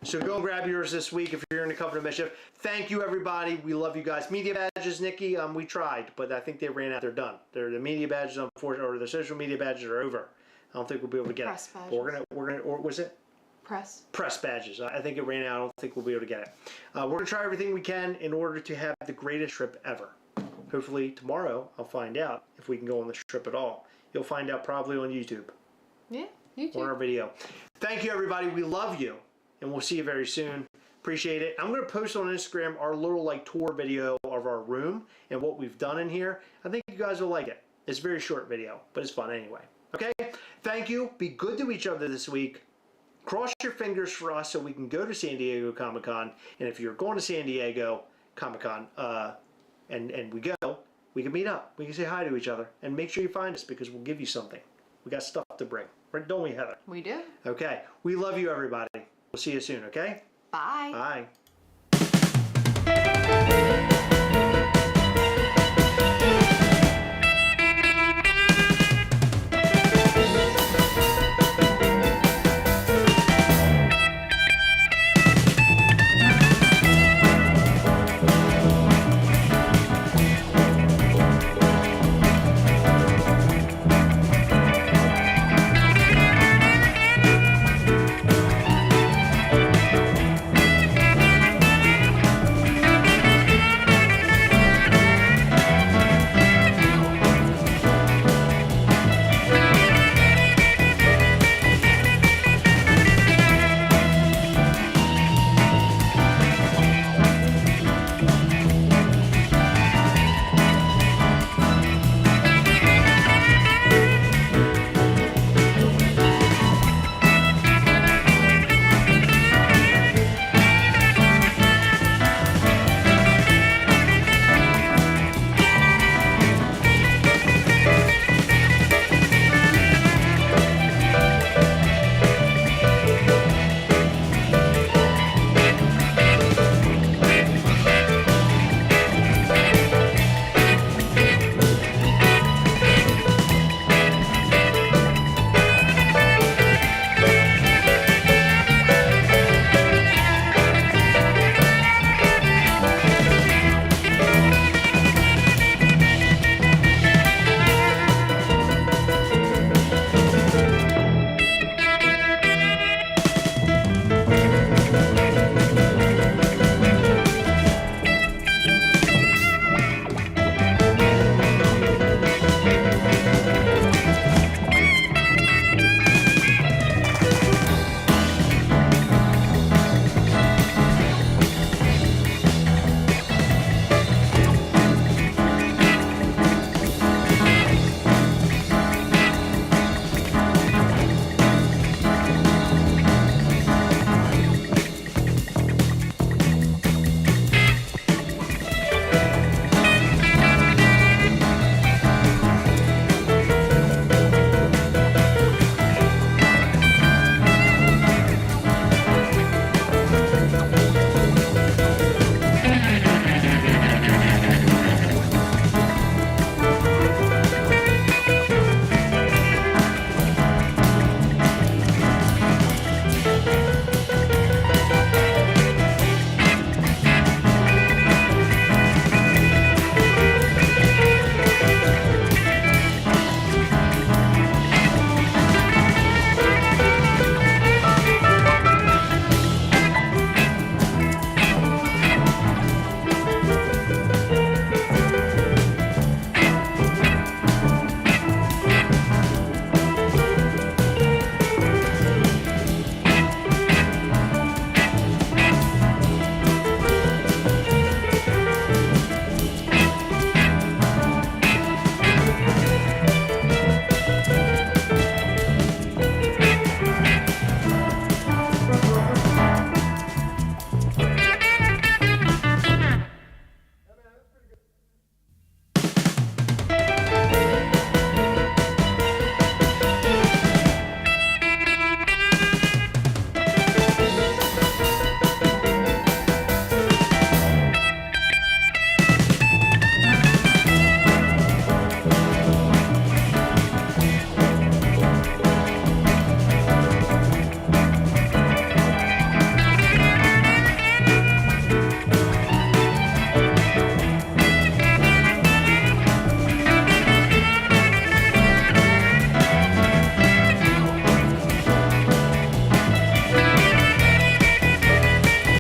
So go and grab yours this week if you're in the Coven of Mischief. Thank you, everybody. We love you guys. Media badges, Nikki, we tried, but I think they ran out. They're done. The media badges, unfortunately, or the social media badges are over. I don't think we'll be able to get Press it. badges. But we're gonna, or was it? Press Badges. I think it ran out. I don't think we'll be able to get it. We're going to try everything we can in order to have the greatest trip ever. Hopefully tomorrow I'll find out if we can go on this trip at all. You'll find out probably on YouTube. Yeah, YouTube. On our video. Thank you, everybody. We love you, and we'll see you very soon. Appreciate it. I'm going to post on Instagram our little tour video of our room and what we've done in here. I think you guys will like it. It's a very short video, but it's fun anyway. Okay? Thank you. Be good to each other this week. Cross your fingers for us so we can go to San Diego Comic-Con. And if you're going to San Diego Comic-Con and we go, we can meet up. We can say hi to each other. And make sure you find us because we'll give you something. We got stuff to bring. Right? Don't we, Heather? We do. Okay. We love you, everybody. We'll see you soon, okay? Bye. Bye.